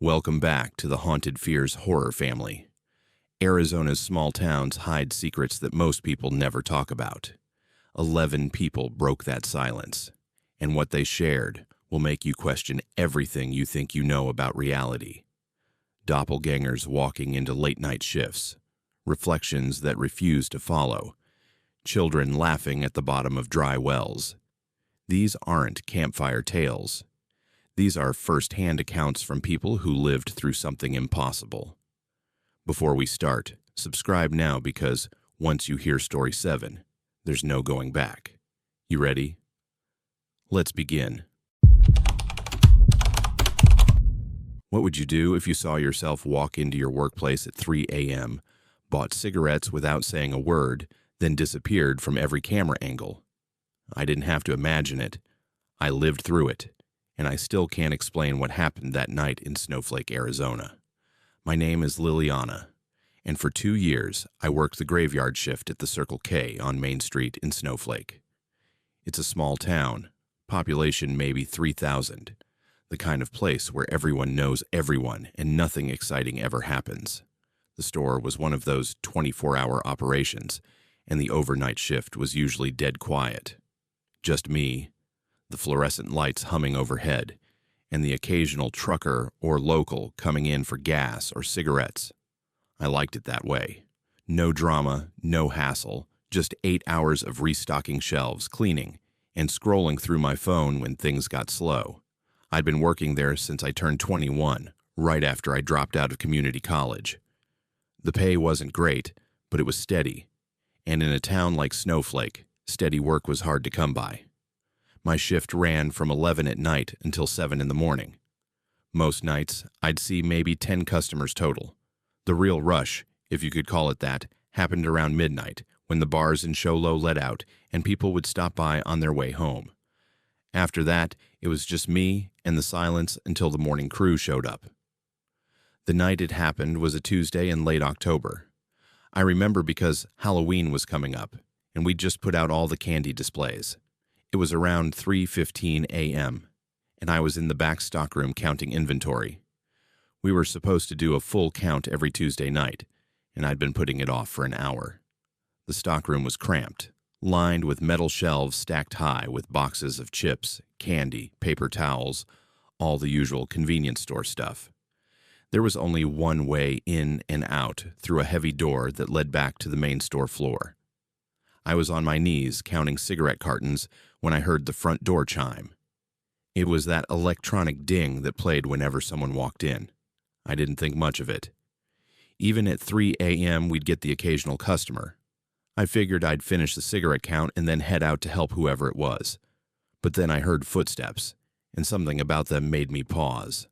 Welcome back to the Haunted Fears horror family. Arizona's small towns hide secrets that most people never talk about. 11 people broke that silence, and what they shared will make you question everything you think you know about reality. Doppelgängers walking into late-night shifts, reflections that refuse to follow, children laughing at the bottom of dry wells. These aren't campfire tales. These are first-hand accounts from people who lived through something impossible. Before we start, subscribe now because once you hear Story 7, there's no going back. You ready? Let's begin. What would you do if you saw yourself walk into your workplace at 3 a.m., bought cigarettes without saying a word, then disappeared from every camera angle? I didn't have to imagine it. I lived through it. And I still can't explain what happened that night in Snowflake, Arizona. My name is Liliana, and for 2 years, I worked the graveyard shift at the Circle K on Main Street in Snowflake. It's a small town, population maybe 3,000, the kind of place where everyone knows everyone and nothing exciting ever happens. The store was one of those 24-hour operations, and the overnight shift was usually dead quiet. Just me, the fluorescent lights humming overhead, and the occasional trucker or local coming in for gas or cigarettes. I liked it that way. No drama, no hassle, just 8 hours of restocking shelves, cleaning, and scrolling through my phone when things got slow. I'd been working there since I turned 21, right after I dropped out of community college. The pay wasn't great, but it was steady, and in a town like Snowflake, steady work was hard to come by. My shift ran from 11 at night until 7 in the morning. Most nights, I'd see maybe 10 customers total. The real rush, if you could call it that, happened around midnight, when the bars in Sholo let out and people would stop by on their way home. After that, it was just me and the silence until the morning crew showed up. The night it happened was a Tuesday in late October. I remember because Halloween was coming up, and we'd just put out all the candy displays. It was around 3:15 a.m., and I was in the back stockroom counting inventory. We were supposed to do a full count every Tuesday night, and I'd been putting it off for an hour. The stockroom was cramped, lined with metal shelves stacked high with boxes of chips, candy, paper towels, all the usual convenience store stuff. There was only one way in and out through a heavy door that led back to the main store floor. I was on my knees counting cigarette cartons when I heard the front door chime. It was that electronic ding that played whenever someone walked in. I didn't think much of it. Even at 3 a.m., we'd get the occasional customer. I figured I'd finish the cigarette count and then head out to help whoever it was. But then I heard footsteps, and something about them made me pause.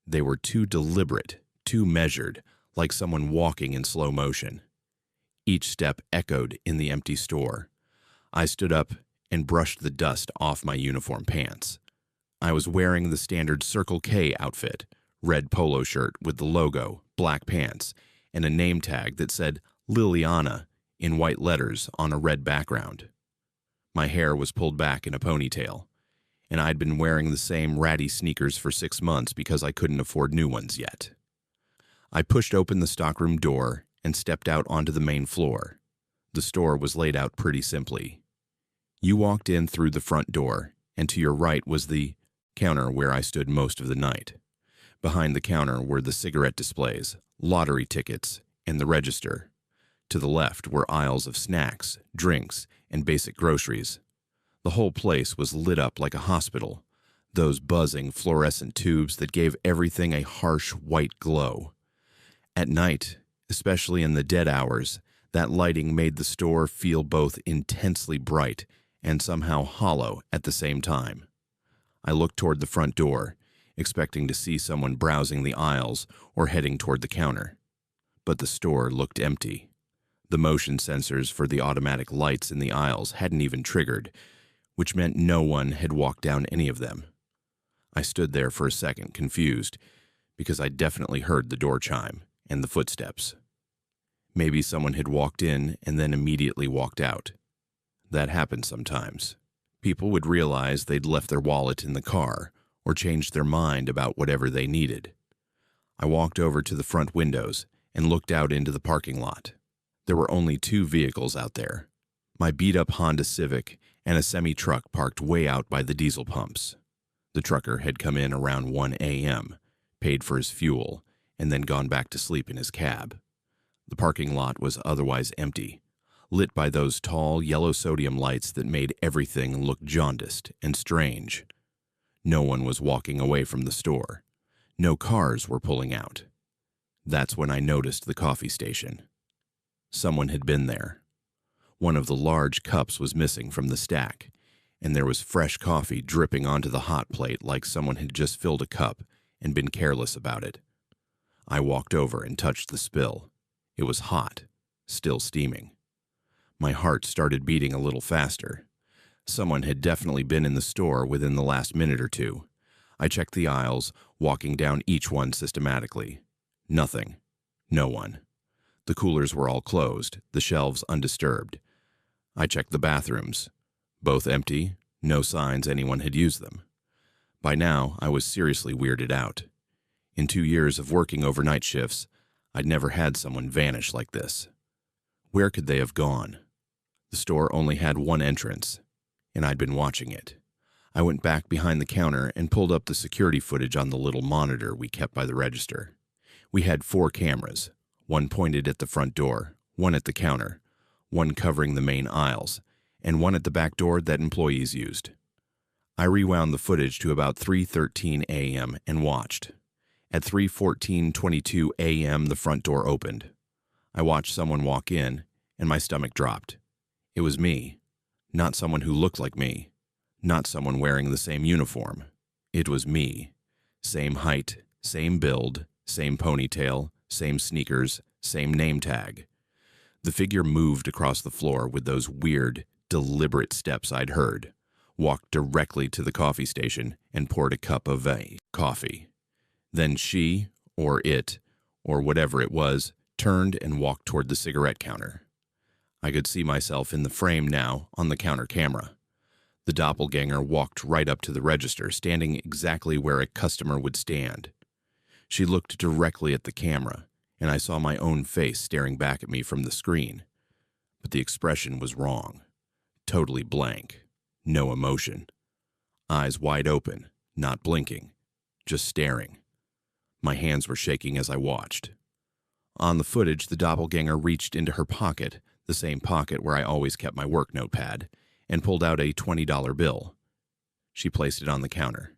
They were too deliberate, too measured, like someone walking in slow motion. Each step echoed in the empty store. I stood up and brushed the dust off my uniform pants. I was wearing the standard Circle K outfit, red polo shirt with the logo, black pants, and a name tag that said Liliana in white letters on a red background. My hair was pulled back in a ponytail, and I'd been wearing the same ratty sneakers for 6 months because I couldn't afford new ones yet. I pushed open the stockroom door and stepped out onto the main floor. The store was laid out pretty simply. You walked in through the front door, and to your right was the counter where I stood most of the night. Behind the counter were the cigarette displays, lottery tickets, and the register. To the left were aisles of snacks, drinks, and basic groceries. The whole place was lit up like a hospital, those buzzing fluorescent tubes that gave everything a harsh white glow. At night, especially in the dead hours, that lighting made the store feel both intensely bright and somehow hollow at the same time. I looked toward the front door, expecting to see someone browsing the aisles or heading toward the counter. But the store looked empty. The motion sensors for the automatic lights in the aisles hadn't even triggered, which meant no one had walked down any of them. I stood there for a second, confused, because I definitely heard the door chime and the footsteps. Maybe someone had walked in and then immediately walked out. That happened sometimes. People would realize they'd left their wallet in the car or changed their mind about whatever they needed. I walked over to the front windows and looked out into the parking lot. There were only two vehicles out there. My beat-up Honda Civic and a semi-truck parked way out by the diesel pumps. The trucker had come in around 1 a.m., paid for his fuel, and then gone back to sleep in his cab. The parking lot was otherwise empty, lit by those tall yellow sodium lights that made everything look jaundiced and strange. No one was walking away from the store. No cars were pulling out. That's when I noticed the coffee station. Someone had been there. One of the large cups was missing from the stack, and there was fresh coffee dripping onto the hot plate like someone had just filled a cup and been careless about it. I walked over and touched the spill. It was hot, still steaming. My heart started beating a little faster. Someone had definitely been in the store within the last minute or two. I checked the aisles, walking down each one systematically. Nothing. No one. The coolers were all closed, the shelves undisturbed. I checked the bathrooms. Both empty, no signs anyone had used them. By now, I was seriously weirded out. In 2 years of working overnight shifts, I'd never had someone vanish like this. Where could they have gone? The store only had one entrance, and I'd been watching it. I went back behind the counter and pulled up the security footage on the little monitor we kept by the register. We had 4 cameras, one pointed at the front door, one at the counter, one covering the main aisles, and one at the back door that employees used. I rewound the footage to about 3:13 a.m. and watched. At 3:14:22 a.m., the front door opened. I watched someone walk in, and my stomach dropped. It was me. Not someone who looked like me. Not someone wearing the same uniform. It was me. Same height, same build, same ponytail, same sneakers, same name tag. The figure moved across the floor with those weird, deliberate steps I'd heard, walked directly to the coffee station, and poured a cup of coffee. Then she, or it, or whatever it was, turned and walked toward the cigarette counter. I could see myself in the frame now on the counter camera. The doppelganger walked right up to the register, standing exactly where a customer would stand. She looked directly at the camera, and I saw my own face staring back at me from the screen. But the expression was wrong. Totally blank. No emotion. Eyes wide open, not blinking, just staring. My hands were shaking as I watched. On the footage, the doppelganger reached into her pocket, the same pocket where I always kept my work notepad, and pulled out a $20 bill. She placed it on the counter.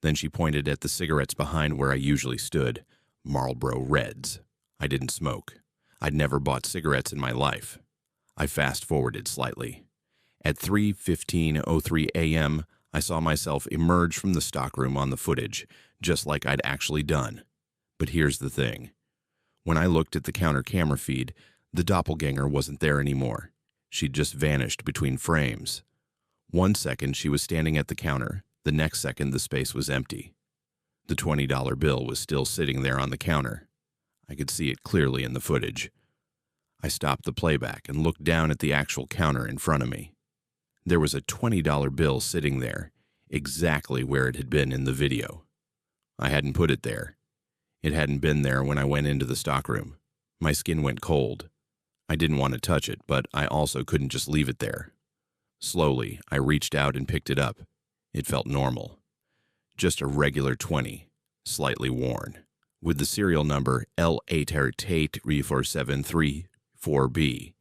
Then she pointed at the cigarettes behind where I usually stood, Marlboro Reds. I didn't smoke. I'd never bought cigarettes in my life. I fast-forwarded slightly. At 3:15:03 a.m., I saw myself emerge from the stockroom on the footage, just like I'd actually done. But here's the thing. When I looked at the counter camera feed, the doppelganger wasn't there anymore. She'd just vanished between frames. 1 second she was standing at the counter, the next second the space was empty. The $20 bill was still sitting there on the counter. I could see it clearly in the footage. I stopped the playback and looked down at the actual counter in front of me. There was a $20 bill sitting there, exactly where it had been in the video. I hadn't put it there. It hadn't been there when I went into the stockroom. My skin went cold. I didn't want to touch it, but I also couldn't just leave it there. Slowly, I reached out and picked it up. It felt normal. Just a regular 20, slightly worn, with the serial number L8834734B.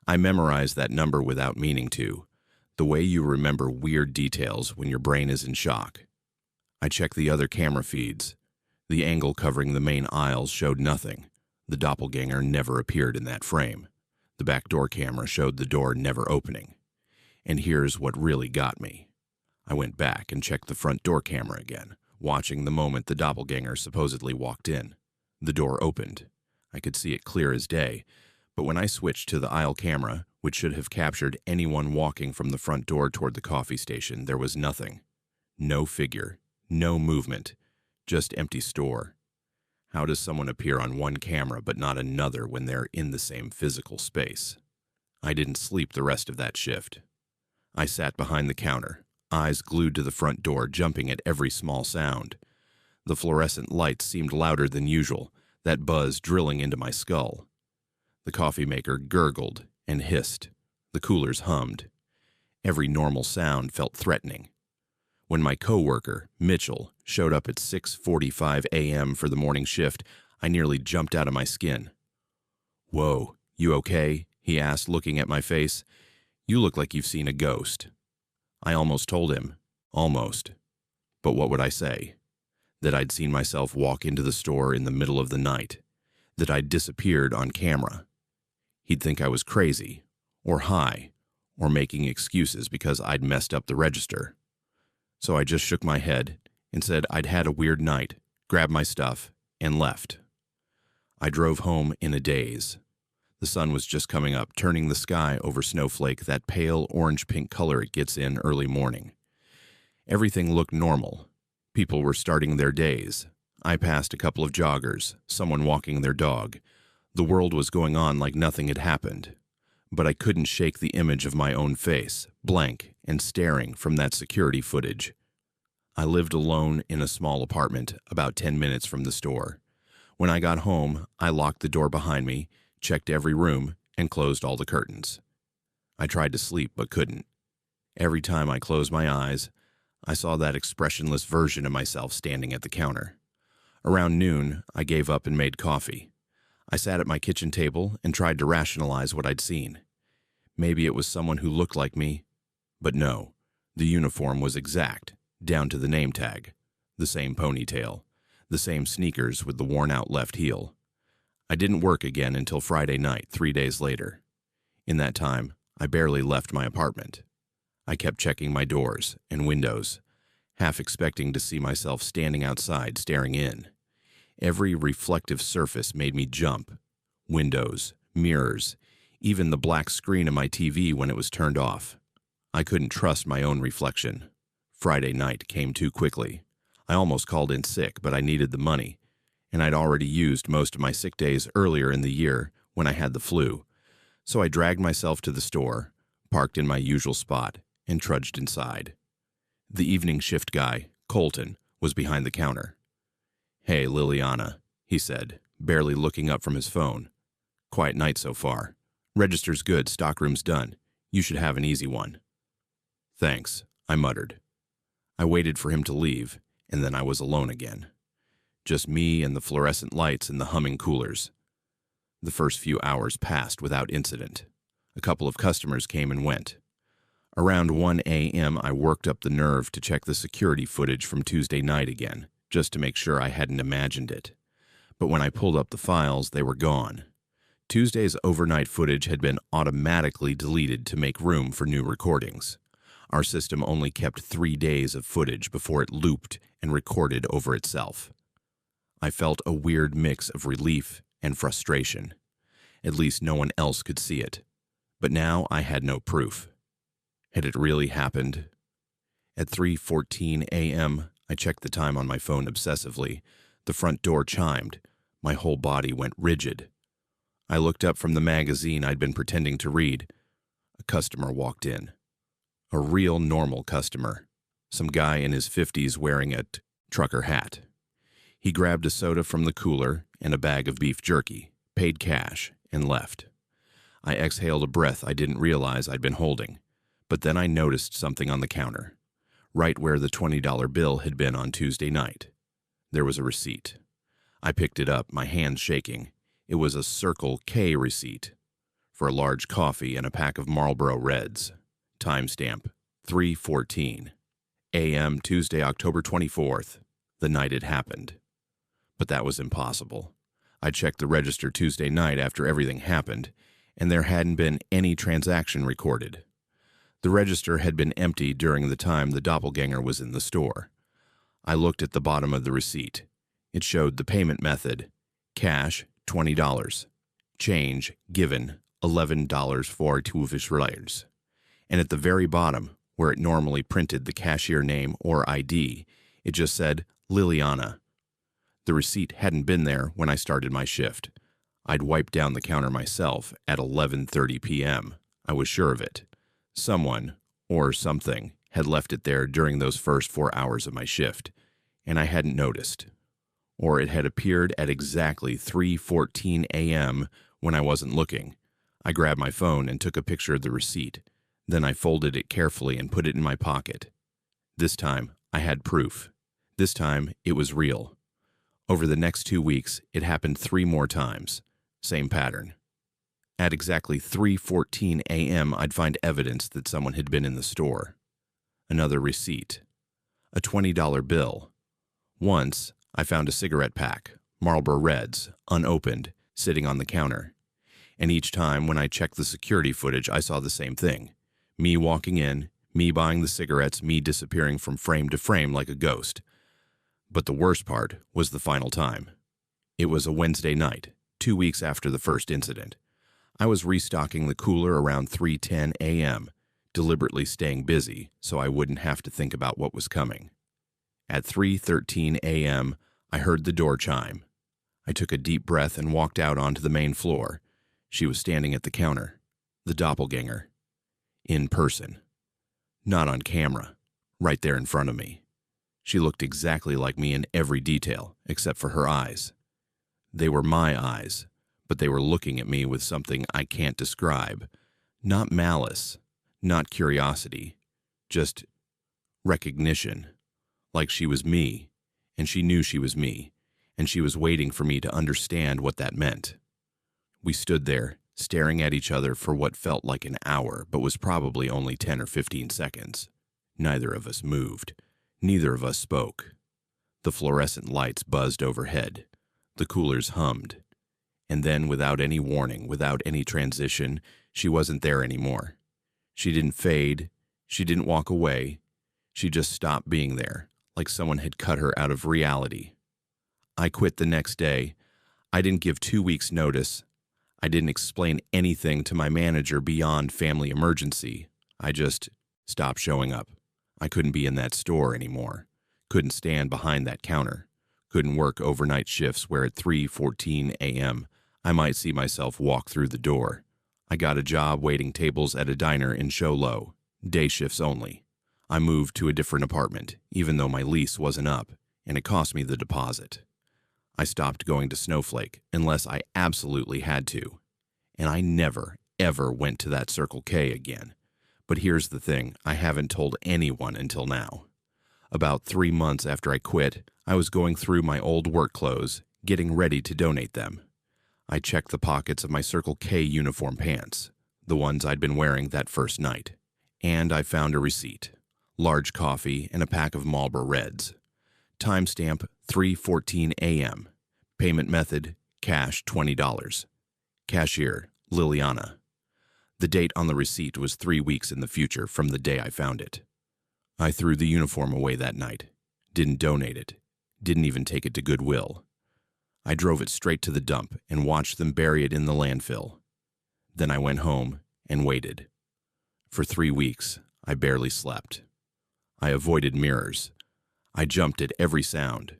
I memorized that number without meaning to, the way you remember weird details when your brain is in shock. I checked the other camera feeds. The angle covering the main aisles showed nothing. The doppelganger never appeared in that frame. The back door camera showed the door never opening. And here's what really got me. I went back and checked the front door camera again, watching the moment the doppelganger supposedly walked in. The door opened. I could see it clear as day, but when I switched to the aisle camera, which should have captured anyone walking from the front door toward the coffee station, there was nothing. No figure, no movement, just empty store. How does someone appear on one camera but not another when they're in the same physical space? I didn't sleep the rest of that shift. I sat behind the counter, eyes glued to the front door, jumping at every small sound. The fluorescent lights seemed louder than usual, that buzz drilling into my skull. The coffee maker gurgled and hissed. The coolers hummed. Every normal sound felt threatening. When my coworker, Mitchell, showed up at 6:45 a.m. for the morning shift, I nearly jumped out of my skin. "Whoa, you okay?" he asked, looking at my face. "You look like you've seen a ghost." I almost told him. Almost. But what would I say? That I'd seen myself walk into the store in the middle of the night. That I'd disappeared on camera. He'd think I was crazy, or high, or making excuses because I'd messed up the register. So I just shook my head and said I'd had a weird night, grabbed my stuff, and left. I drove home in a daze. The sun was just coming up, turning the sky over Snowflake that pale orange-pink color it gets in early morning. Everything looked normal. People were starting their days. I passed a couple of joggers, someone walking their dog. The world was going on like nothing had happened. But I couldn't shake the image of my own face, blank and staring from that security footage. I lived alone in a small apartment about 10 minutes from the store. When I got home, I locked the door behind me, checked every room, and closed all the curtains. I tried to sleep but couldn't. Every time I closed my eyes, I saw that expressionless version of myself standing at the counter. Around noon, I gave up and made coffee. I sat at my kitchen table and tried to rationalize what I'd seen. Maybe it was someone who looked like me, but no, the uniform was exact, down to the name tag, the same ponytail, the same sneakers with the worn-out left heel. I didn't work again until Friday night, 3 days later. In that time, I barely left my apartment. I kept checking my doors and windows, half expecting to see myself standing outside staring in. Every reflective surface made me jump. Windows, mirrors, even the black screen of my TV when it was turned off. I couldn't trust my own reflection. Friday night came too quickly. I almost called in sick, but I needed the money, and I'd already used most of my sick days earlier in the year when I had the flu. So I dragged myself to the store, parked in my usual spot, and trudged inside. The evening shift guy, Colton, was behind the counter. "Hey, Liliana," he said, barely looking up from his phone. "Quiet night so far. Register's good, stockroom's done. You should have an easy one." "Thanks," I muttered. I waited for him to leave, and then I was alone again. Just me and the fluorescent lights and the humming coolers. The first few hours passed without incident. A couple of customers came and went. Around 1 a.m., I worked up the nerve to check the security footage from Tuesday night again, just to make sure I hadn't imagined it. But when I pulled up the files, they were gone. Tuesday's overnight footage had been automatically deleted to make room for new recordings. Our system only kept 3 days of footage before it looped and recorded over itself. I felt a weird mix of relief and frustration. At least no one else could see it. But now I had no proof. Had it really happened? At 3:14 a.m., I checked the time on my phone obsessively. The front door chimed. My whole body went rigid. I looked up from the magazine I'd been pretending to read. A customer walked in. A real normal customer. Some guy in his 50s wearing a trucker hat. He grabbed a soda from the cooler and a bag of beef jerky, paid cash, and left. I exhaled a breath I didn't realize I'd been holding. But then I noticed something on the counter, right where the $20 bill had been on Tuesday night. There was a receipt. I picked it up, my hands shaking. It was a Circle K receipt for a large coffee and a pack of Marlboro Reds. Timestamp 3:14 a.m. Tuesday, October 24th, the night it happened. But that was impossible. I checked the register Tuesday night after everything happened, and there hadn't been any transaction recorded. The register had been empty during the time the doppelganger was in the store. I looked at the bottom of the receipt. It showed the payment method: cash, $20. Change, given, $11 for $2. And at the very bottom, where it normally printed the cashier name or ID, it just said, Liliana. The receipt hadn't been there when I started my shift. I'd wiped down the counter myself at 11:30 p.m. I was sure of it. Someone, or something, had left it there during those first 4 hours of my shift. and I hadn't noticed. Or it had appeared at exactly 3:14 a.m. when I wasn't looking. I grabbed my phone and took a picture of the receipt. Then I folded it carefully and put it in my pocket. This time, I had proof. This time, it was real. Over the next 2 weeks, it happened 3 more times. Same pattern. At exactly 3:14 a.m., I'd find evidence that someone had been in the store. Another receipt. A $20 bill. Once, I found a cigarette pack, Marlboro Reds, unopened, sitting on the counter. And each time when I checked the security footage, I saw the same thing. Me walking in, me buying the cigarettes, me disappearing from frame to frame like a ghost. But the worst part was the final time. It was a Wednesday night, 2 weeks after the first incident. I was restocking the cooler around 3:10 a.m., deliberately staying busy so I wouldn't have to think about what was coming. At 3:13 a.m., I heard the door chime. I took a deep breath and walked out onto the main floor. She was standing at the counter, the doppelganger. In person. Not on camera, right there in front of me. She looked exactly like me in every detail, except for her eyes. They were my eyes, but they were looking at me with something I can't describe. Not malice, not curiosity, just recognition. Like she was me, and she knew she was me, and she was waiting for me to understand what that meant. We stood there, staring at each other for what felt like an hour, but was probably only 10 or 15 seconds. Neither of us moved. Neither of us spoke. The fluorescent lights buzzed overhead. The coolers hummed. And then, without any warning, without any transition, she wasn't there anymore. She didn't fade. She didn't walk away. She just stopped being there, like someone had cut her out of reality. I quit the next day. I didn't give 2 weeks' notice. I didn't explain anything to my manager beyond family emergency. I just stopped showing up. I couldn't be in that store anymore. Couldn't stand behind that counter. Couldn't work overnight shifts where at 3:14 a.m. I might see myself walk through the door. I got a job waiting tables at a diner in Show Low. Day shifts only. I moved to a different apartment, even though my lease wasn't up, and it cost me the deposit. I stopped going to Snowflake unless I absolutely had to. And I never, ever went to that Circle K again. But here's the thing, I haven't told anyone until now. About 3 months after I quit, I was going through my old work clothes, getting ready to donate them. I checked the pockets of my Circle K uniform pants, the ones I'd been wearing that first night. And I found a receipt, large coffee and a pack of Marlboro Reds. Timestamp 3:14 a.m. Payment method, cash $20. Cashier, Liliana. The date on the receipt was 3 weeks in the future from the day I found it. I threw the uniform away that night. Didn't donate it. Didn't even take it to Goodwill. I drove it straight to the dump and watched them bury it in the landfill. Then I went home and waited. For 3 weeks, I barely slept. I avoided mirrors. I jumped at every sound.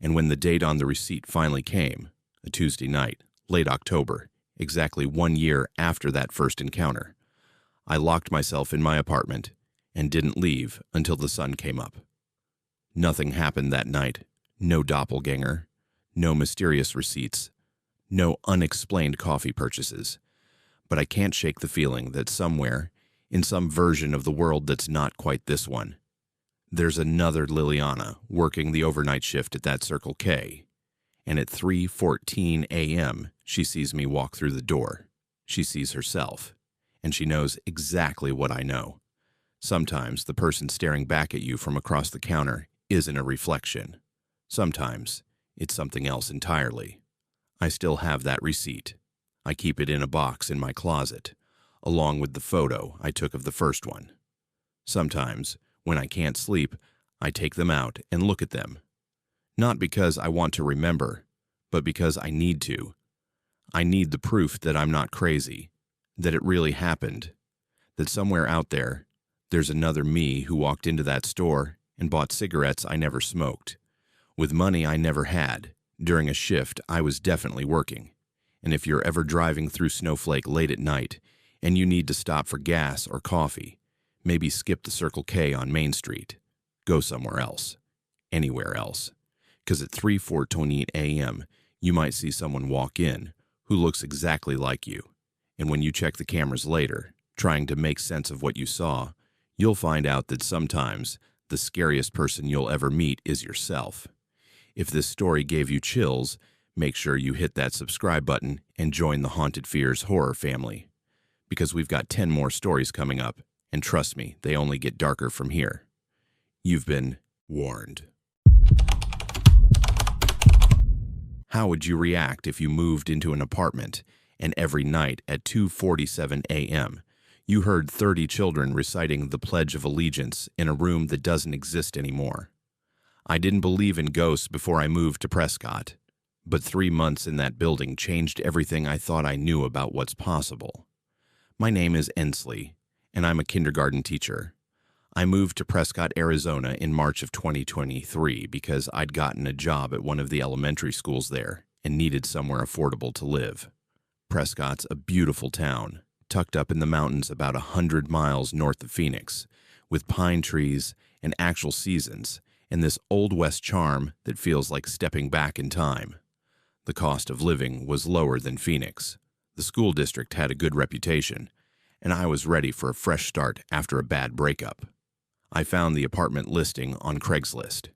And when the date on the receipt finally came, a Tuesday night, late October, exactly 1 year after that first encounter, I locked myself in my apartment and didn't leave until the sun came up. Nothing happened that night. No doppelganger. No mysterious receipts. No unexplained coffee purchases. But I can't shake the feeling that somewhere, in some version of the world that's not quite this one, there's another Liliana working the overnight shift at that Circle K. And at 3:14 a.m., she sees me walk through the door. She sees herself. And she knows exactly what I know. Sometimes the person staring back at you from across the counter isn't a reflection. Sometimes it's something else entirely. I still have that receipt. I keep it in a box in my closet, along with the photo I took of the first one. Sometimes, when I can't sleep, I take them out and look at them. Not because I want to remember, but because I need to. I need the proof that I'm not crazy, that it really happened, that somewhere out there, there's another me who walked into that store and bought cigarettes I never smoked, with money I never had, during a shift I was definitely working. And if you're ever driving through Snowflake late at night and you need to stop for gas or coffee, maybe skip the Circle K on Main Street. Go somewhere else. anywhere else. Because at 3:14 a.m., you might see someone walk in who looks exactly like you. And when you check the cameras later, trying to make sense of what you saw, you'll find out that sometimes the scariest person you'll ever meet is yourself. If this story gave you chills, make sure you hit that subscribe button and join the Haunted Fears horror family. Because we've got 10 more stories coming up, and trust me, they only get darker from here. You've been warned. How would you react if you moved into an apartment and every night at 2:47 a.m., you heard 30 children reciting the Pledge of Allegiance in a room that doesn't exist anymore? I didn't believe in ghosts before I moved to Prescott, but 3 months in that building changed everything I thought I knew about what's possible. My name is Ensley, and I'm a kindergarten teacher. I moved to Prescott, Arizona in March of 2023 because I'd gotten a job at one of the elementary schools there and needed somewhere affordable to live. Prescott's a beautiful town, tucked up in the mountains about 100 miles north of Phoenix, with pine trees and actual seasons and this Old West charm that feels like stepping back in time. The cost of living was lower than Phoenix. The school district had a good reputation, and I was ready for a fresh start after a bad breakup. I found the apartment listing on Craigslist.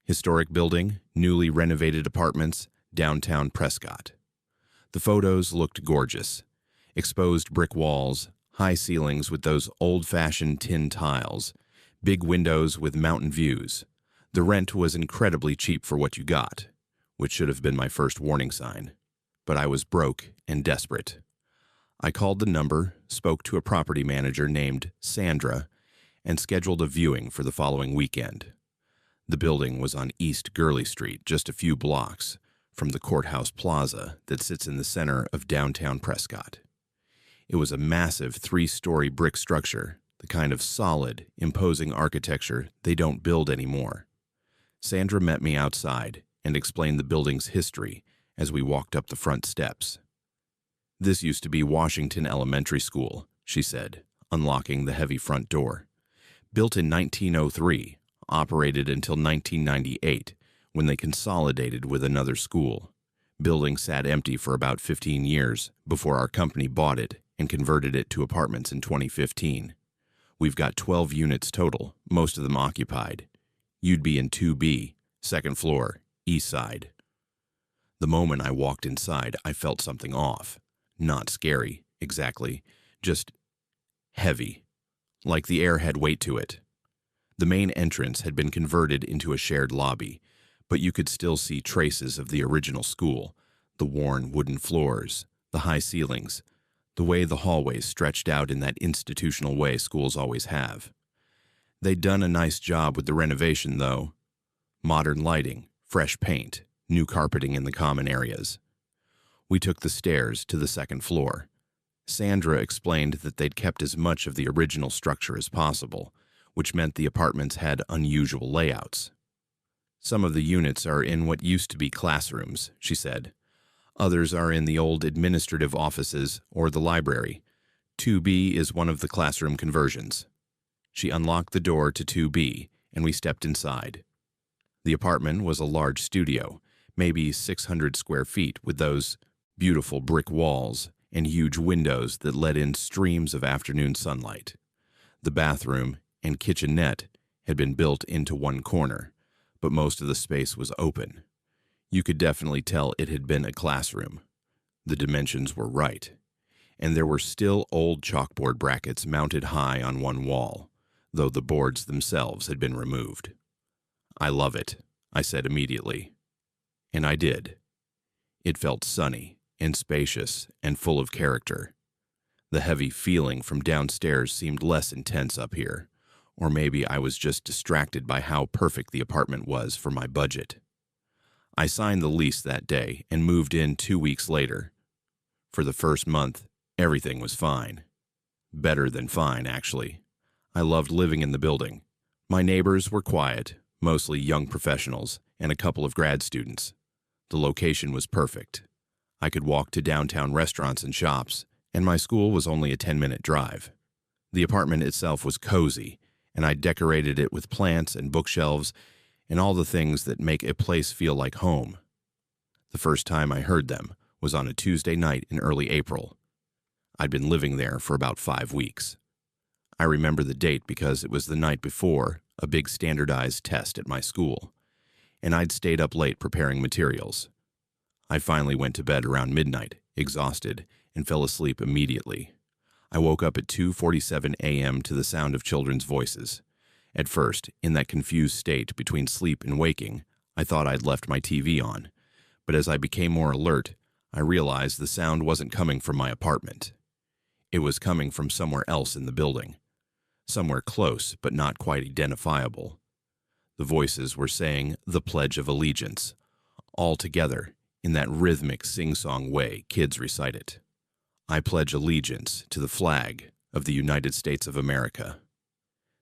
Historic building, newly renovated apartments, downtown Prescott. The photos looked gorgeous. Exposed brick walls, high ceilings with those old-fashioned tin tiles, big windows with mountain views. The rent was incredibly cheap for what you got, which should have been my first warning sign. But I was broke and desperate. I called the number, spoke to a property manager named Sandra, and scheduled a viewing for the following weekend. The building was on East Gurley Street, just a few blocks from the courthouse plaza that sits in the center of downtown Prescott. It was a massive 3-story brick structure, the kind of solid, imposing architecture they don't build anymore. Sandra met me outside and explained the building's history as we walked up the front steps. "This used to be Washington Elementary School," she said, unlocking the heavy front door. "Built in 1903, operated until 1998, when they consolidated with another school. Building sat empty for about 15 years before our company bought it and converted it to apartments in 2015. We've got 12 units total, most of them occupied. You'd be in 2B, second floor, east side." The moment I walked inside, I felt something off. Not scary, exactly, just heavy. Like the air had weight to it. The main entrance had been converted into a shared lobby, but you could still see traces of the original school, the worn wooden floors, the high ceilings, the way the hallways stretched out in that institutional way schools always have. They'd done a nice job with the renovation, though. Modern lighting, fresh paint, new carpeting in the common areas. We took the stairs to the second floor. Sandra explained that they'd kept as much of the original structure as possible, which meant the apartments had unusual layouts. "Some of the units are in what used to be classrooms," she said. "Others are in the old administrative offices or the library. 2B is one of the classroom conversions." She unlocked the door to 2B, and we stepped inside. The apartment was a large studio, maybe 600 square feet, with those beautiful brick walls and huge windows that let in streams of afternoon sunlight. The bathroom and kitchenette had been built into one corner, but most of the space was open. You could definitely tell it had been a classroom. The dimensions were right, and there were still old chalkboard brackets mounted high on one wall, though the boards themselves had been removed. "I love it," I said immediately. And I did. It felt sunny and spacious and full of character. The heavy feeling from downstairs seemed less intense up here, or maybe I was just distracted by how perfect the apartment was for my budget. I signed the lease that day and moved in 2 weeks later. For the first month, everything was fine. Better than fine, actually. I loved living in the building. My neighbors were quiet, mostly young professionals, and a couple of grad students. The location was perfect. I could walk to downtown restaurants and shops, and my school was only a 10-minute drive. The apartment itself was cozy, and I decorated it with plants and bookshelves, and all the things that make a place feel like home. The first time I heard them was on a Tuesday night in early April. I'd been living there for about 5 weeks. I remember the date because it was the night before a big standardized test at my school, and I'd stayed up late preparing materials. I finally went to bed around midnight, exhausted, and fell asleep immediately. I woke up at 2:47 a.m. to the sound of children's voices. At first, in that confused state between sleep and waking, I thought I'd left my TV on, but as I became more alert, I realized the sound wasn't coming from my apartment. It was coming from somewhere else in the building, somewhere close but not quite identifiable. The voices were saying the Pledge of Allegiance, all together in that rhythmic sing-song way kids recite it. I pledge allegiance to the flag of the United States of America.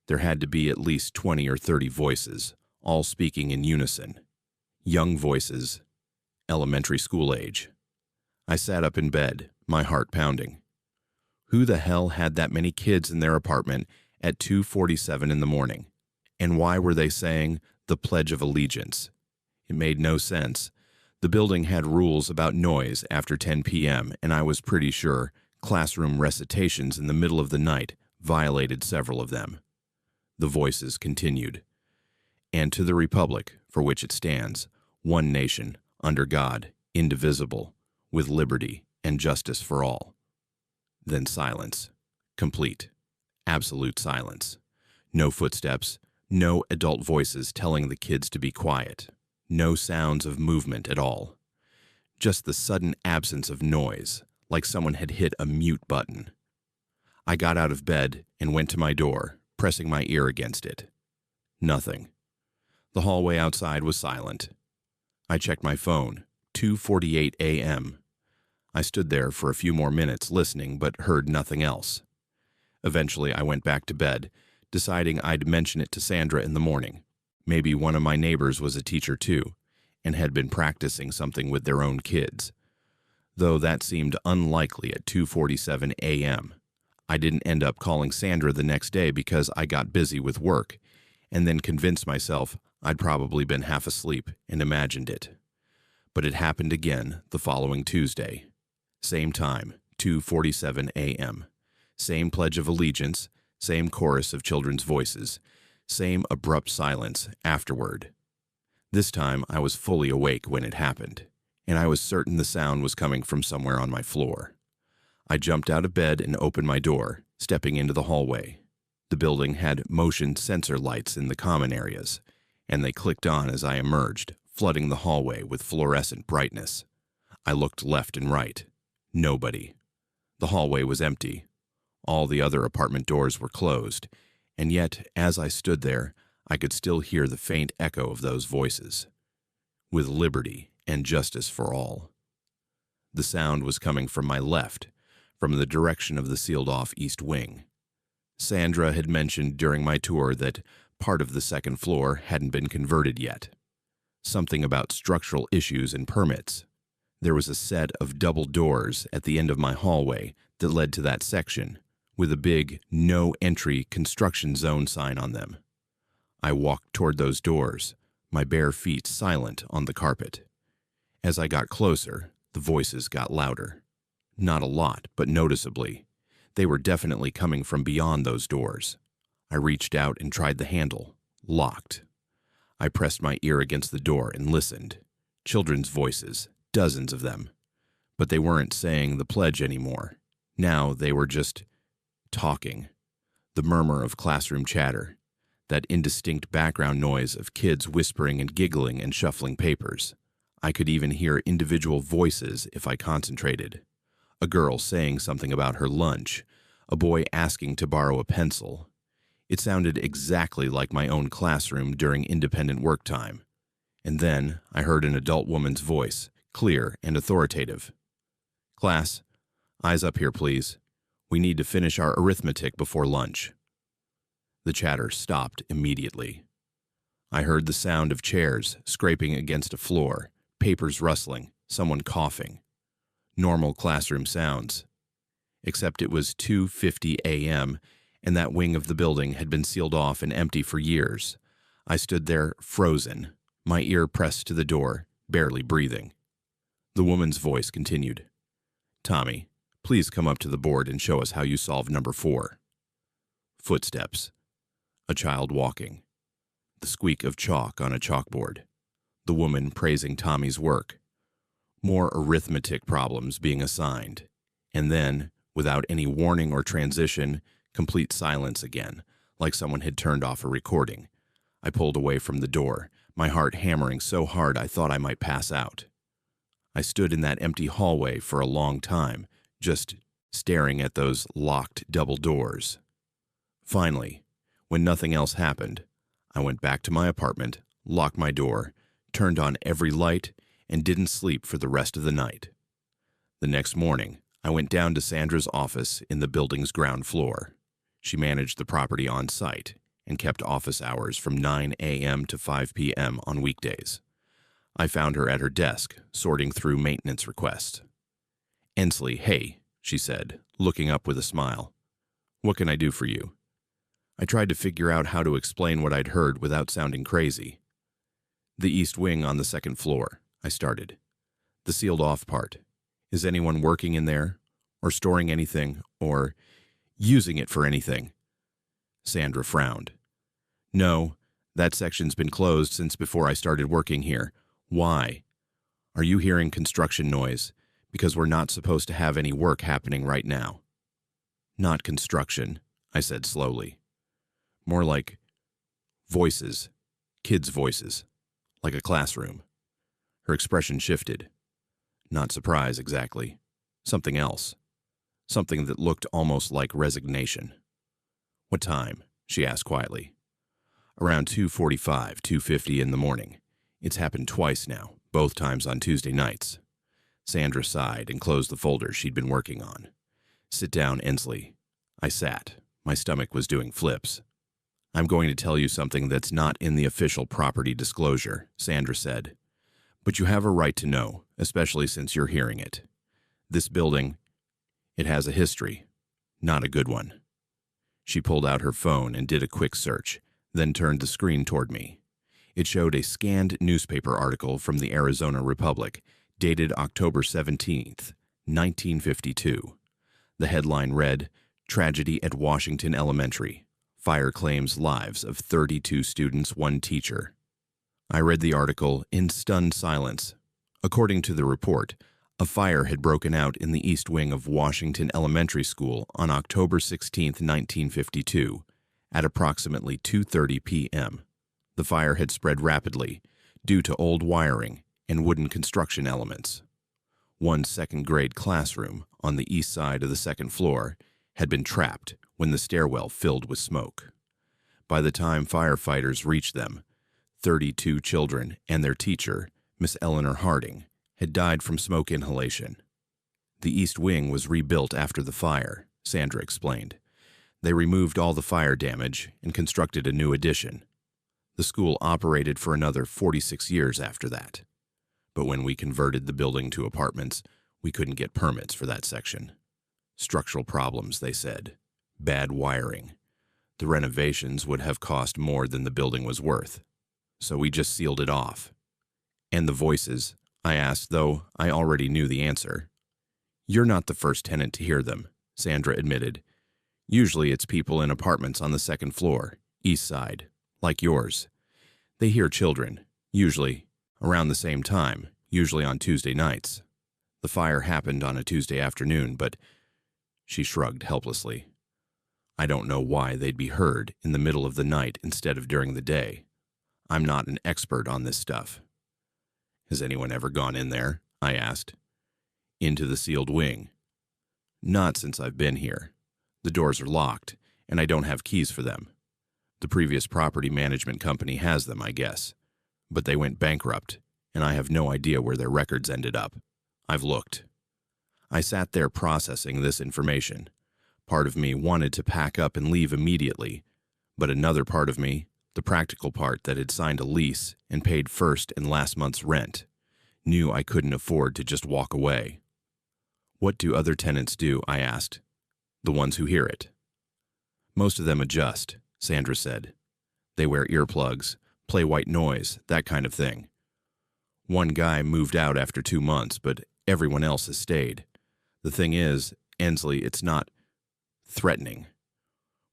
There had to be at least 20 or 30 voices, all speaking in unison. Young voices, elementary school age. I sat up in bed, my heart pounding. Who the hell had that many kids in their apartment at 2:47 in the morning? And why were they saying the Pledge of Allegiance? It made no sense. The building had rules about noise after 10 p.m., and I was pretty sure classroom recitations in the middle of the night violated several of them. The voices continued. And to the Republic, for which it stands, one nation, under God, indivisible, with liberty and justice for all. Then silence. Complete. Absolute silence. No footsteps, no adult voices telling the kids to be quiet. No sounds of movement at all. Just the sudden absence of noise, like someone had hit a mute button. I got out of bed and went to my door, pressing my ear against it. Nothing. The hallway outside was silent. I checked my phone, 2:48 a.m. I stood there for a few more minutes listening, but heard nothing else. Eventually, I went back to bed, deciding I'd mention it to Sandra in the morning. Maybe one of my neighbors was a teacher too, and had been practicing something with their own kids. Though that seemed unlikely at 2:47 a.m. I didn't end up calling Sandra the next day because I got busy with work, and then convinced myself I'd probably been half asleep and imagined it. But it happened again the following Tuesday. Same time, 2:47 a.m. Same Pledge of Allegiance, same chorus of children's voices, same abrupt silence afterward. This time I was fully awake when it happened, and I was certain the sound was coming from somewhere on my floor. I jumped out of bed and opened my door, stepping into the hallway. The building had motion sensor lights in the common areas, and they clicked on as I emerged, flooding the hallway with fluorescent brightness. I looked left and right. Nobody. The hallway was empty. All the other apartment doors were closed, and yet, as I stood there, I could still hear the faint echo of those voices. With liberty and justice for all. The sound was coming from my left, from the direction of the sealed-off east wing. Sandra had mentioned during my tour that part of the second floor hadn't been converted yet. Something about structural issues and permits. There was a set of double doors at the end of my hallway that led to that section, with a big "No Entry Construction Zone" sign on them. I walked toward those doors, my bare feet silent on the carpet. As I got closer, the voices got louder. Not a lot, but noticeably. They were definitely coming from beyond those doors. I reached out and tried the handle. Locked. I pressed my ear against the door and listened. Children's voices, dozens of them. But they weren't saying the pledge anymore. Now they were just talking. The murmur of classroom chatter. That indistinct background noise of kids whispering and giggling and shuffling papers. I could even hear individual voices if I concentrated. A girl saying something about her lunch. A boy asking to borrow a pencil. It sounded exactly like my own classroom during independent work time. And then I heard an adult woman's voice, clear and authoritative. "Class, eyes up here, please. We need to finish our arithmetic before lunch." The chatter stopped immediately. I heard the sound of chairs scraping against a floor, papers rustling, someone coughing. Normal classroom sounds. Except it was 2:50 a.m., and that wing of the building had been sealed off and empty for years. I stood there, frozen, my ear pressed to the door, barely breathing. The woman's voice continued. Tommy, please come up to the board and show us how you solve number 4. Footsteps. A child walking. The squeak of chalk on a chalkboard. The woman praising Tommy's work. More arithmetic problems being assigned. And then, without any warning or transition, complete silence again, like someone had turned off a recording. I pulled away from the door, my heart hammering so hard I thought I might pass out. I stood in that empty hallway for a long time, just staring at those locked double doors. Finally, when nothing else happened, I went back to my apartment, locked my door, turned on every light, and didn't sleep for the rest of the night. The next morning, I went down to Sandra's office in the building's ground floor. She managed the property on site and kept office hours from 9 a.m. to 5 p.m. on weekdays. I found her at her desk, sorting through maintenance requests. Ensley, hey, she said, looking up with a smile. What can I do for you? I tried to figure out how to explain what I'd heard without sounding crazy. The east wing on the second floor, I started. The sealed-off part. Is anyone working in there? Or storing anything? Or using it for anything? Sandra frowned. No, that section's been closed since before I started working here. Why? Are you hearing construction noise? Because we're not supposed to have any work happening right now. Not construction, I said slowly. More like voices, kids' voices, like a classroom. Her expression shifted. Not surprise, exactly. Something else. Something that looked almost like resignation. What time? She asked quietly. Around 2:45, 2:50 in the morning. It's happened twice now, both times on Tuesday nights. Sandra sighed and closed the folder she'd been working on. Sit down, Ensley. I sat. My stomach was doing flips. I'm going to tell you something that's not in the official property disclosure, Sandra said. But you have a right to know, especially since you're hearing it. This building, it has a history, not a good one. She pulled out her phone and did a quick search, then turned the screen toward me. It showed a scanned newspaper article from the Arizona Republic, dated October 17th, 1952. The headline read, Tragedy at Washington Elementary. Fire claims lives of 32 students, 1 teacher. I read the article in stunned silence. According to the report, a fire had broken out in the east wing of Washington Elementary School on October 16, 1952, at approximately 2:30 p.m. The fire had spread rapidly due to old wiring and wooden construction elements. One second-grade classroom on the east side of the second floor had been trapped when the stairwell filled with smoke. By the time firefighters reached them, 32 children and their teacher, Miss Eleanor Harding, had died from smoke inhalation. The east wing was rebuilt after the fire, Sandra explained. They removed all the fire damage and constructed a new addition. The school operated for another 46 years after that. But when we converted the building to apartments, we couldn't get permits for that section. Structural problems, they said. Bad wiring. The renovations would have cost more than the building was worth. So we just sealed it off. And the voices, I asked, though I already knew the answer. You're not the first tenant to hear them, Sandra admitted. Usually it's people in apartments on the second floor, east side, like yours. They hear children, usually around the same time, usually on Tuesday nights. The fire happened on a Tuesday afternoon, but she shrugged helplessly. I don't know why they'd be heard in the middle of the night instead of during the day. I'm not an expert on this stuff. Has anyone ever gone in there? I asked. Into the sealed wing. Not since I've been here. The doors are locked, and I don't have keys for them. The previous property management company has them, I guess. But they went bankrupt, and I have no idea where their records ended up. I've looked. I sat there processing this information. Part of me wanted to pack up and leave immediately, but another part of me, the practical part that had signed a lease and paid first and last month's rent, knew I couldn't afford to just walk away. What do other tenants do? I asked. The ones who hear it. Most of them adjust, Sandra said. They wear earplugs, play white noise, that kind of thing. One guy moved out after 2 months, but everyone else has stayed. The thing is, Ensley, it's not threatening.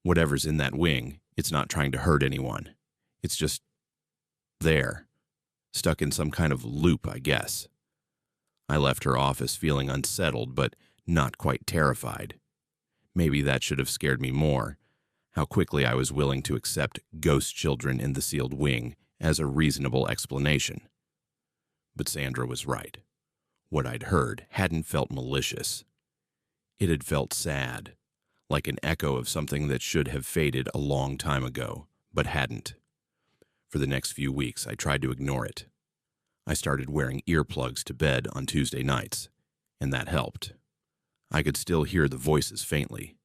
Whatever's in that wing, it's not trying to hurt anyone. It's just there, stuck in some kind of loop, I guess. I left her office feeling unsettled, but not quite terrified. Maybe that should have scared me more, how quickly I was willing to accept ghost children in the sealed wing as a reasonable explanation. But Sandra was right. What I'd heard hadn't felt malicious. It had felt sad, like an echo of something that should have faded a long time ago, but hadn't. For the next few weeks, I tried to ignore it. I started wearing earplugs to bed on Tuesday nights, and that helped. I could still hear the voices faintly,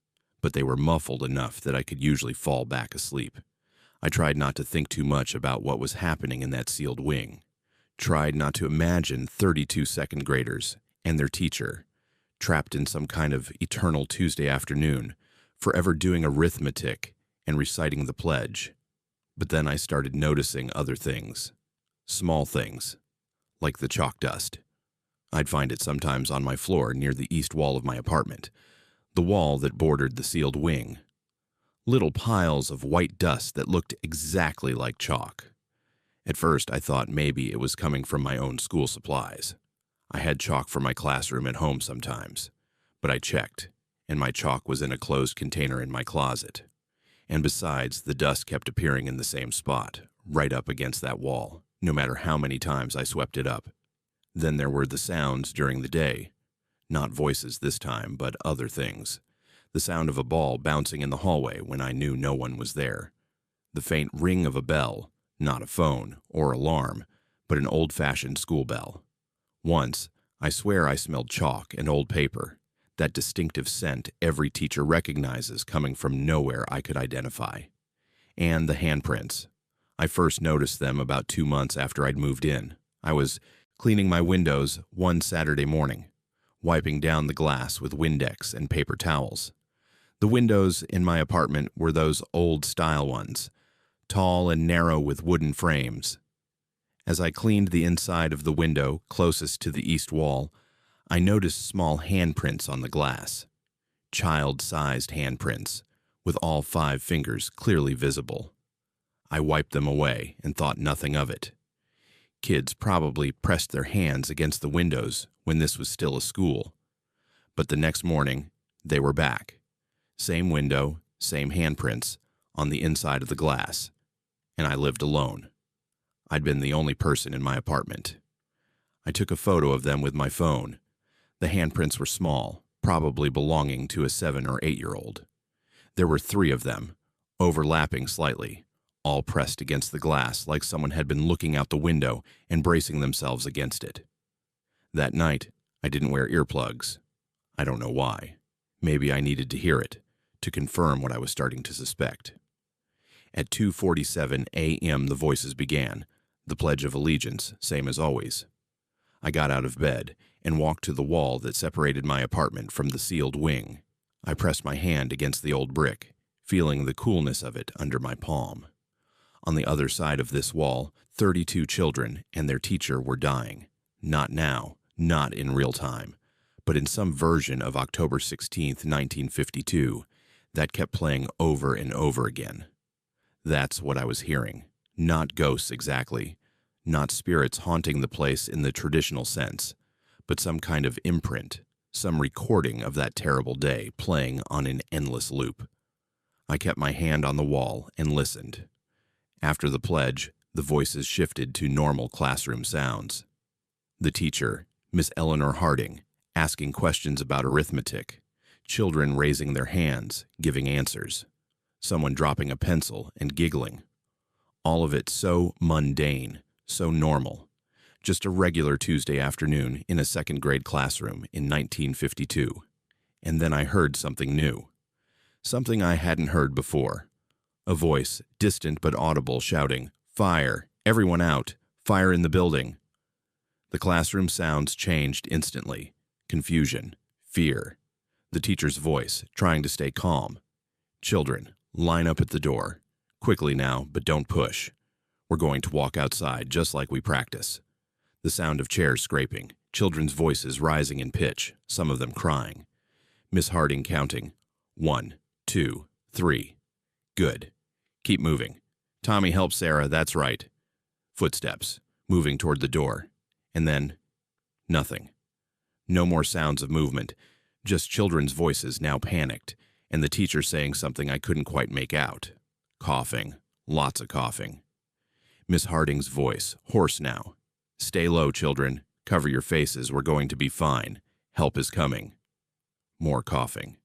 but they were muffled enough that I could usually fall back asleep. I tried not to think too much about what was happening in that sealed wing. Tried not to imagine 32 second graders and their teacher trapped in some kind of eternal Tuesday afternoon, forever doing arithmetic and reciting the pledge. But then I started noticing other things, small things, like the chalk dust. I'd find it sometimes on my floor near the east wall of my apartment, the wall that bordered the sealed wing. Little piles of white dust that looked exactly like chalk. At first, I thought maybe it was coming from my own school supplies. I had chalk for my classroom at home sometimes, but I checked, and my chalk was in a closed container in my closet. And besides, the dust kept appearing in the same spot, right up against that wall, no matter how many times I swept it up. Then there were the sounds during the day. Not voices this time, but other things. The sound of a ball bouncing in the hallway when I knew no one was there. The faint ring of a bell, not a phone or alarm, but an old-fashioned school bell. Once, I swear I smelled chalk and old paper, that distinctive scent every teacher recognizes coming from nowhere I could identify. And the handprints. I first noticed them about 2 months after I'd moved in. I was cleaning my windows one Saturday morning, wiping down the glass with Windex and paper towels. The windows in my apartment were those old-style ones, tall and narrow with wooden frames. As I cleaned the inside of the window closest to the east wall, I noticed small handprints on the glass. Child-sized handprints, with all 5 fingers clearly visible. I wiped them away and thought nothing of it. Kids probably pressed their hands against the windows when this was still a school. But the next morning, they were back. Same window, same handprints, on the inside of the glass. And I lived alone. I'd been the only person in my apartment. I took a photo of them with my phone. The handprints were small, probably belonging to a 7 or 8-year-old. There were 3 of them, overlapping slightly, all pressed against the glass like someone had been looking out the window and bracing themselves against it. That night, I didn't wear earplugs. I don't know why. Maybe I needed to hear it, to confirm what I was starting to suspect. At 2:47 a.m. the voices began, the Pledge of Allegiance, same as always. I got out of bed and walked to the wall that separated my apartment from the sealed wing. I pressed my hand against the old brick, feeling the coolness of it under my palm. On the other side of this wall, 32 children and their teacher were dying. Not now, not in real time, but in some version of October 16th, 1952, that kept playing over and over again. That's what I was hearing. Not ghosts exactly, not spirits haunting the place in the traditional sense, but some kind of imprint, some recording of that terrible day playing on an endless loop. I kept my hand on the wall and listened. After the pledge, the voices shifted to normal classroom sounds. The teacher, Miss Eleanor Harding, asking questions about arithmetic, children raising their hands, giving answers, someone dropping a pencil and giggling. All of it so mundane, so normal. Just a regular Tuesday afternoon in a second-grade classroom in 1952. And then I heard something new. Something I hadn't heard before. A voice, distant but audible, shouting, "Fire! Everyone out! Fire in the building!" The classroom sounds changed instantly. Confusion, fear. The teacher's voice, trying to stay calm. "Children, line up at the door. Quickly now, but don't push. We're going to walk outside just like we practice. The sound of chairs scraping, children's voices rising in pitch, some of them crying. Miss Harding counting. 1, 2, 3. Good. Keep moving. Tommy, help Sarah, that's right. Footsteps, moving toward the door. And then, nothing. No more sounds of movement, just children's voices now panicked, and the teacher saying something I couldn't quite make out. Coughing, lots of coughing. Miss Harding's voice, hoarse now. Stay low, children. Cover your faces, we're going to be fine. Help is coming. More coughing.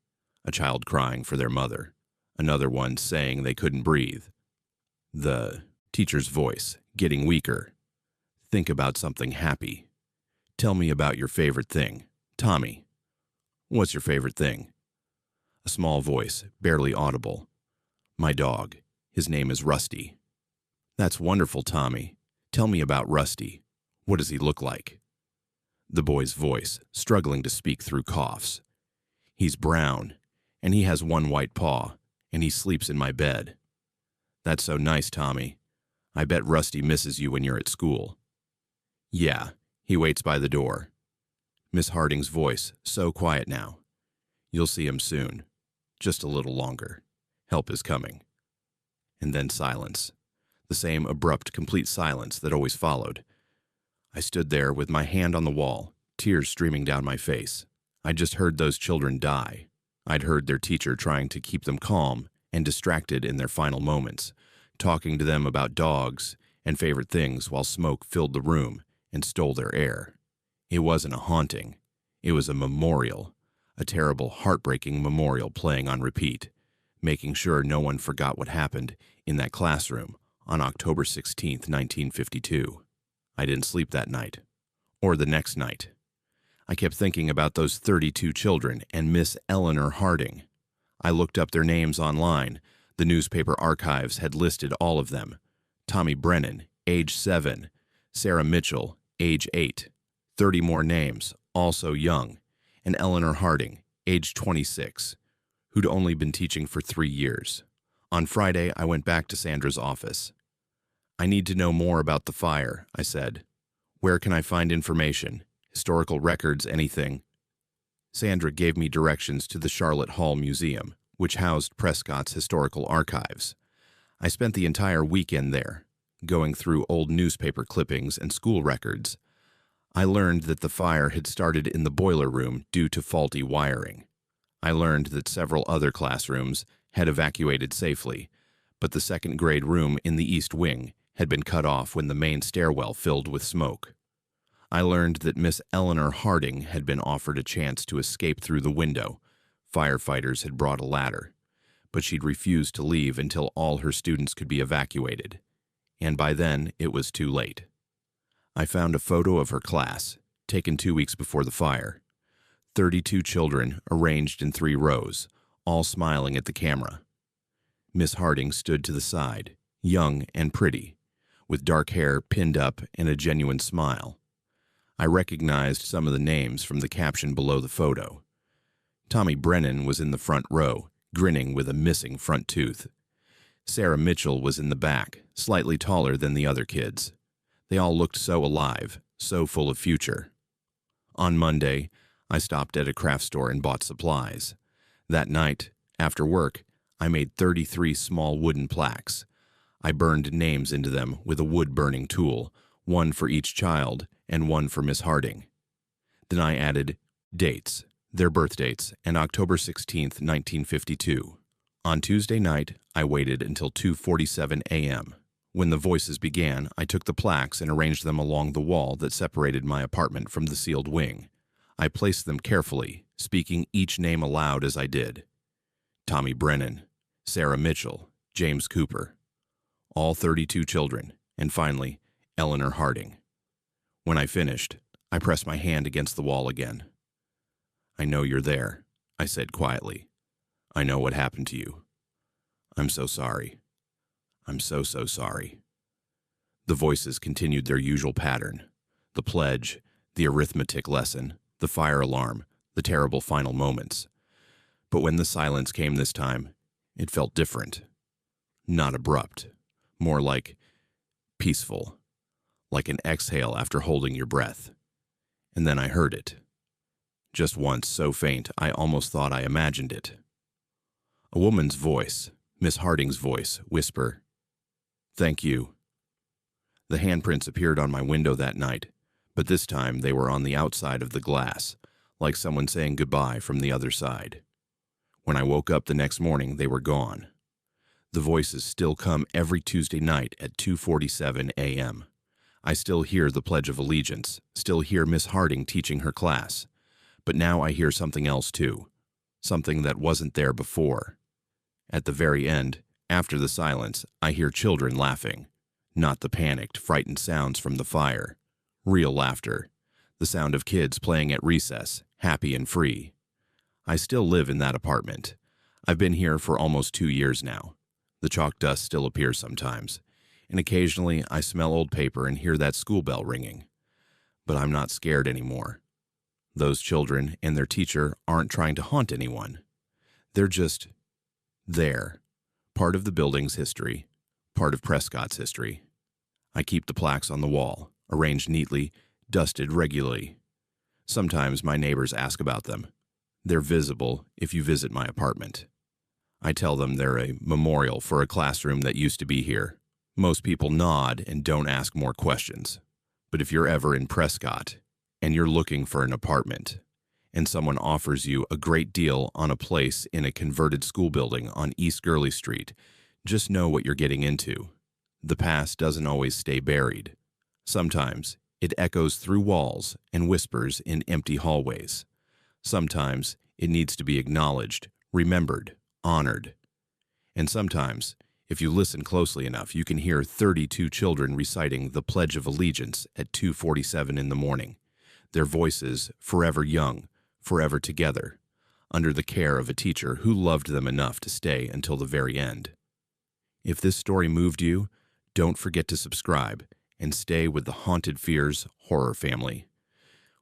A child crying for their mother. Another one saying they couldn't breathe. The teacher's voice, getting weaker. Think about something happy. Tell me about your favorite thing. Tommy. What's your favorite thing? A small voice, barely audible. My dog. His name is Rusty. That's wonderful, Tommy. Tell me about Rusty. What does he look like? The boy's voice, struggling to speak through coughs. He's brown, and he has one white paw, and he sleeps in my bed. That's so nice, Tommy. I bet Rusty misses you when you're at school. Yeah, he waits by the door. Miss Harding's voice, so quiet now. You'll see him soon. Just a little longer. Help is coming. And then silence. The same abrupt, complete silence that always followed. I stood there with my hand on the wall, tears streaming down my face. I'd just heard those children die. I'd heard their teacher trying to keep them calm and distracted in their final moments, talking to them about dogs and favorite things while smoke filled the room and stole their air. It wasn't a haunting. It was a memorial, a terrible, heartbreaking memorial playing on repeat, making sure no one forgot what happened in that classroom on October 16th, 1952. I didn't sleep that night, or the next night. I kept thinking about those 32 children and Miss Eleanor Harding. I looked up their names online. The newspaper archives had listed all of them. Tommy Brennan, age 7. Sarah Mitchell, age 8. 30 more names, also young. And Eleanor Harding, age 26, who'd only been teaching for 3 years. On Friday, I went back to Sandra's office. I need to know more about the fire, I said. Where can I find information? Historical records, anything? Sandra gave me directions to the Charlotte Hall Museum, which housed Prescott's historical archives. I spent the entire weekend there, going through old newspaper clippings and school records. I learned that the fire had started in the boiler room due to faulty wiring. I learned that several other classrooms had evacuated safely, but the second-grade room in the East Wing had been cut off when the main stairwell filled with smoke. I learned that Miss Eleanor Harding had been offered a chance to escape through the window. Firefighters had brought a ladder, but she'd refused to leave until all her students could be evacuated, and by then it was too late. I found a photo of her class, taken 2 weeks before the fire. 32 children arranged in 3 rows, all smiling at the camera. Miss Harding stood to the side, young and pretty, with dark hair pinned up and a genuine smile. I recognized some of the names from the caption below the photo. Tommy Brennan was in the front row, grinning with a missing front tooth. Sarah Mitchell was in the back, slightly taller than the other kids. They all looked so alive, so full of future. On Monday, I stopped at a craft store and bought supplies. That night, after work, I made 33 small wooden plaques. I burned names into them with a wood-burning tool, one for each child and one for Miss Harding. Then I added dates, their birth dates, and October 16th, 1952. On Tuesday night, I waited until 2:47 a.m. When the voices began, I took the plaques and arranged them along the wall that separated my apartment from the sealed wing. I placed them carefully, speaking each name aloud as I did. Tommy Brennan, Sarah Mitchell, James Cooper. All 32 children, and finally, Eleanor Harding. When I finished, I pressed my hand against the wall again. I know you're there, I said quietly. I know what happened to you. I'm so sorry. I'm so sorry. The voices continued their usual pattern. The pledge, the arithmetic lesson, the fire alarm, the terrible final moments. But when the silence came this time, it felt different. Not abrupt. More like peaceful, like an exhale after holding your breath. And then I heard it. Just once, so faint, I almost thought I imagined it. A woman's voice, Miss Harding's voice, whisper, "Thank you." The handprints appeared on my window that night, but this time they were on the outside of the glass, like someone saying goodbye from the other side. When I woke up the next morning, they were gone. The voices still come every Tuesday night at 2:47 a.m. I still hear the Pledge of Allegiance, still hear Miss Harding teaching her class. But now I hear something else too, something that wasn't there before. At the very end, after the silence, I hear children laughing, not the panicked, frightened sounds from the fire. Real laughter, the sound of kids playing at recess, happy and free. I still live in that apartment. I've been here for almost 2 years now. The chalk dust still appears sometimes, and occasionally I smell old paper and hear that school bell ringing. But I'm not scared anymore. Those children and their teacher aren't trying to haunt anyone. They're just there, part of the building's history, part of Prescott's history. I keep the plaques on the wall, arranged neatly, dusted regularly. Sometimes my neighbors ask about them. They're visible if you visit my apartment. I tell them they're a memorial for a classroom that used to be here. Most people nod and don't ask more questions. But if you're ever in Prescott and you're looking for an apartment, and someone offers you a great deal on a place in a converted school building on East Gurley Street, just know what you're getting into. The past doesn't always stay buried. Sometimes it echoes through walls and whispers in empty hallways. Sometimes it needs to be acknowledged, remembered, honored. And sometimes, if you listen closely enough, you can hear 32 children reciting the Pledge of Allegiance at 2:47 in the morning, their voices forever young, forever together, under the care of a teacher who loved them enough to stay until the very end. If this story moved you, don't forget to subscribe and stay with the Haunted Fears horror family.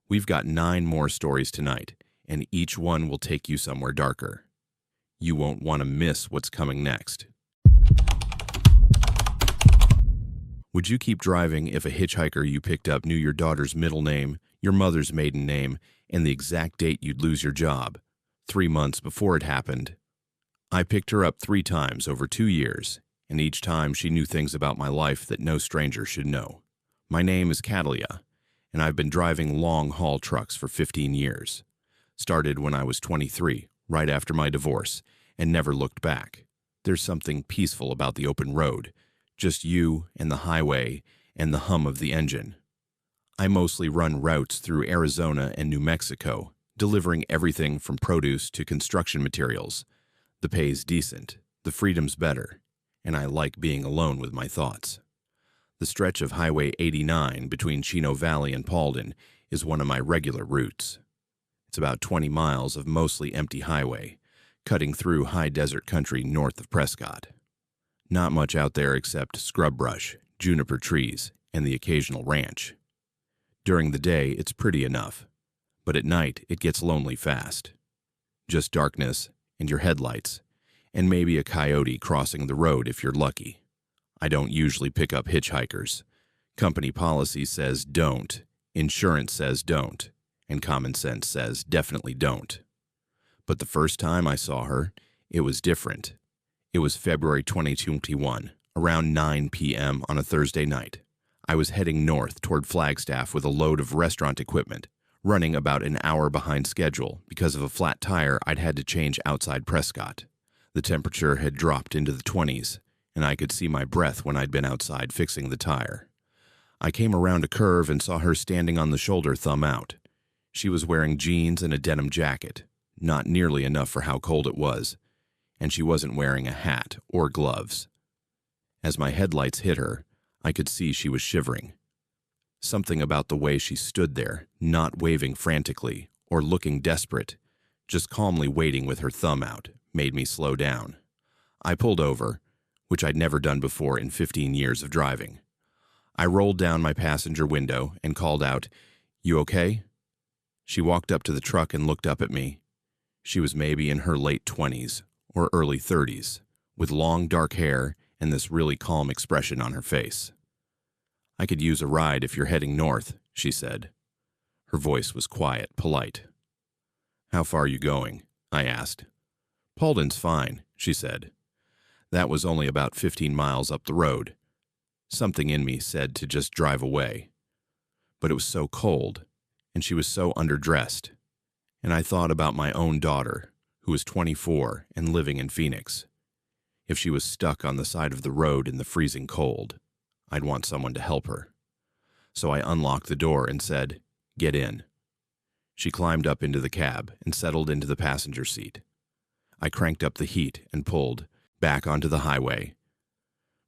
We've got 9 more stories tonight, and each one will take you somewhere darker. You won't want to miss what's coming next. Would you keep driving if a hitchhiker you picked up knew your daughter's middle name, your mother's maiden name, and the exact date you'd lose your job, 3 months before it happened? I picked her up 3 times over 2 years, and each time she knew things about my life that no stranger should know. My name is Catalia, and I've been driving long-haul trucks for 15 years. Started when I was 23, right after my divorce, and never looked back. There's something peaceful about the open road, just you and the highway and the hum of the engine. I mostly run routes through Arizona and New Mexico, delivering everything from produce to construction materials. The pay's decent, the freedom's better, and I like being alone with my thoughts. The stretch of Highway 89 between Chino Valley and Paulden is one of my regular routes. It's about 20 miles of mostly empty highway, cutting through high desert country north of Prescott. Not much out there except scrub brush, juniper trees, and the occasional ranch. During the day, it's pretty enough, but at night, it gets lonely fast. Just darkness and your headlights, and maybe a coyote crossing the road if you're lucky. I don't usually pick up hitchhikers. Company policy says don't, insurance says don't, and common sense says definitely don't. But the first time I saw her, it was different. It was February 2021, around 9 p.m. on a Thursday night. I was heading north toward Flagstaff with a load of restaurant equipment, running about an hour behind schedule because of a flat tire I'd had to change outside Prescott. The temperature had dropped into the 20s, and I could see my breath when I'd been outside fixing the tire. I came around a curve and saw her standing on the shoulder, thumb out. She was wearing jeans and a denim jacket, not nearly enough for how cold it was, and she wasn't wearing a hat or gloves. As my headlights hit her, I could see she was shivering. Something about the way she stood there, not waving frantically or looking desperate, just calmly waiting with her thumb out, made me slow down. I pulled over, which I'd never done before in 15 years of driving. I rolled down my passenger window and called out, "You okay?" She walked up to the truck and looked up at me. She was maybe in her late 20s or early 30s, with long dark hair and this really calm expression on her face. I could use a ride if you're heading north, she said. Her voice was quiet, polite. How far are you going? I asked. Paulden's fine, she said. That was only about 15 miles up the road. Something in me said to just drive away. But it was so cold, and she was so underdressed. And I thought about my own daughter, who was 24 and living in Phoenix. If she was stuck on the side of the road in the freezing cold, I'd want someone to help her. So I unlocked the door and said, "Get in." She climbed up into the cab and settled into the passenger seat. I cranked up the heat and pulled back onto the highway.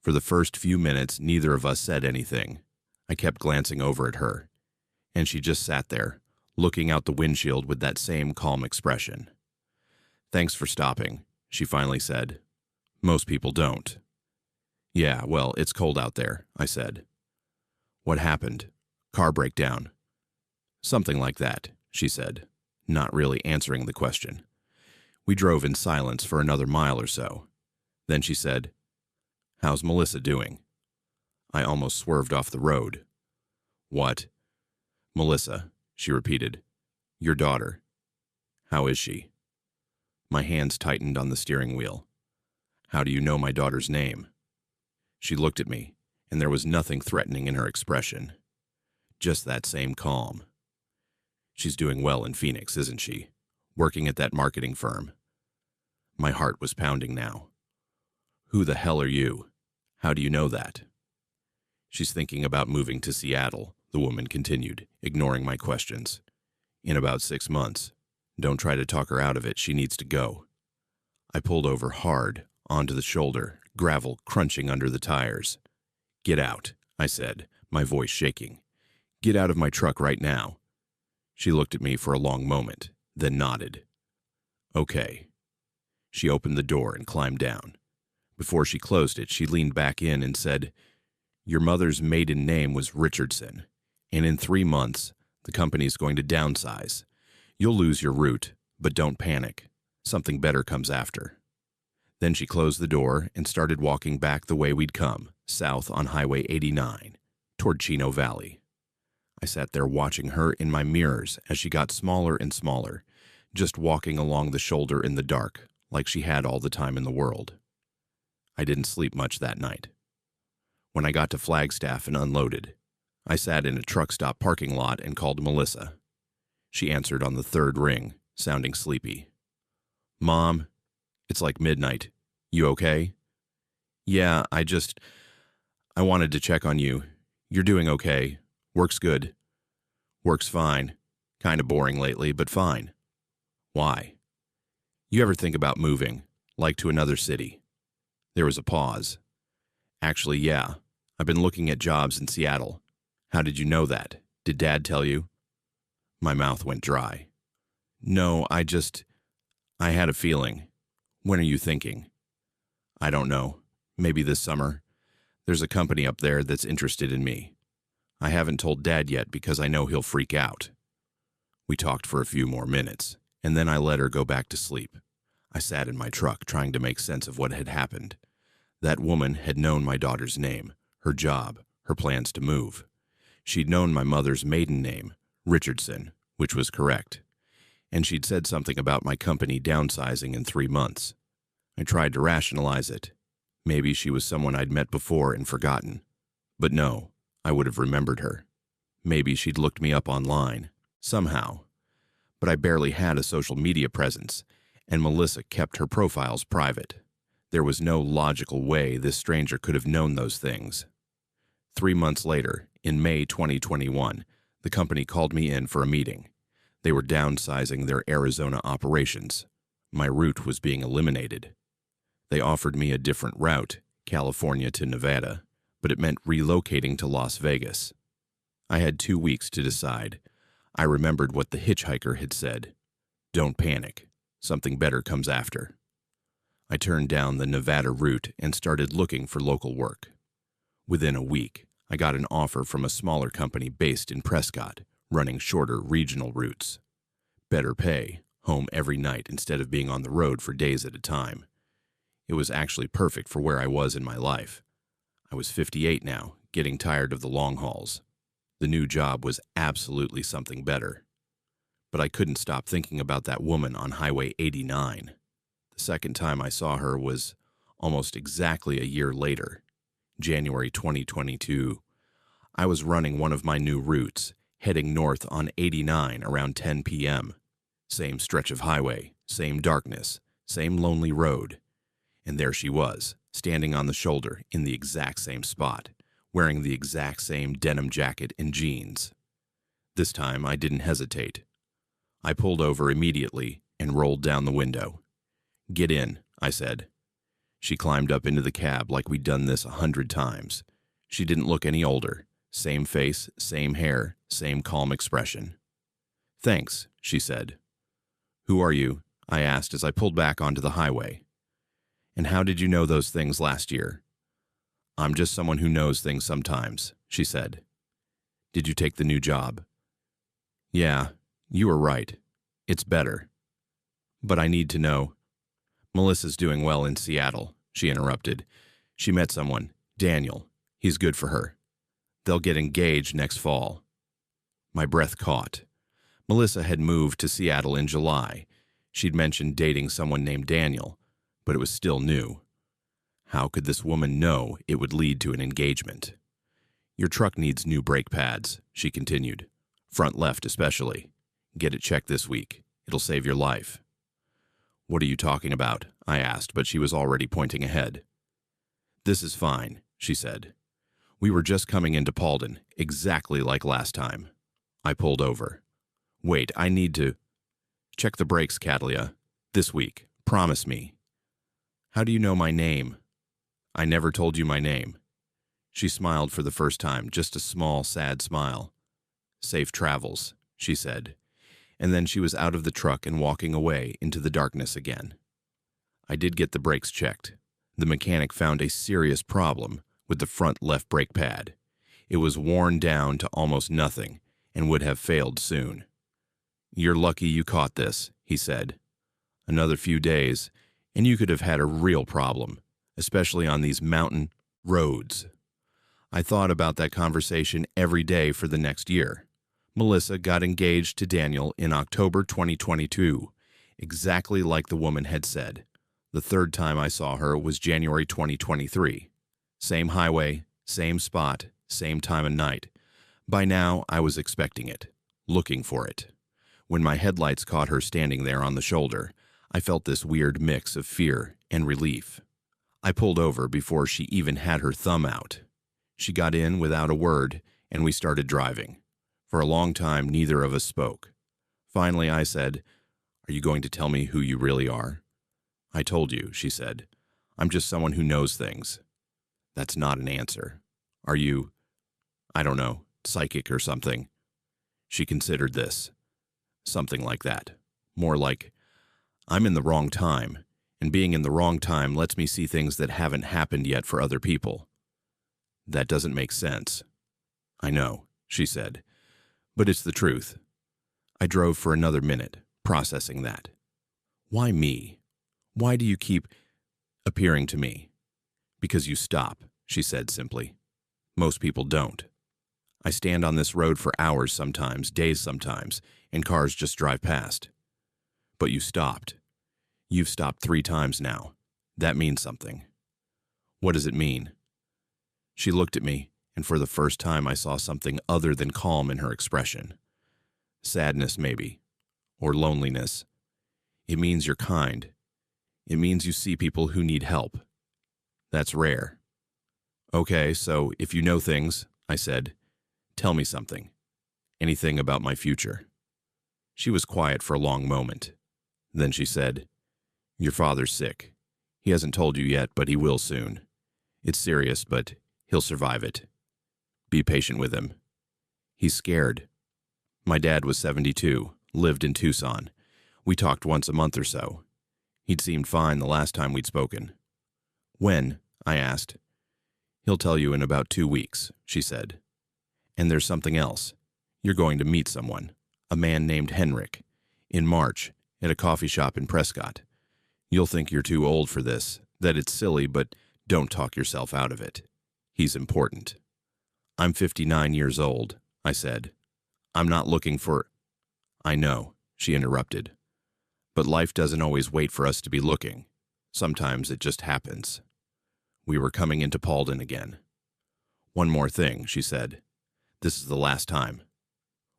For the first few minutes, neither of us said anything. I kept glancing over at her, and she just sat there, looking out the windshield with that same calm expression. Thanks for stopping, she finally said. Most people don't. Yeah, well, it's cold out there, I said. What happened? Car breakdown. Something like that, she said, not really answering the question. We drove in silence for another mile or so. Then she said, How's Melissa doing? I almost swerved off the road. What? Melissa, she repeated. Your daughter. How is she? My hands tightened on the steering wheel. How do you know my daughter's name? She looked at me, and there was nothing threatening in her expression. Just that same calm. She's doing well in Phoenix, isn't she? Working at that marketing firm. My heart was pounding now. Who the hell are you? How do you know that? She's thinking about moving to Seattle, the woman continued, ignoring my questions. In about 6 months. Don't try to talk her out of it, she needs to go. I pulled over hard, onto the shoulder, gravel crunching under the tires. Get out, I said, my voice shaking. Get out of my truck right now. She looked at me for a long moment, then nodded. Okay. She opened the door and climbed down. Before she closed it, she leaned back in and said, Your mother's maiden name was Richardson, and in 3 months, the company's going to downsize. You'll lose your route, but don't panic. Something better comes after. Then she closed the door and started walking back the way we'd come, south on Highway 89, toward Chino Valley. I sat there watching her in my mirrors as she got smaller and smaller, just walking along the shoulder in the dark, like she had all the time in the world. I didn't sleep much that night. When I got to Flagstaff and unloaded, I sat in a truck stop parking lot and called Melissa. She answered on the 3rd ring, sounding sleepy. Mom, it's like midnight. You okay? Yeah, I wanted to check on you. You're doing okay. Work's good. Work's fine. Kind of boring lately, but fine. Why? You ever think about moving, like to another city? There was a pause. Actually, yeah. I've been looking at jobs in Seattle. How did you know that? Did Dad tell you? My mouth went dry. No, I had a feeling. When are you thinking? I don't know. Maybe this summer. There's a company up there that's interested in me. I haven't told Dad yet because I know he'll freak out. We talked for a few more minutes, and then I let her go back to sleep. I sat in my truck trying to make sense of what had happened. That woman had known my daughter's name, her job, her plans to move. She'd known my mother's maiden name, Richardson, which was correct. And she'd said something about my company downsizing in 3 months. I tried to rationalize it. Maybe she was someone I'd met before and forgotten. But no, I would have remembered her. Maybe she'd looked me up online, somehow. But I barely had a social media presence, and Melissa kept her profiles private. There was no logical way this stranger could have known those things. 3 months later, in May 2021, the company called me in for a meeting. They were downsizing their Arizona operations. My route was being eliminated. They offered me a different route, California to Nevada, but it meant relocating to Las Vegas. I had 2 weeks to decide. I remembered what the hitchhiker had said. Don't panic. Something better comes after. I turned down the Nevada route and started looking for local work. Within a week, I got an offer from a smaller company based in Prescott, running shorter regional routes. Better pay, home every night instead of being on the road for days at a time. It was actually perfect for where I was in my life. I was 58 now, getting tired of the long hauls. The new job was absolutely something better. But I couldn't stop thinking about that woman on Highway 89. The second time I saw her was almost exactly a year later, January 2022. I was running one of my new routes, heading north on 89 around 10 p.m. Same stretch of highway, same darkness, same lonely road. And there she was, standing on the shoulder in the exact same spot, wearing the exact same denim jacket and jeans. This time I didn't hesitate. I pulled over immediately and rolled down the window. "Get in," I said. She climbed up into the cab like we'd done this 100 times. She didn't look any older. Same face, same hair, same calm expression. "Thanks," she said. "Who are you?" I asked as I pulled back onto the highway. "And how did you know those things last year?" "I'm just someone who knows things sometimes," she said. "Did you take the new job?" "Yeah, you were right. It's better. But I need to know." "Melissa's doing well in Seattle," she interrupted. "She met someone, Daniel. He's good for her. They'll get engaged next fall." My breath caught. Melissa had moved to Seattle in July. She'd mentioned dating someone named Daniel, but it was still new. How could this woman know it would lead to an engagement? "Your truck needs new brake pads," she continued. "Front left especially. Get it checked this week. It'll save your life." "What are you talking about?" I asked, but she was already pointing ahead. "This is fine," she said. "We were just coming into Paulden, exactly like last time." I pulled over. "Wait, I need to—" "Check the brakes, Catalia. This week. Promise me." "How do you know my name?" "I never told you my name." She smiled for the first time, just a small, sad smile. "Safe travels," she said. And then she was out of the truck and walking away into the darkness again. I did get the brakes checked. The mechanic found a serious problem with the front left brake pad. It was worn down to almost nothing and would have failed soon. "You're lucky you caught this," he said. "Another few days, and you could have had a real problem, especially on these mountain roads." I thought about that conversation every day for the next year. Melissa got engaged to Daniel in October 2022, exactly like the woman had said. The third time I saw her was January 2023. Same highway, same spot, same time of night. By now, I was expecting it, looking for it. When my headlights caught her standing there on the shoulder, I felt this weird mix of fear and relief. I pulled over before she even had her thumb out. She got in without a word, and we started driving. For a long time, neither of us spoke. Finally, I said, "Are you going to tell me who you really are?" "I told you," she said. "I'm just someone who knows things." "That's not an answer. Are you, I don't know, psychic or something?" She considered this. Something like that. More like, "I'm in the wrong time, and being in the wrong time lets me see things that haven't happened yet for other people." "That doesn't make sense." "I know," she said. "But it's the truth." I drove for another minute, processing that. "Why me? Why do you keep appearing to me?" "Because you stop," she said simply. "Most people don't. I stand on this road for hours sometimes, days sometimes, and cars just drive past. But you stopped. You've stopped 3 times now. That means something." "What does it mean?" She looked at me, and for the first time I saw something other than calm in her expression. Sadness, maybe, or loneliness. "It means you're kind. It means you see people who need help. That's rare." "Okay, so if you know things," I said, "tell me something. Anything about my future." She was quiet for a long moment. Then she said, "Your father's sick. He hasn't told you yet, but he will soon. It's serious, but he'll survive it. Be patient with him. He's scared. My dad was 72, lived in Tucson. We talked once a month or so. He'd seemed fine the last time we'd spoken." "When?" I asked. "He'll tell you in about 2 weeks," she said. "And there's something else. You're going to meet someone, a man named Henrik, in March at a coffee shop in Prescott. You'll think you're too old for this, that it's silly, but don't talk yourself out of it. He's important." I'm 59 years old, I said. I'm not looking for... I know, she interrupted. But life doesn't always wait for us to be looking. Sometimes it just happens. We were coming into Paulden again. One more thing, she said. This is the last time.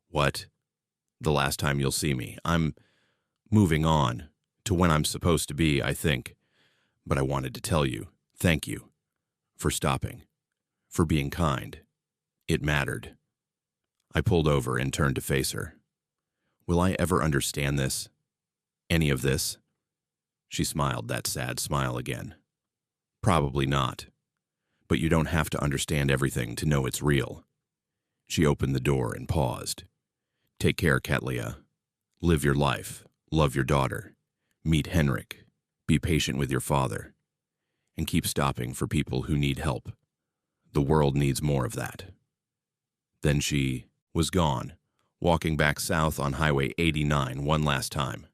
What? The last time you'll see me. I'm moving on to when I'm supposed to be, I think. But I wanted to tell you, thank you for stopping, for being kind. It mattered. I pulled over and turned to face her. Will I ever understand this? Any of this? She smiled that sad smile again. Probably not. But you don't have to understand everything to know it's real. She opened the door and paused. Take care, Katlia. Live your life. Love your daughter. Meet Henrik. Be patient with your father. And keep stopping for people who need help. The world needs more of that. Then she was gone, walking back south on Highway 89 one last time.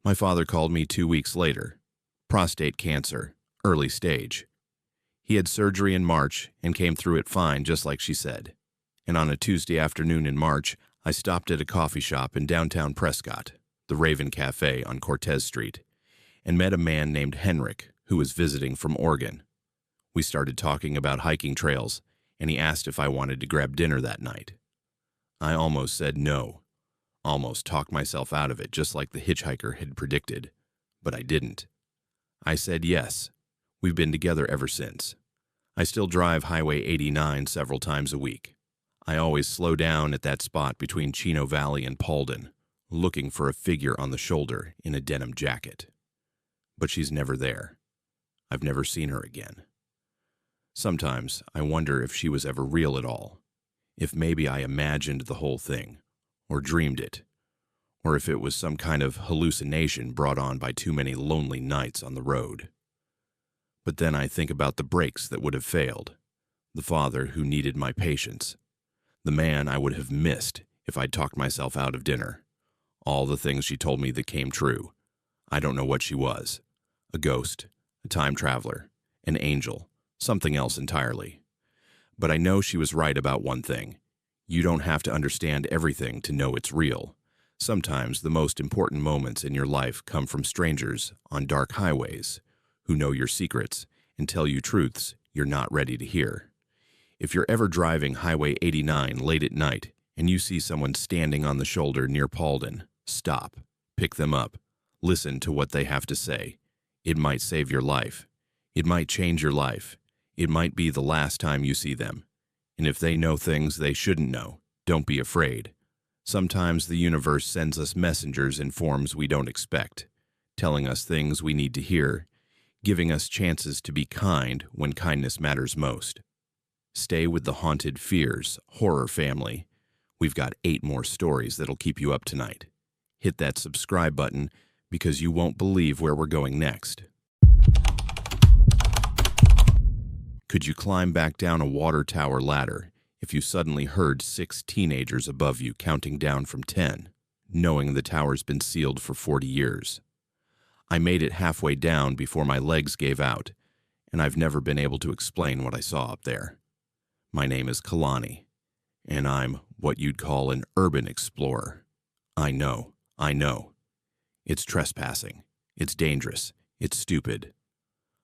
My father called me 2 weeks later. Prostate cancer, early stage. He had surgery in March and came through it fine, just like she said. And on a Tuesday afternoon in March, I stopped at a coffee shop in downtown Prescott, the Raven Cafe on Cortez Street, and met a man named Henrik who was visiting from Oregon. We started talking about hiking trails, and he asked if I wanted to grab dinner that night. I almost said no, almost talked myself out of it just like the hitchhiker had predicted, but I didn't. I said yes. We've been together ever since. I still drive Highway 89 several times a week. I always slow down at that spot between Chino Valley and Paulden, looking for a figure on the shoulder in a denim jacket. But she's never there. I've never seen her again. Sometimes I wonder if she was ever real at all, if maybe I imagined the whole thing, or dreamed it, or if it was some kind of hallucination brought on by too many lonely nights on the road. But then I think about the breaks that would have failed, the father who needed my patience, the man I would have missed if I'd talked myself out of dinner, all the things she told me that came true. I don't know what she was, a ghost, a time traveler, an angel, something else entirely. But I know she was right about one thing. You don't have to understand everything to know it's real. Sometimes the most important moments in your life come from strangers on dark highways who know your secrets and tell you truths you're not ready to hear. If you're ever driving Highway 89 late at night and you see someone standing on the shoulder near Paulden, stop, pick them up, listen to what they have to say. It might save your life. It might change your life. It might be the last time you see them. And if they know things they shouldn't know, don't be afraid. Sometimes the universe sends us messengers in forms we don't expect, telling us things we need to hear, giving us chances to be kind when kindness matters most. Stay with the Haunted Fears horror family. We've got 8 more stories that'll keep you up tonight. Hit that subscribe button because you won't believe where we're going next. Could you climb back down a water tower ladder if you suddenly heard 6 teenagers above you counting down from 10, knowing the tower's been sealed for 40 years? I made it halfway down before my legs gave out, and I've never been able to explain what I saw up there. My name is Kalani, and I'm what you'd call an urban explorer. I know. It's trespassing. It's dangerous. It's stupid.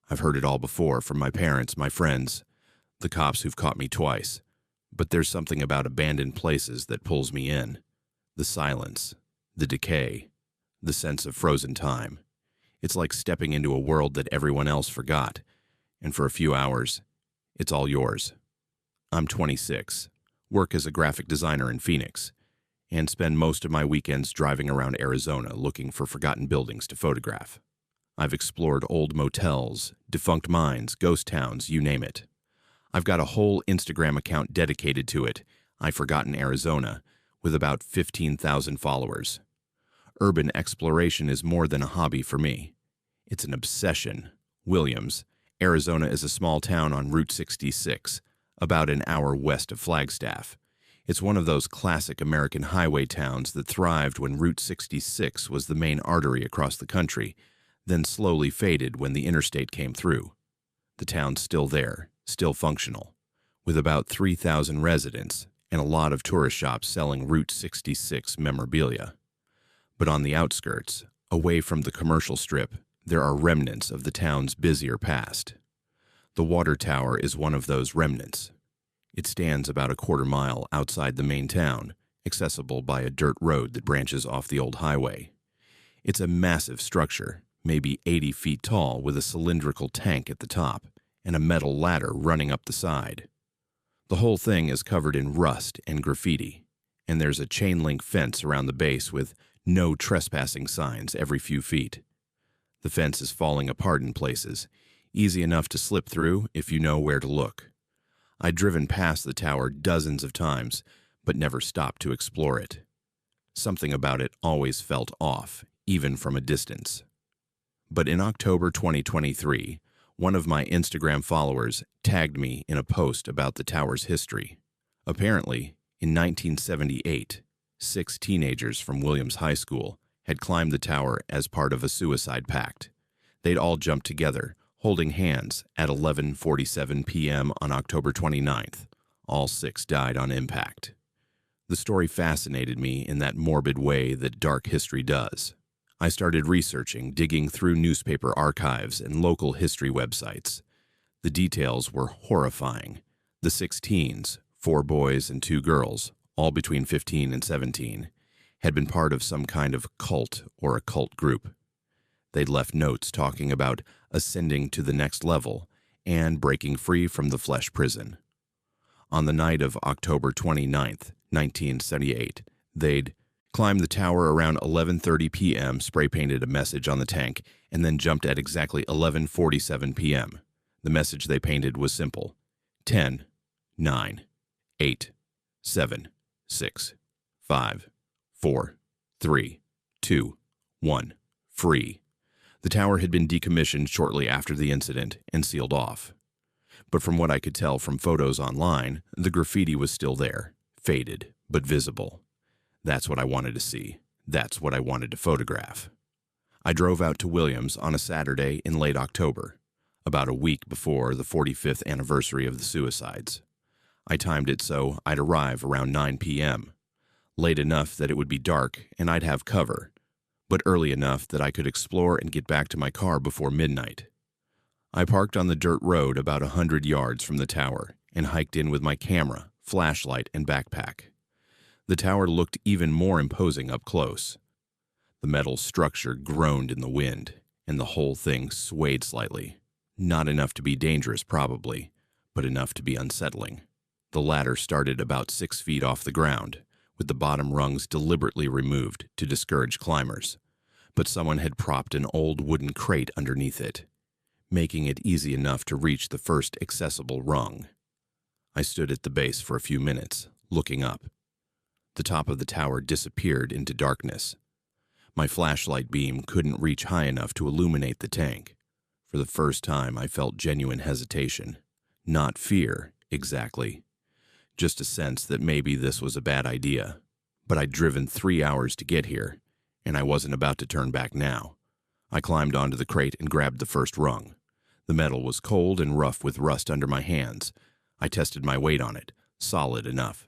I've heard it all before from my parents, my friends, the cops who've caught me twice. But there's something about abandoned places that pulls me in. The silence, the decay, the sense of frozen time. It's like stepping into a world that everyone else forgot, and for a few hours, it's all yours. I'm 26, work as a graphic designer in Phoenix, and spend most of my weekends driving around Arizona looking for forgotten buildings to photograph. I've explored old motels, defunct mines, ghost towns, you name it. I've got a whole Instagram account dedicated to it, I've Forgotten Arizona, with about 15,000 followers. Urban exploration is more than a hobby for me. It's an obsession. Williams, Arizona is a small town on Route 66, about an hour west of Flagstaff. It's one of those classic American highway towns that thrived when Route 66 was the main artery across the country, then slowly faded when the interstate came through. The town's still there, still functional, with about 3,000 residents and a lot of tourist shops selling Route 66 memorabilia. But on the outskirts, away from the commercial strip, there are remnants of the town's busier past. The water tower is one of those remnants. It stands about a quarter mile outside the main town, accessible by a dirt road that branches off the old highway. It's a massive structure, maybe 80 feet tall, with a cylindrical tank at the top and a metal ladder running up the side. The whole thing is covered in rust and graffiti, and there's a chain-link fence around the base with no trespassing signs every few feet. The fence is falling apart in places, easy enough to slip through if you know where to look. I'd driven past the tower dozens of times, but never stopped to explore it. Something about it always felt off, even from a distance. But in October 2023, one of my Instagram followers tagged me in a post about the tower's history. Apparently, in 1978, 6 teenagers from Williams High School had climbed the tower as part of a suicide pact. They'd all jumped together, holding hands, at 11:47 p.m. on October 29th. All 6 died on impact. The story fascinated me in that morbid way that dark history does. I started researching, digging through newspaper archives and local history websites. The details were horrifying. The 6 teens, 4 boys and 2 girls, all between 15 and 17, had been part of some kind of cult or occult group. They'd left notes talking about ascending to the next level and breaking free from the flesh prison. On the night of October 29th, 1978, they'd climbed the tower around 11:30 p.m., spray-painted a message on the tank, and then jumped at exactly 11:47 p.m. The message they painted was simple: 10, 9, 8, 7, 6, 5, 4, 3, 2, 1, free. The tower had been decommissioned shortly after the incident and sealed off. But from what I could tell from photos online, the graffiti was still there, faded, but visible. That's what I wanted to see. That's what I wanted to photograph. I drove out to Williams on a Saturday in late October, about a week before the 45th anniversary of the suicides. I timed it so I'd arrive around 9 p.m., late enough that it would be dark and I'd have cover, but early enough that I could explore and get back to my car before midnight. I parked on the dirt road about 100 yards from the tower and hiked in with my camera, flashlight, and backpack. The tower looked even more imposing up close. The metal structure groaned in the wind, and the whole thing swayed slightly. Not enough to be dangerous, probably, but enough to be unsettling. The ladder started about 6 feet off the ground, with the bottom rungs deliberately removed to discourage climbers. But someone had propped an old wooden crate underneath it, making it easy enough to reach the first accessible rung. I stood at the base for a few minutes, looking up. The top of the tower disappeared into darkness. My flashlight beam couldn't reach high enough to illuminate the tank. For the first time, I felt genuine hesitation. Not fear, exactly. Just a sense that maybe this was a bad idea. But I'd driven 3 hours to get here, and I wasn't about to turn back now. I climbed onto the crate and grabbed the first rung. The metal was cold and rough with rust under my hands. I tested my weight on it, solid enough.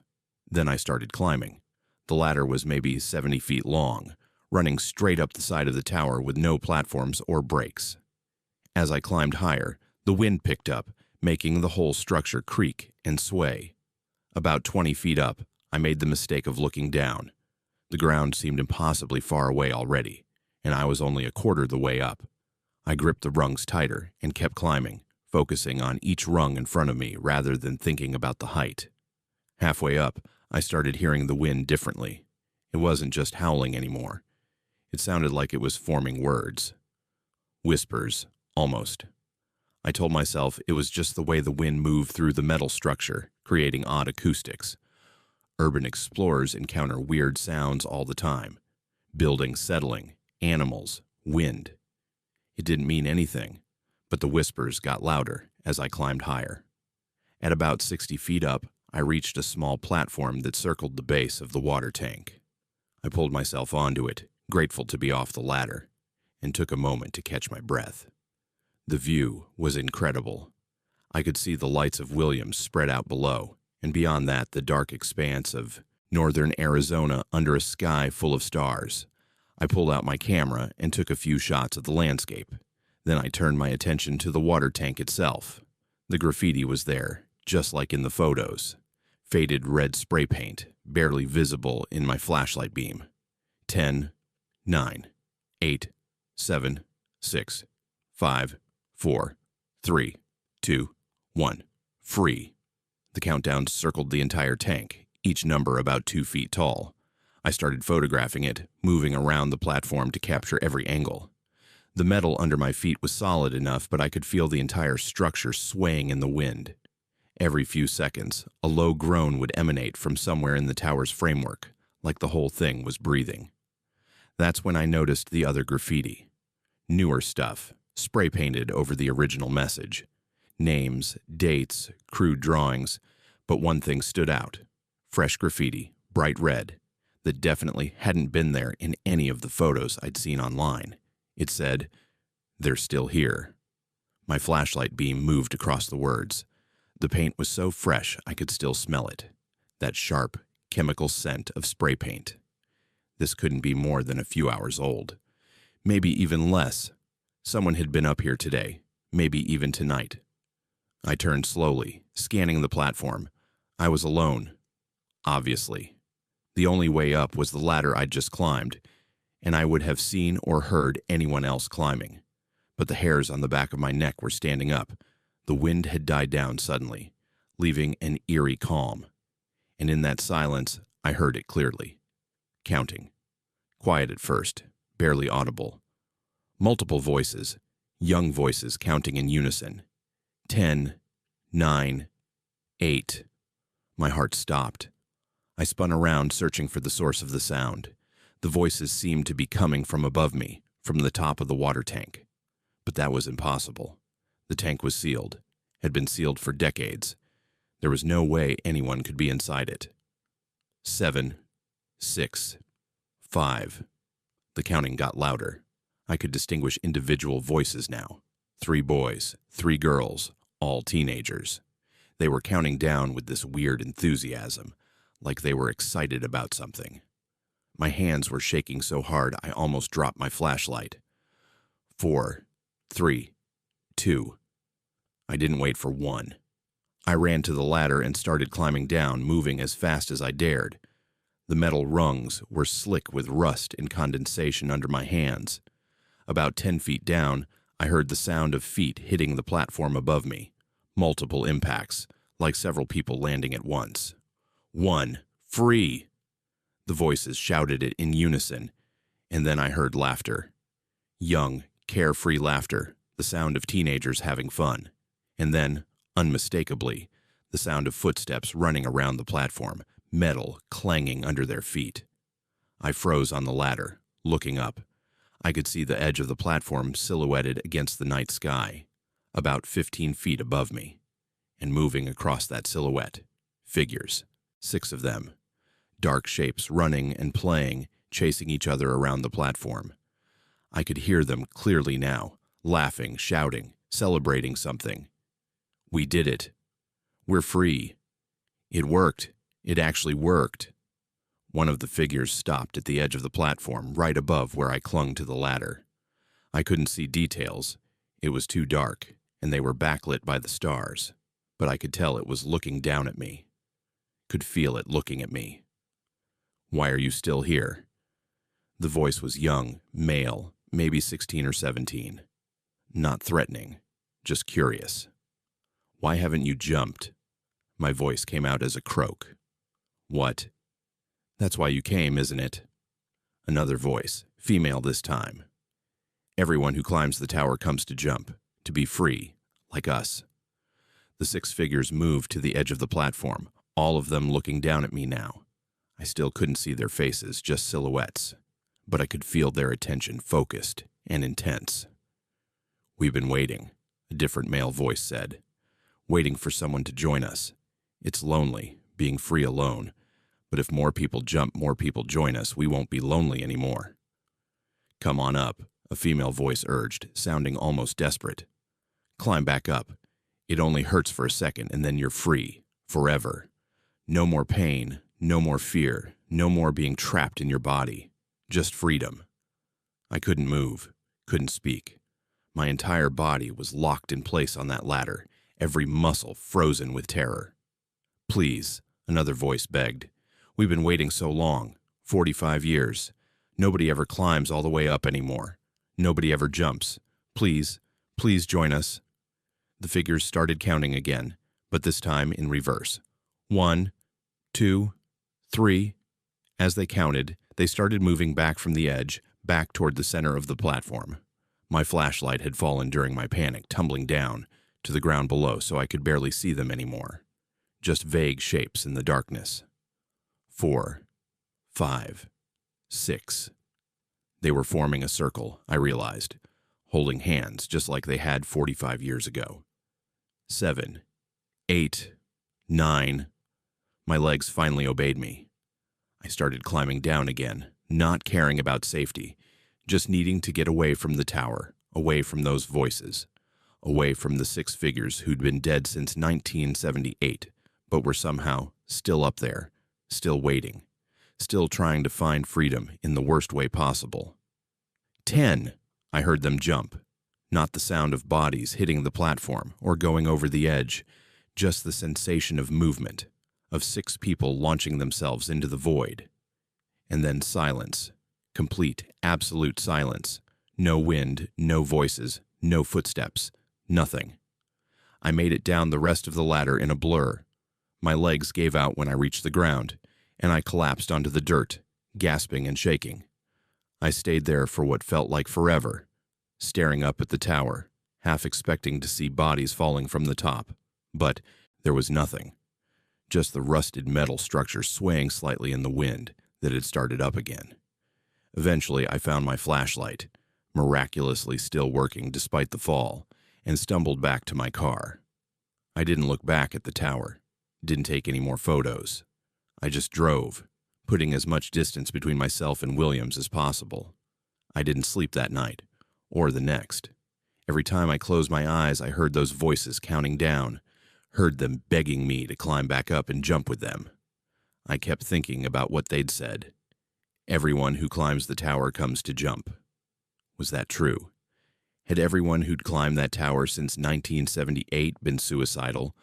Then I started climbing. The ladder was maybe 70 feet long, running straight up the side of the tower with no platforms or brakes. As I climbed higher, the wind picked up, making the whole structure creak and sway. About 20 feet up, I made the mistake of looking down. The ground seemed impossibly far away already, and I was only a quarter the way up. I gripped the rungs tighter and kept climbing, focusing on each rung in front of me rather than thinking about the height. Halfway up, I started hearing the wind differently. It wasn't just howling anymore. It sounded like it was forming words. Whispers, almost. I told myself it was just the way the wind moved through the metal structure, creating odd acoustics. Urban explorers encounter weird sounds all the time. Buildings settling, animals, wind. It didn't mean anything, but the whispers got louder as I climbed higher. At about 60 feet up, I reached a small platform that circled the base of the water tank. I pulled myself onto it, grateful to be off the ladder, and took a moment to catch my breath. The view was incredible. I could see the lights of Williams spread out below, and beyond that the dark expanse of northern Arizona under a sky full of stars. I pulled out my camera and took a few shots of the landscape. Then I turned my attention to the water tank itself. The graffiti was there, just like in the photos. Faded red spray paint, barely visible in my flashlight beam. 10, 9, 8, 7, 6, 5, 4, 3, 2, 1. Free. The countdown circled the entire tank, each number about 2 feet tall. I started photographing it, moving around the platform to capture every angle. The metal under my feet was solid enough, but I could feel the entire structure swaying in the wind. Every few seconds, a low groan would emanate from somewhere in the tower's framework, like the whole thing was breathing. That's when I noticed the other graffiti. Newer stuff, spray-painted over the original message. Names, dates, crude drawings, but one thing stood out. Fresh graffiti, bright red, that definitely hadn't been there in any of the photos I'd seen online. It said, "They're still here." My flashlight beam moved across the words. The paint was so fresh I could still smell it. That sharp, chemical scent of spray paint. This couldn't be more than a few hours old. Maybe even less. Someone had been up here today, maybe even tonight. I turned slowly, scanning the platform. I was alone. Obviously. The only way up was the ladder I'd just climbed, and I would have seen or heard anyone else climbing. But the hairs on the back of my neck were standing up. The wind had died down suddenly, leaving an eerie calm. And in that silence, I heard it clearly. Counting. Quiet at first, barely audible. Multiple voices, young voices counting in unison. 10, 9, 8. My heart stopped. I spun around, searching for the source of the sound. The voices seemed to be coming from above me, from the top of the water tank. But that was impossible. The tank was sealed, had been sealed for decades. There was no way anyone could be inside it. 7, 6, 5. The counting got louder. I could distinguish individual voices now. 3 boys, 3 girls, all teenagers. They were counting down with this weird enthusiasm, like they were excited about something. My hands were shaking so hard I almost dropped my flashlight. 4, 3, 2. I didn't wait for 1. I ran to the ladder and started climbing down, moving as fast as I dared. The metal rungs were slick with rust and condensation under my hands. About 10 feet down, I heard the sound of feet hitting the platform above me. Multiple impacts, like several people landing at once. 1. Free! The voices shouted it in unison, and then I heard laughter. Young, carefree laughter, the sound of teenagers having fun. And then, unmistakably, the sound of footsteps running around the platform, metal clanging under their feet. I froze on the ladder, looking up. I could see the edge of the platform silhouetted against the night sky, about 15 feet above me, and moving across that silhouette. Figures, 6 of them. Dark shapes running and playing, chasing each other around the platform. I could hear them clearly now, laughing, shouting, celebrating something. We did it. We're free. It worked. It actually worked. One of the figures stopped at the edge of the platform, right above where I clung to the ladder. I couldn't see details. It was too dark, and they were backlit by the stars. But I could tell it was looking down at me. Could feel it looking at me. "Why are you still here?" The voice was young, male, maybe 16 or 17. Not threatening, just curious. "Why haven't you jumped?" My voice came out as a croak. "What?" "That's why you came, isn't it?" Another voice, female this time. "Everyone who climbs the tower comes to jump, to be free, like us." The 6 figures moved to the edge of the platform, all of them looking down at me now. I still couldn't see their faces, just silhouettes, but I could feel their attention focused and intense. "We've been waiting," a different male voice said. "Waiting for someone to join us. It's lonely, being free alone, but if more people jump, more people join us, we won't be lonely anymore." "Come on up," a female voice urged, sounding almost desperate. "Climb back up. It only hurts for a second, and then you're free. Forever. No more pain, no more fear, no more being trapped in your body. Just freedom. I couldn't move, couldn't speak. My entire body was locked in place on that ladder, every muscle frozen with terror. Please, another voice begged. We've been waiting so long, 45 years. Nobody ever climbs all the way up anymore. Nobody ever jumps. Please, please join us. The figures started counting again, but this time in reverse. 1, 2, 3. As they counted, they started moving back from the edge, back toward the center of the platform. My flashlight had fallen during my panic, tumbling down to the ground below so I could barely see them anymore. Just vague shapes in the darkness. 4, 5, 6. They were forming a circle, I realized, holding hands just like they had 45 years ago. 7, 8, 9. My legs finally obeyed me. I started climbing down again, not caring about safety, just needing to get away from the tower, away from those voices, away from the 6 figures who'd been dead since 1978, but were somehow still up there, still waiting, still trying to find freedom in the worst way possible. 10! I heard them jump. Not the sound of bodies hitting the platform or going over the edge, just the sensation of movement, of 6 people launching themselves into the void. And then silence. Complete, absolute silence. No wind, no voices, no footsteps, nothing. I made it down the rest of the ladder in a blur. My legs gave out when I reached the ground, and I collapsed onto the dirt, gasping and shaking. I stayed there for what felt like forever, staring up at the tower, half expecting to see bodies falling from the top. But there was nothing. Just the rusted metal structure swaying slightly in the wind that had started up again. Eventually, I found my flashlight, miraculously still working despite the fall, and stumbled back to my car. I didn't look back at the tower, didn't take any more photos. I just drove, putting as much distance between myself and Williams as possible. I didn't sleep that night, or the next. Every time I closed my eyes, I heard those voices counting down, heard them begging me to climb back up and jump with them. I kept thinking about what they'd said. Everyone who climbs the tower comes to jump. Was that true? Had everyone who'd climbed that tower since 1978 been suicidal,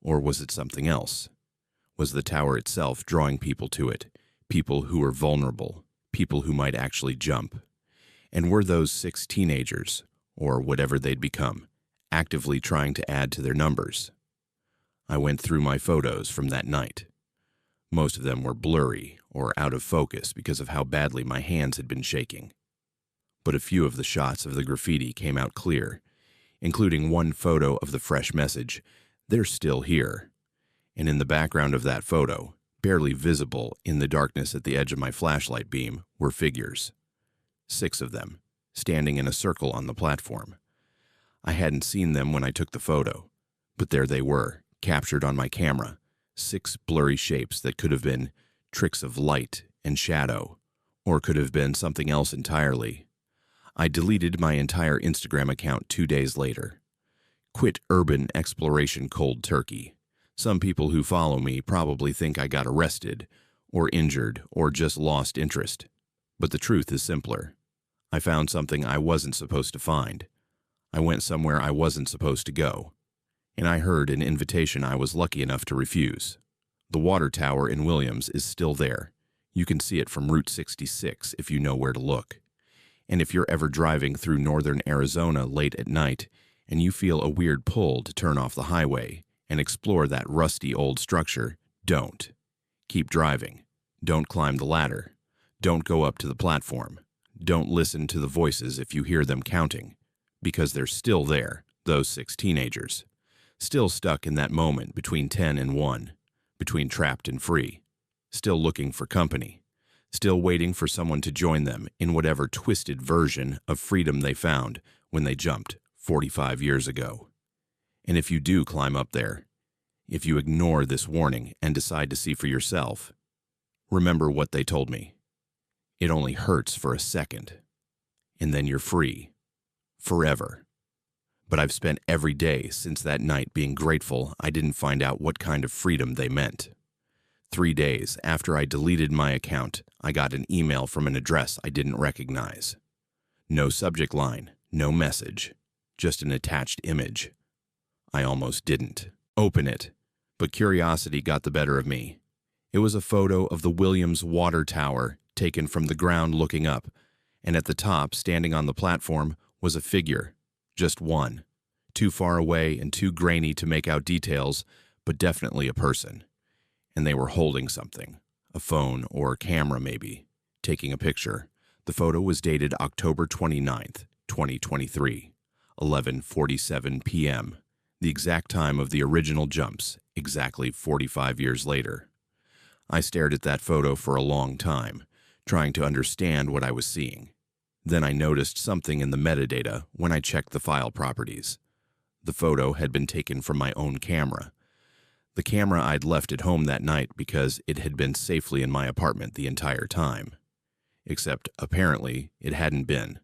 or was it something else? Was the tower itself drawing people to it, people who were vulnerable, people who might actually jump? And were those 6 teenagers, or whatever they'd become, actively trying to add to their numbers? I went through my photos from that night. Most of them were blurry or out of focus because of how badly my hands had been shaking. But a few of the shots of the graffiti came out clear, including one photo of the fresh message, "They're still here." And in the background of that photo, barely visible in the darkness at the edge of my flashlight beam, were figures. 6 of them, standing in a circle on the platform. I hadn't seen them when I took the photo, but there they were, captured on my camera, 6 blurry shapes that could have been tricks of light and shadow, or could have been something else entirely. I deleted my entire Instagram account 2 days later. Quit urban exploration cold turkey. Some people who follow me probably think I got arrested, or injured, or just lost interest. But the truth is simpler. I found something I wasn't supposed to find. I went somewhere I wasn't supposed to go. And I heard an invitation I was lucky enough to refuse. The water tower in Williams is still there. You can see it from Route 66 if you know where to look. And if you're ever driving through northern Arizona late at night and you feel a weird pull to turn off the highway and explore that rusty old structure, don't. Keep driving. Don't climb the ladder. Don't go up to the platform. Don't listen to the voices if you hear them counting, because they're still there, those 6 teenagers. Still stuck in that moment between 10 and 1, between trapped and free. Still looking for company. Still waiting for someone to join them in whatever twisted version of freedom they found when they jumped 45 years ago. And if you do climb up there, if you ignore this warning and decide to see for yourself, remember what they told me. It only hurts for a second, and then you're free, forever. But I've spent every day since that night being grateful I didn't find out what kind of freedom they meant. 3 days after I deleted my account, I got an email from an address I didn't recognize. No subject line, no message, just an attached image. I almost didn't open it, but curiosity got the better of me. It was a photo of the Williams Water Tower taken from the ground looking up, and at the top, standing on the platform, was a figure, just one, too far away and too grainy to make out details, but definitely a person. And they were holding something, a phone or camera maybe, taking a picture. The photo was dated October 29th, 2023, 11:47 p.m., the exact time of the original jumps, exactly 45 years later. I stared at that photo for a long time, trying to understand what I was seeing. Then I noticed something in the metadata when I checked the file properties. The photo had been taken from my own camera. The camera I'd left at home that night because it had been safely in my apartment the entire time. Except, apparently, it hadn't been.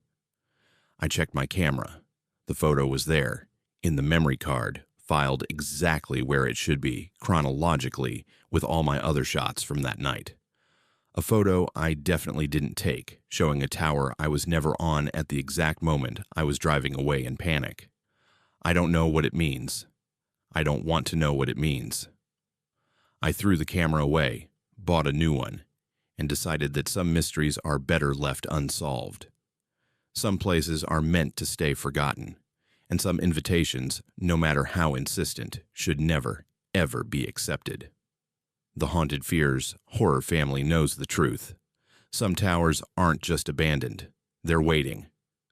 I checked my camera. The photo was there, in the memory card, filed exactly where it should be, chronologically, with all my other shots from that night. A photo I definitely didn't take, showing a tower I was never on at the exact moment I was driving away in panic. I don't know what it means. I don't want to know what it means. I threw the camera away, bought a new one, and decided that some mysteries are better left unsolved. Some places are meant to stay forgotten, and some invitations, no matter how insistent, should never, ever be accepted. The Haunted Fears horror family knows the truth. Some towers aren't just abandoned. They're waiting.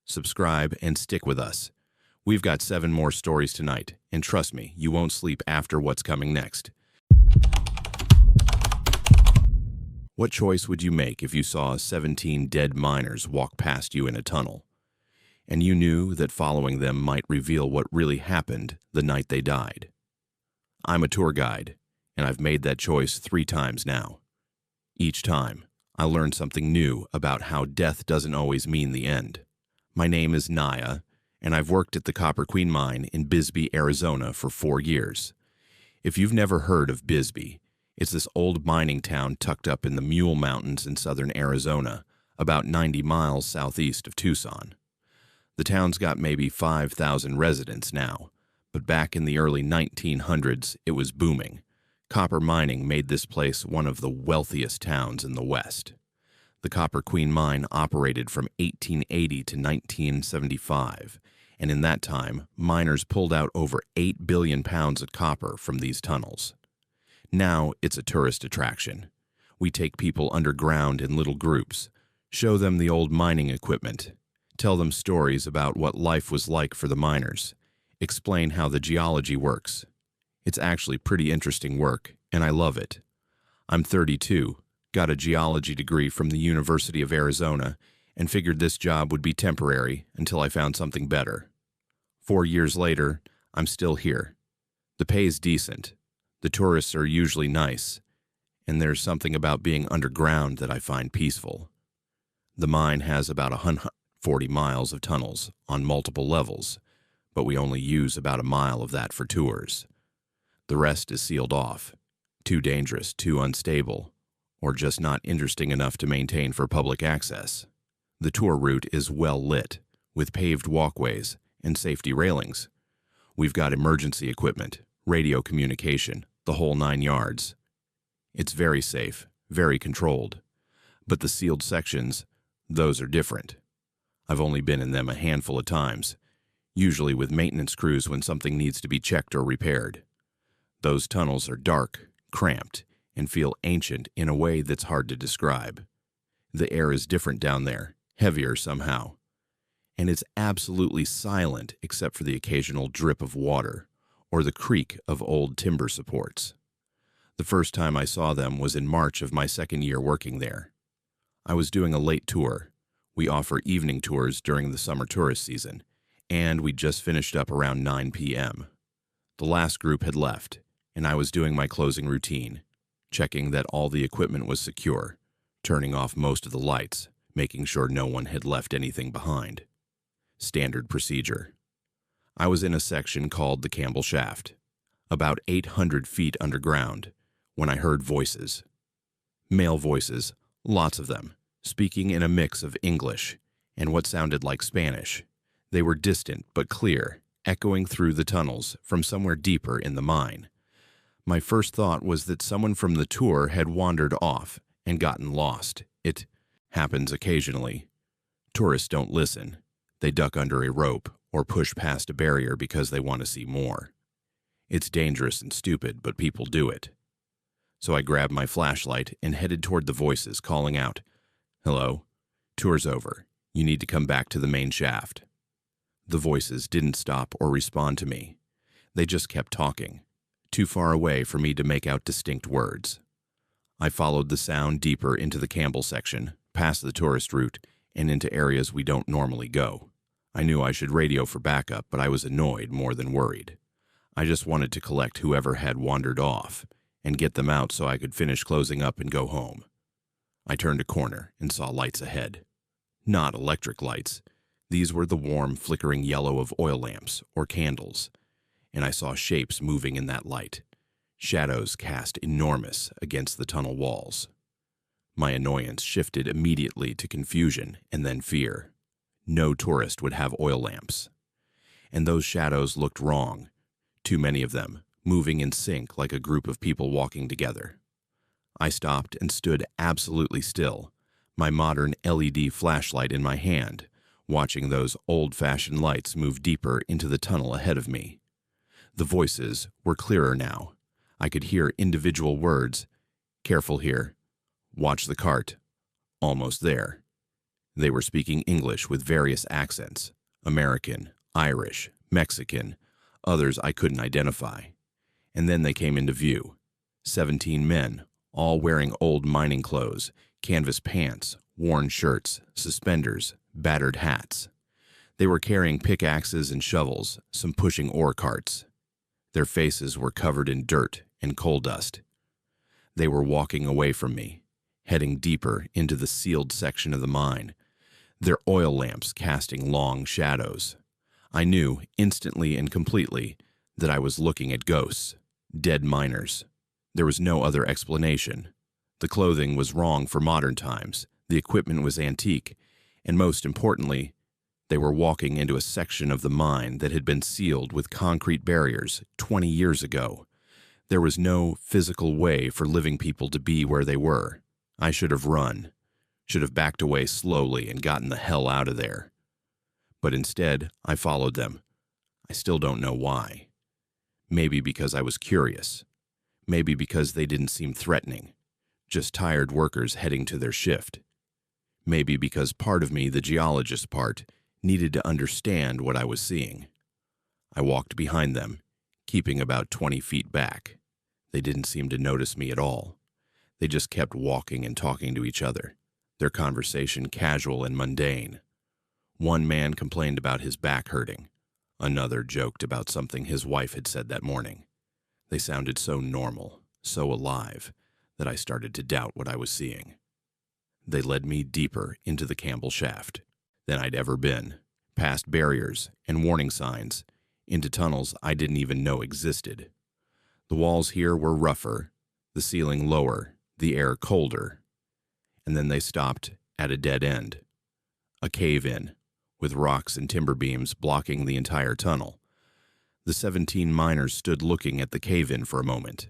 Subscribe and stick with us. We've got 7 more stories tonight, and trust me, you won't sleep after what's coming next. What choice would you make if you saw 17 dead miners walk past you in a tunnel, and you knew that following them might reveal what really happened the night they died? I'm a tour guide, and I've made that choice 3 times now. Each time, I learned something new about how death doesn't always mean the end. My name is Naya, and I've worked at the Copper Queen Mine in Bisbee, Arizona for 4 years. If you've never heard of Bisbee, it's this old mining town tucked up in the Mule Mountains in southern Arizona, about 90 miles southeast of Tucson. The town's got maybe 5,000 residents now, but back in the early 1900s, it was booming. Copper mining made this place one of the wealthiest towns in the West. The Copper Queen Mine operated from 1880 to 1975, and in that time, miners pulled out over 8 billion pounds of copper from these tunnels. Now it's a tourist attraction. We take people underground in little groups, show them the old mining equipment, tell them stories about what life was like for the miners, explain how the geology works. It's actually pretty interesting work, and I love it. I'm 32, got a geology degree from the University of Arizona, and figured this job would be temporary until I found something better. 4 years later, I'm still here. The pay's decent. The tourists are usually nice, and there's something about being underground that I find peaceful. The mine has about 140 miles of tunnels on multiple levels, but we only use about a mile of that for tours. The rest is sealed off, too dangerous, too unstable, or just not interesting enough to maintain for public access. The tour route is well lit, with paved walkways and safety railings. We've got emergency equipment, radio communication, the whole 9 yards. It's very safe, very controlled. But the sealed sections, those are different. I've only been in them a handful of times, usually with maintenance crews when something needs to be checked or repaired. Those tunnels are dark, cramped, and feel ancient in a way that's hard to describe. The air is different down there, heavier somehow. And it's absolutely silent except for the occasional drip of water or the creak of old timber supports. The first time I saw them was in March of my 2nd year working there. I was doing a late tour. We offer evening tours during the summer tourist season, and we'd just finished up around 9 p.m. The last group had left, and I was doing my closing routine, checking that all the equipment was secure, turning off most of the lights, making sure no one had left anything behind. Standard procedure. I was in a section called the Campbell Shaft, about 800 feet underground, when I heard voices. Male voices, lots of them, speaking in a mix of English and what sounded like Spanish. They were distant but clear, echoing through the tunnels from somewhere deeper in the mine. My first thought was that someone from the tour had wandered off and gotten lost. It happens occasionally. Tourists don't listen. They duck under a rope or push past a barrier because they want to see more. It's dangerous and stupid, but people do it. So I grabbed my flashlight and headed toward the voices, calling out, "Hello, tour's over. You need to come back to the main shaft." The voices didn't stop or respond to me. They just kept talking, too far away for me to make out distinct words. I followed the sound deeper into the Campbell section, past the tourist route, and into areas we don't normally go. I knew I should radio for backup, but I was annoyed more than worried. I just wanted to collect whoever had wandered off and get them out so I could finish closing up and go home. I turned a corner and saw lights ahead. Not electric lights. These were the warm, flickering yellow of oil lamps or candles, and I saw shapes moving in that light, shadows cast enormous against the tunnel walls. My annoyance shifted immediately to confusion and then fear. No tourist would have oil lamps. And those shadows looked wrong, too many of them, moving in sync like a group of people walking together. I stopped and stood absolutely still, my modern LED flashlight in my hand, watching those old-fashioned lights move deeper into the tunnel ahead of me. The voices were clearer now. I could hear individual words. "Careful here. Watch the cart. Almost there." They were speaking English with various accents, American, Irish, Mexican, others I couldn't identify. And then they came into view. 17 men, all wearing old mining clothes, canvas pants, worn shirts, suspenders, battered hats. They were carrying pickaxes and shovels, some pushing ore carts. Their faces were covered in dirt and coal dust. They were walking away from me, heading deeper into the sealed section of the mine, their oil lamps casting long shadows. I knew, instantly and completely, that I was looking at ghosts, dead miners. There was no other explanation. The clothing was wrong for modern times, the equipment was antique, and most importantly, they were walking into a section of the mine that had been sealed with concrete barriers 20 years ago. There was no physical way for living people to be where they were. I should have run, should have backed away slowly and gotten the hell out of there. But instead, I followed them. I still don't know why. Maybe because I was curious. Maybe because they didn't seem threatening. Just tired workers heading to their shift. Maybe because part of me, the geologist part, needed to understand what I was seeing. I walked behind them, keeping about 20 feet back. They didn't seem to notice me at all. They just kept walking and talking to each other, their conversation casual and mundane. One man complained about his back hurting. Another joked about something his wife had said that morning. They sounded so normal, so alive, that I started to doubt what I was seeing. They led me deeper into the Campbell Shaft than I'd ever been, past barriers and warning signs, into tunnels I didn't even know existed. The walls here were rougher, the ceiling lower, the air colder. And then they stopped at a dead end. A cave-in, with rocks and timber beams blocking the entire tunnel. The 17 miners stood looking at the cave-in for a moment.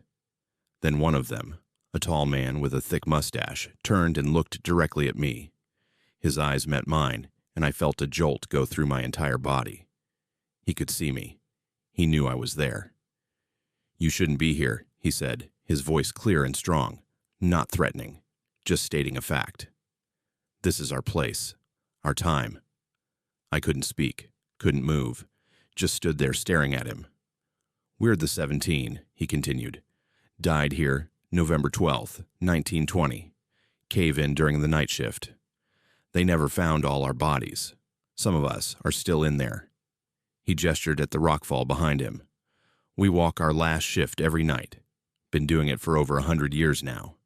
Then one of them, a tall man with a thick mustache, turned and looked directly at me. His eyes met mine, and I felt a jolt go through my entire body. He could see me. He knew I was there. "You shouldn't be here," he said, his voice clear and strong, not threatening, just stating a fact. "This is our place, our time." I couldn't speak, couldn't move, just stood there staring at him. "We're the 17, he continued. "Died here November 12th, 1920. Cave-in during the night shift. They never found all our bodies. Some of us are still in there." He gestured at the rockfall behind him. "We walk our last shift every night. Been doing it for over 100 years now."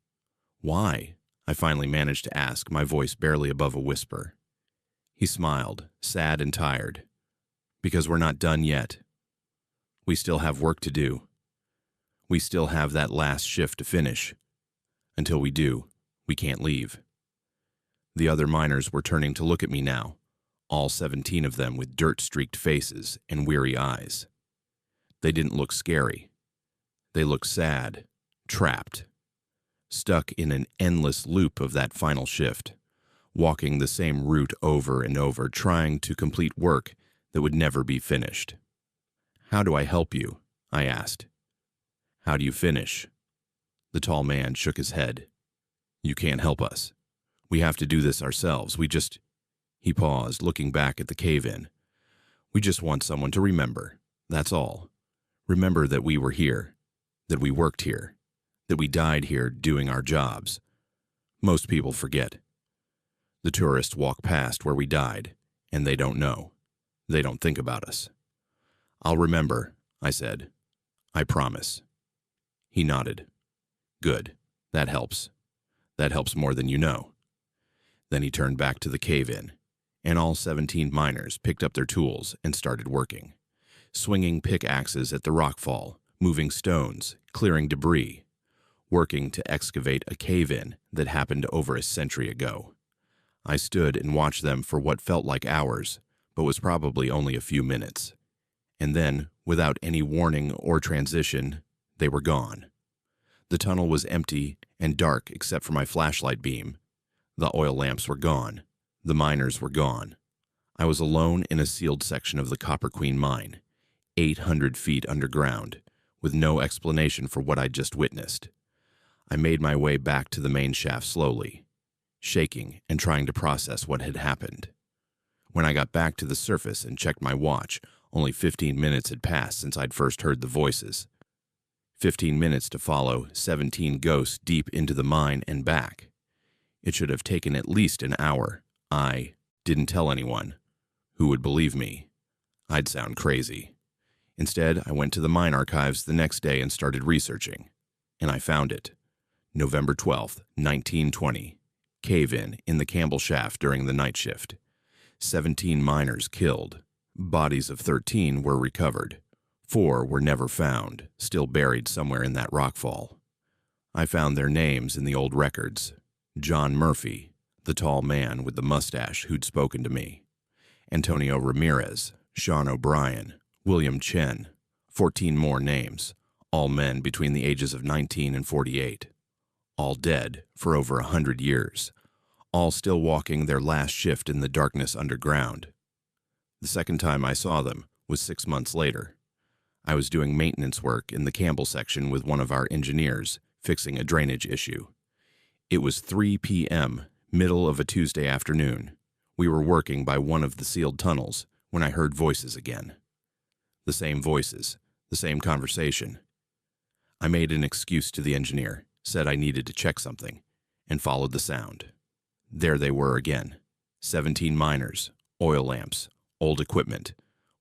"Why?" I finally managed to ask, my voice barely above a whisper. He smiled, sad and tired. Because we're not done yet. We still have work to do. We still have that last shift to finish. Until we do, we can't leave. The other miners were turning to look at me now, all 17 of them with dirt-streaked faces and weary eyes. They didn't look scary. They looked sad, trapped, stuck in an endless loop of that final shift, walking the same route over and over, trying to complete work that would never be finished. "How do I help you?" I asked. "How do you finish?" The tall man shook his head. "You can't help us. We have to do this ourselves. He paused, looking back at the cave-in. "We just want someone to remember. That's all. Remember that we were here, that we worked here, that we died here doing our jobs. Most people forget. The tourists walk past where we died, and they don't know. They don't think about us." "I'll remember," I said. "I promise." He nodded. "Good. That helps. That helps more than you know." Then he turned back to the cave-in, and all 17 miners picked up their tools and started working, swinging pickaxes at the rockfall, moving stones, clearing debris, working to excavate a cave-in that happened over a century ago. I stood and watched them for what felt like hours, but was probably only a few minutes. And then, without any warning or transition, they were gone. The tunnel was empty and dark except for my flashlight beam. The oil lamps were gone. The miners were gone. I was alone in a sealed section of the Copper Queen mine, 800 feet underground, with no explanation for what I'd just witnessed. I made my way back to the main shaft slowly, shaking and trying to process what had happened. When I got back to the surface and checked my watch, only 15 minutes had passed since I'd first heard the voices. 15 minutes to follow 17 ghosts deep into the mine and back. It should have taken at least an hour. I didn't tell anyone. Who would believe me? I'd sound crazy. Instead, I went to the mine archives the next day and started researching. And I found it. November 12th, 1920. Cave-in the Campbell Shaft during the night shift. 17 miners killed. Bodies of 13 were recovered. 4 were never found, still buried somewhere in that rockfall. I found their names in the old records. John Murphy, the tall man with the mustache who'd spoken to me. Antonio Ramirez, Sean O'Brien, William Chen, 14 more names, all men between the ages of 19 and 48. All dead for over 100 years, all still walking their last shift in the darkness underground. The second time I saw them was 6 months later. I was doing maintenance work in the Campbell section with one of our engineers, fixing a drainage issue. It was 3 p.m., middle of a Tuesday afternoon. We were working by one of the sealed tunnels when I heard voices again. The same voices, the same conversation. I made an excuse to the engineer, said I needed to check something, and followed the sound. There they were again, 17 miners, oil lamps, old equipment,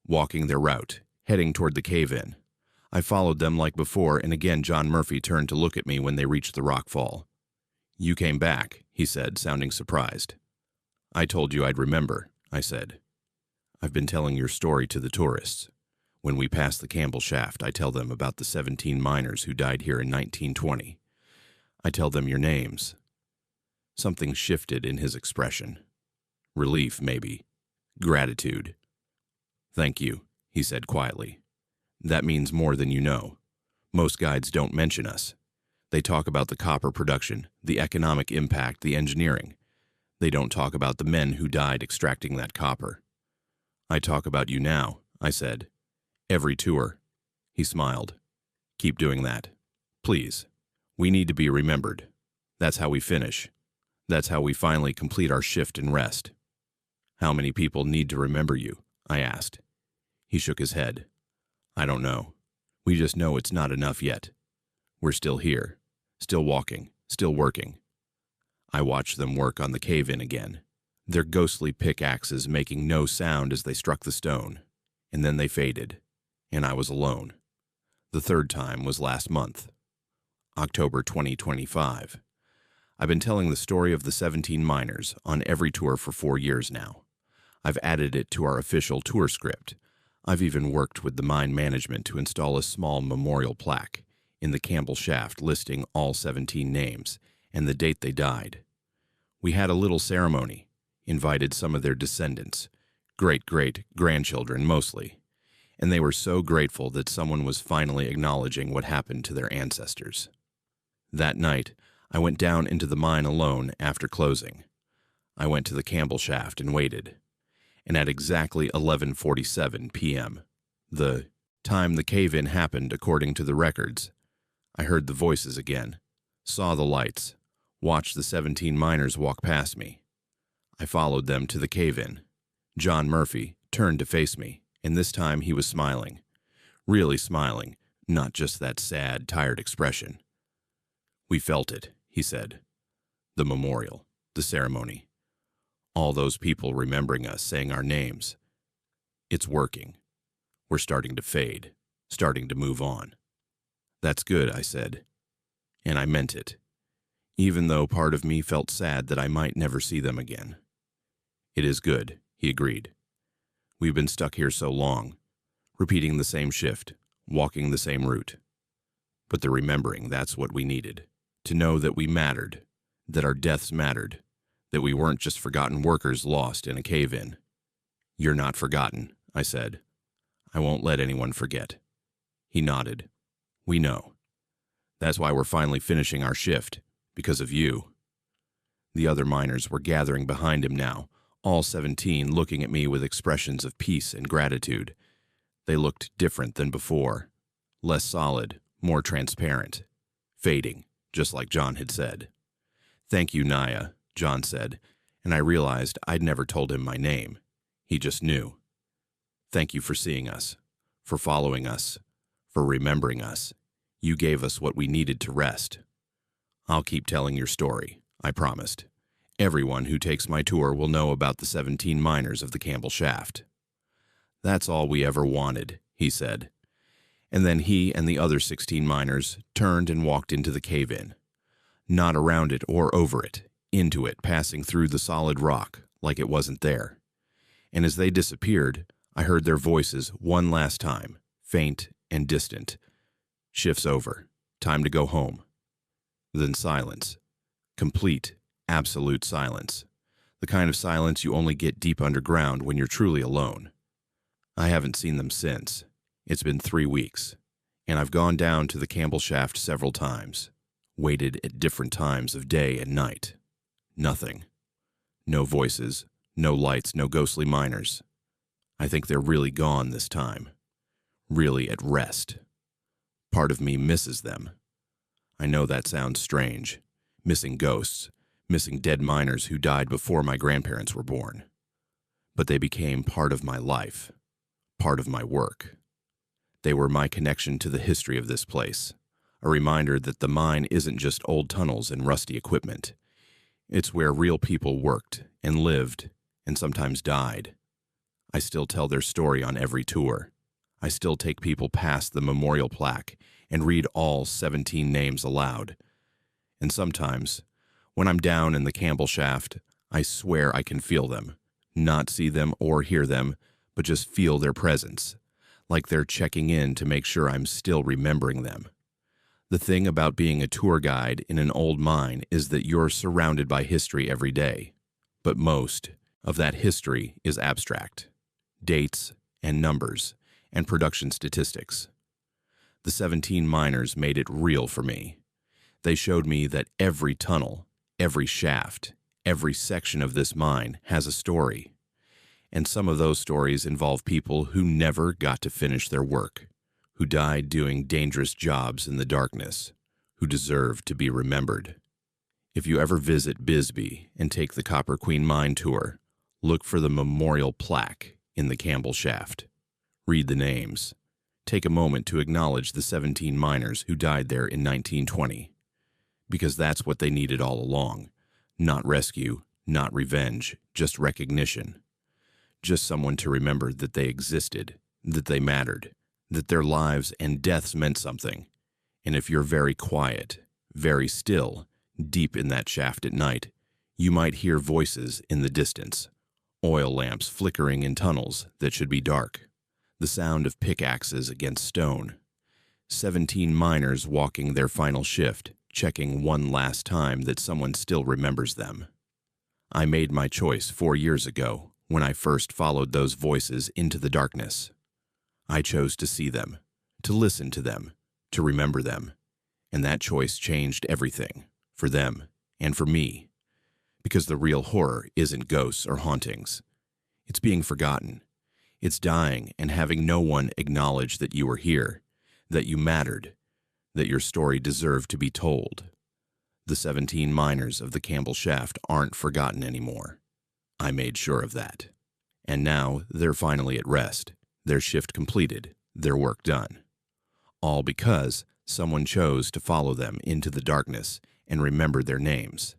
walking their route, heading toward the cave-in. I followed them like before, and again John Murphy turned to look at me when they reached the rockfall. "You came back," he said, sounding surprised. "I told you I'd remember," I said. "I've been telling your story to the tourists. When we pass the Campbell Shaft, I tell them about the 17 miners who died here in 1920. I tell them your names." Something shifted in his expression. Relief, maybe. Gratitude. "Thank you," he said quietly. "That means more than you know. Most guides don't mention us. They talk about the copper production, the economic impact, the engineering. They don't talk about the men who died extracting that copper. I talk about you now," I said. "Every tour." He smiled. "Keep doing that. Please. We need to be remembered. That's how we finish. That's how we finally complete our shift and rest." "How many people need to remember you?" I asked. He shook his head. "I don't know. We just know it's not enough yet. We're still here, still walking, still working." I watched them work on the cave-in again, their ghostly pickaxes making no sound as they struck the stone, and then they faded, and I was alone. The third time was last month. October 2025. I've been telling the story of the 17 miners on every tour for 4 years now. I've added it to our official tour script. I've even worked with the mine management to install a small memorial plaque in the Campbell shaft listing all 17 names and the date they died. We had a little ceremony, invited some of their descendants, great-great-grandchildren mostly, and they were so grateful that someone was finally acknowledging what happened to their ancestors. That night, I went down into the mine alone after closing. I went to the Campbell shaft and waited. And at exactly 11:47 p.m., the time the cave-in happened according to the records, I heard the voices again, saw the lights, watched the 17 miners walk past me. I followed them to the cave-in. John Murphy turned to face me, and this time he was smiling. Really smiling, not just that sad, tired expression. "We felt it," he said. "The memorial, the ceremony. All those people remembering us, saying our names. It's working. We're starting to fade, starting to move on." "That's good," I said. And I meant it, even though part of me felt sad that I might never see them again. "It is good," he agreed. "We've been stuck here so long, repeating the same shift, walking the same route. But the remembering, that's what we needed. To know that we mattered, that our deaths mattered, that we weren't just forgotten workers lost in a cave-in." "You're not forgotten," I said. "I won't let anyone forget." He nodded. "We know. That's why we're finally finishing our shift, because of you." The other miners were gathering behind him now, all 17 looking at me with expressions of peace and gratitude. They looked different than before, less solid, more transparent, fading, just like John had said. "Thank you, Naya," John said, and I realized I'd never told him my name. He just knew. "Thank you for seeing us, for following us, for remembering us. You gave us what we needed to rest." "I'll keep telling your story," I promised. "Everyone who takes my tour will know about the 17 miners of the Campbell shaft." "That's all we ever wanted," he said. And then he and the other 16 miners turned and walked into the cave-in. Not around it or over it, into it, passing through the solid rock like it wasn't there. And as they disappeared, I heard their voices one last time, faint and distant. "Shift's over. Time to go home." Then silence. Complete, absolute silence. The kind of silence you only get deep underground when you're truly alone. I haven't seen them since. It's been 3 weeks, and I've gone down to the Campbell shaft several times, waited at different times of day and night. Nothing. No voices, no lights, no ghostly miners. I think they're really gone this time. Really at rest. Part of me misses them. I know that sounds strange. Missing ghosts, missing dead miners who died before my grandparents were born. But they became part of my life, part of my work. They were my connection to the history of this place, a reminder that the mine isn't just old tunnels and rusty equipment. It's where real people worked and lived and sometimes died. I still tell their story on every tour. I still take people past the memorial plaque and read all 17 names aloud. And sometimes, when I'm down in the Campbell shaft, I swear I can feel them, not see them or hear them, but just feel their presence, like they're checking in to make sure I'm still remembering them. The thing about being a tour guide in an old mine is that you're surrounded by history every day, but most of that history is abstract. Dates and numbers and production statistics. The 17 miners made it real for me. They showed me that every tunnel, every shaft, every section of this mine has a story. And some of those stories involve people who never got to finish their work, who died doing dangerous jobs in the darkness, who deserve to be remembered. If you ever visit Bisbee and take the Copper Queen Mine tour, look for the memorial plaque in the Campbell shaft. Read the names. Take a moment to acknowledge the 17 miners who died there in 1920, because that's what they needed all along. Not rescue, not revenge, just recognition. Just someone to remember that they existed, that they mattered, that their lives and deaths meant something. And if you're very quiet, very still, deep in that shaft at night, you might hear voices in the distance, oil lamps flickering in tunnels that should be dark, The sound of pickaxes against stone. 17 miners walking their final shift, checking one last time that someone still remembers them. I made my choice 4 years ago when I first followed those voices into the darkness. I chose to see them, to listen to them, to remember them, and that choice changed everything, for them and for me. Because the real horror isn't ghosts or hauntings. It's being forgotten. It's dying and having no one acknowledge that you were here, that you mattered, that your story deserved to be told. The 17 miners of the Campbell Shaft aren't forgotten anymore. I made sure of that. And now they're finally at rest, their shift completed, their work done. All because someone chose to follow them into the darkness and remember their names.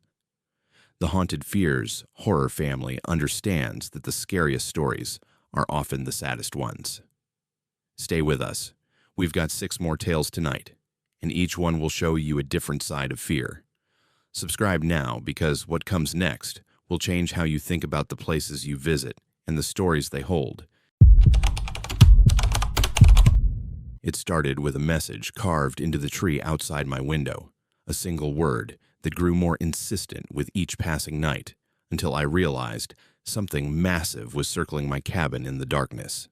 The Haunted Fears horror family understands that the scariest stories are often the saddest ones. Stay with us. We've got 6 more tales tonight, and each one will show you a different side of fear. Subscribe now because what comes next will change how you think about the places you visit and the stories they hold. It started with a message carved into the tree outside my window, a single word that grew more insistent with each passing night until I realized something massive was circling my cabin in the darkness.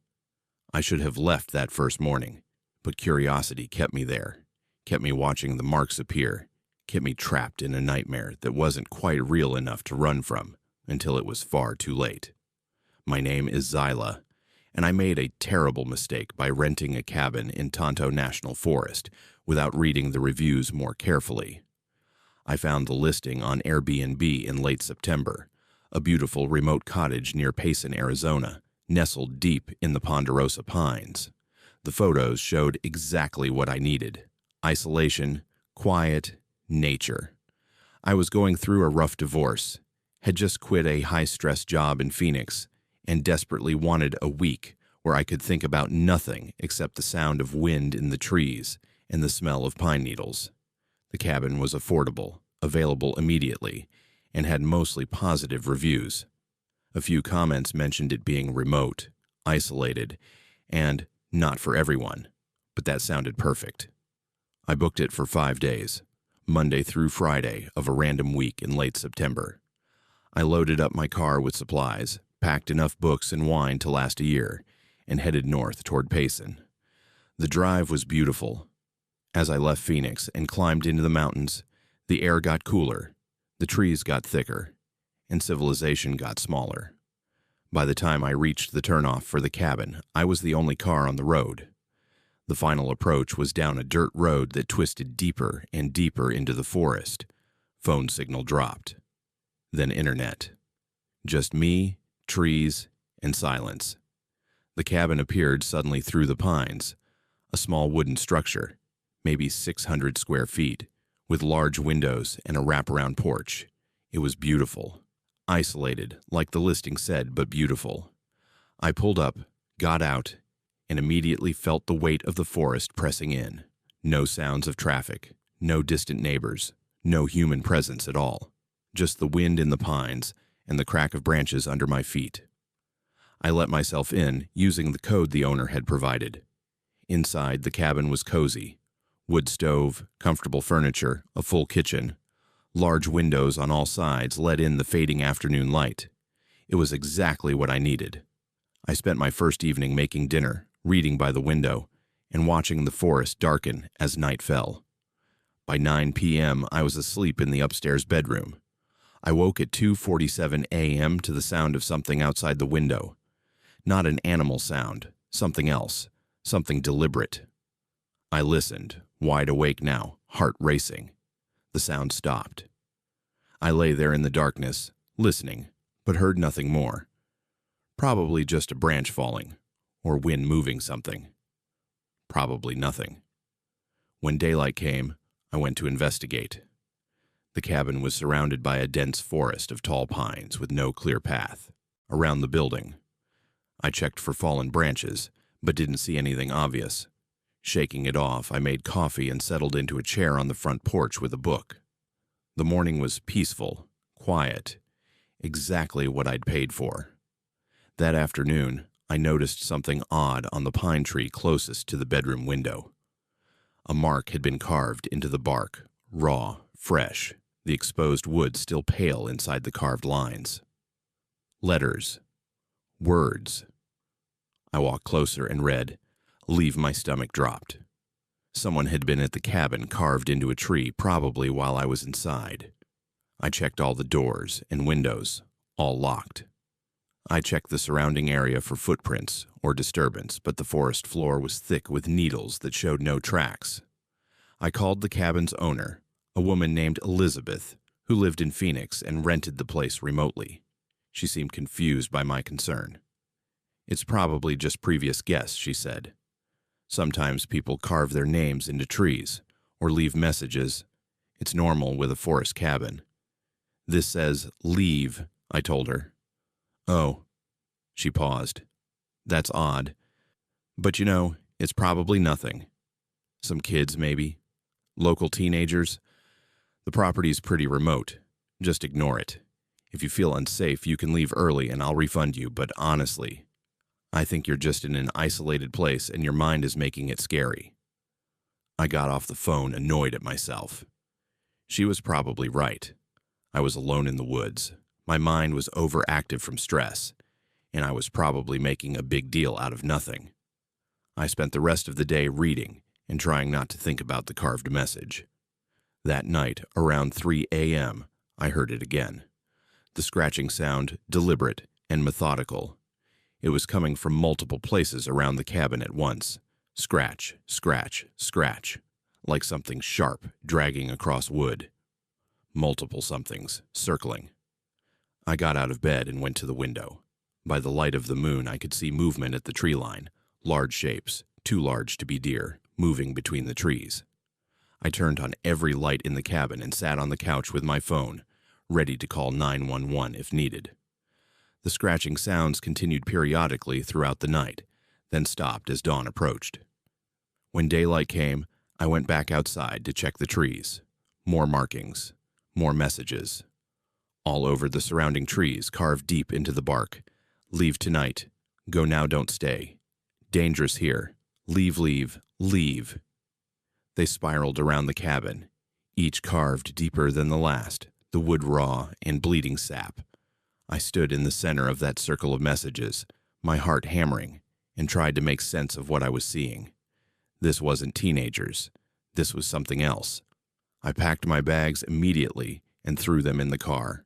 I should have left that first morning, but curiosity kept me there, kept me watching the marks appear, kept me trapped in a nightmare that wasn't quite real enough to run from until it was far too late. My name is Zyla, and I made a terrible mistake by renting a cabin in Tonto National Forest without reading the reviews more carefully. I found the listing on Airbnb in late September, a beautiful remote cottage near Payson, Arizona, nestled deep in the Ponderosa Pines. The photos showed exactly what I needed: isolation, quiet, nature. I was going through a rough divorce, had just quit a high-stress job in Phoenix, and desperately wanted a week where I could think about nothing except the sound of wind in the trees and the smell of pine needles. The cabin was affordable, available immediately, and had mostly positive reviews. A few comments mentioned it being remote, isolated, and not for everyone, but that sounded perfect. I booked it for 5 days, Monday through Friday of a random week in late September. I loaded up my car with supplies, packed enough books and wine to last a year, and headed north toward Payson. The drive was beautiful. As I left Phoenix and climbed into the mountains, the air got cooler, the trees got thicker, and civilization got smaller. By the time I reached the turnoff for the cabin, I was the only car on the road. The final approach was down a dirt road that twisted deeper and deeper into the forest. Phone signal dropped. Then internet. Just me, trees, and silence. The cabin appeared suddenly through the pines, a small wooden structure, maybe 600 square feet, with large windows and a wraparound porch. It was beautiful. Isolated, like the listing said, but beautiful. I pulled up, got out, and immediately felt the weight of the forest pressing in. No sounds of traffic, no distant neighbors, no human presence at all. Just the wind in the pines and the crack of branches under my feet. I let myself in using the code the owner had provided. Inside, the cabin was cozy. Wood stove, comfortable furniture, a full kitchen. Large windows on all sides let in the fading afternoon light. It was exactly what I needed. I spent my first evening making dinner, reading by the window, and watching the forest darken as night fell. By 9 p.m., I was asleep in the upstairs bedroom. I woke at 2:47 a.m. to the sound of something outside the window. Not an animal sound, something else, something deliberate. I listened, wide awake now, heart racing. The sound stopped. I lay there in the darkness, listening, but heard nothing more. Probably just a branch falling, or wind moving something. Probably nothing. When daylight came, I went to investigate. The cabin was surrounded by a dense forest of tall pines with no clear path. Around the building, I checked for fallen branches, but didn't see anything obvious. Shaking it off, I made coffee and settled into a chair on the front porch with a book. The morning was peaceful, quiet, exactly what I'd paid for. That afternoon, I noticed something odd on the pine tree closest to the bedroom window. A mark had been carved into the bark, raw, fresh, the exposed wood still pale inside the carved lines. Letters. Words. I walked closer and read, "Leave." My stomach dropped. Someone had been at the cabin carved into a tree, probably while I was inside. I checked all the doors and windows, all locked. I checked the surrounding area for footprints or disturbance, but the forest floor was thick with needles that showed no tracks. I called the cabin's owner, a woman named Elizabeth, who lived in Phoenix and rented the place remotely. She seemed confused by my concern. "It's probably just previous guests," she said. "Sometimes people carve their names into trees or leave messages. It's normal with a forest cabin." "This says, 'Leave,'" I told her. "Oh." She paused. "That's odd. But it's probably nothing. Some kids, maybe. Local teenagers. The property's pretty remote. Just ignore it. If you feel unsafe, you can leave early and I'll refund you, but honestly, I think you're just in an isolated place and your mind is making it scary." I got off the phone, annoyed at myself. She was probably right. I was alone in the woods. My mind was overactive from stress, and I was probably making a big deal out of nothing. I spent the rest of the day reading and trying not to think about the carved message. That night, around 3 a.m., I heard it again. The scratching sound, deliberate and methodical. It was coming from multiple places around the cabin at once. Scratch, scratch, scratch, like something sharp dragging across wood. Multiple somethings, circling. I got out of bed and went to the window. By the light of the moon, I could see movement at the tree line, large shapes, too large to be deer, moving between the trees. I turned on every light in the cabin and sat on the couch with my phone, ready to call 911 if needed. The scratching sounds continued periodically throughout the night, then stopped as dawn approached. When daylight came, I went back outside to check the trees. More markings, more messages. All over the surrounding trees, carved deep into the bark. "Leave tonight. Go now, don't stay. Dangerous here. Leave, leave, leave." They spiraled around the cabin, each carved deeper than the last, the wood raw and bleeding sap. I stood in the center of that circle of messages, my heart hammering, and tried to make sense of what I was seeing. This wasn't teenagers. This was something else. I packed my bags immediately and threw them in the car.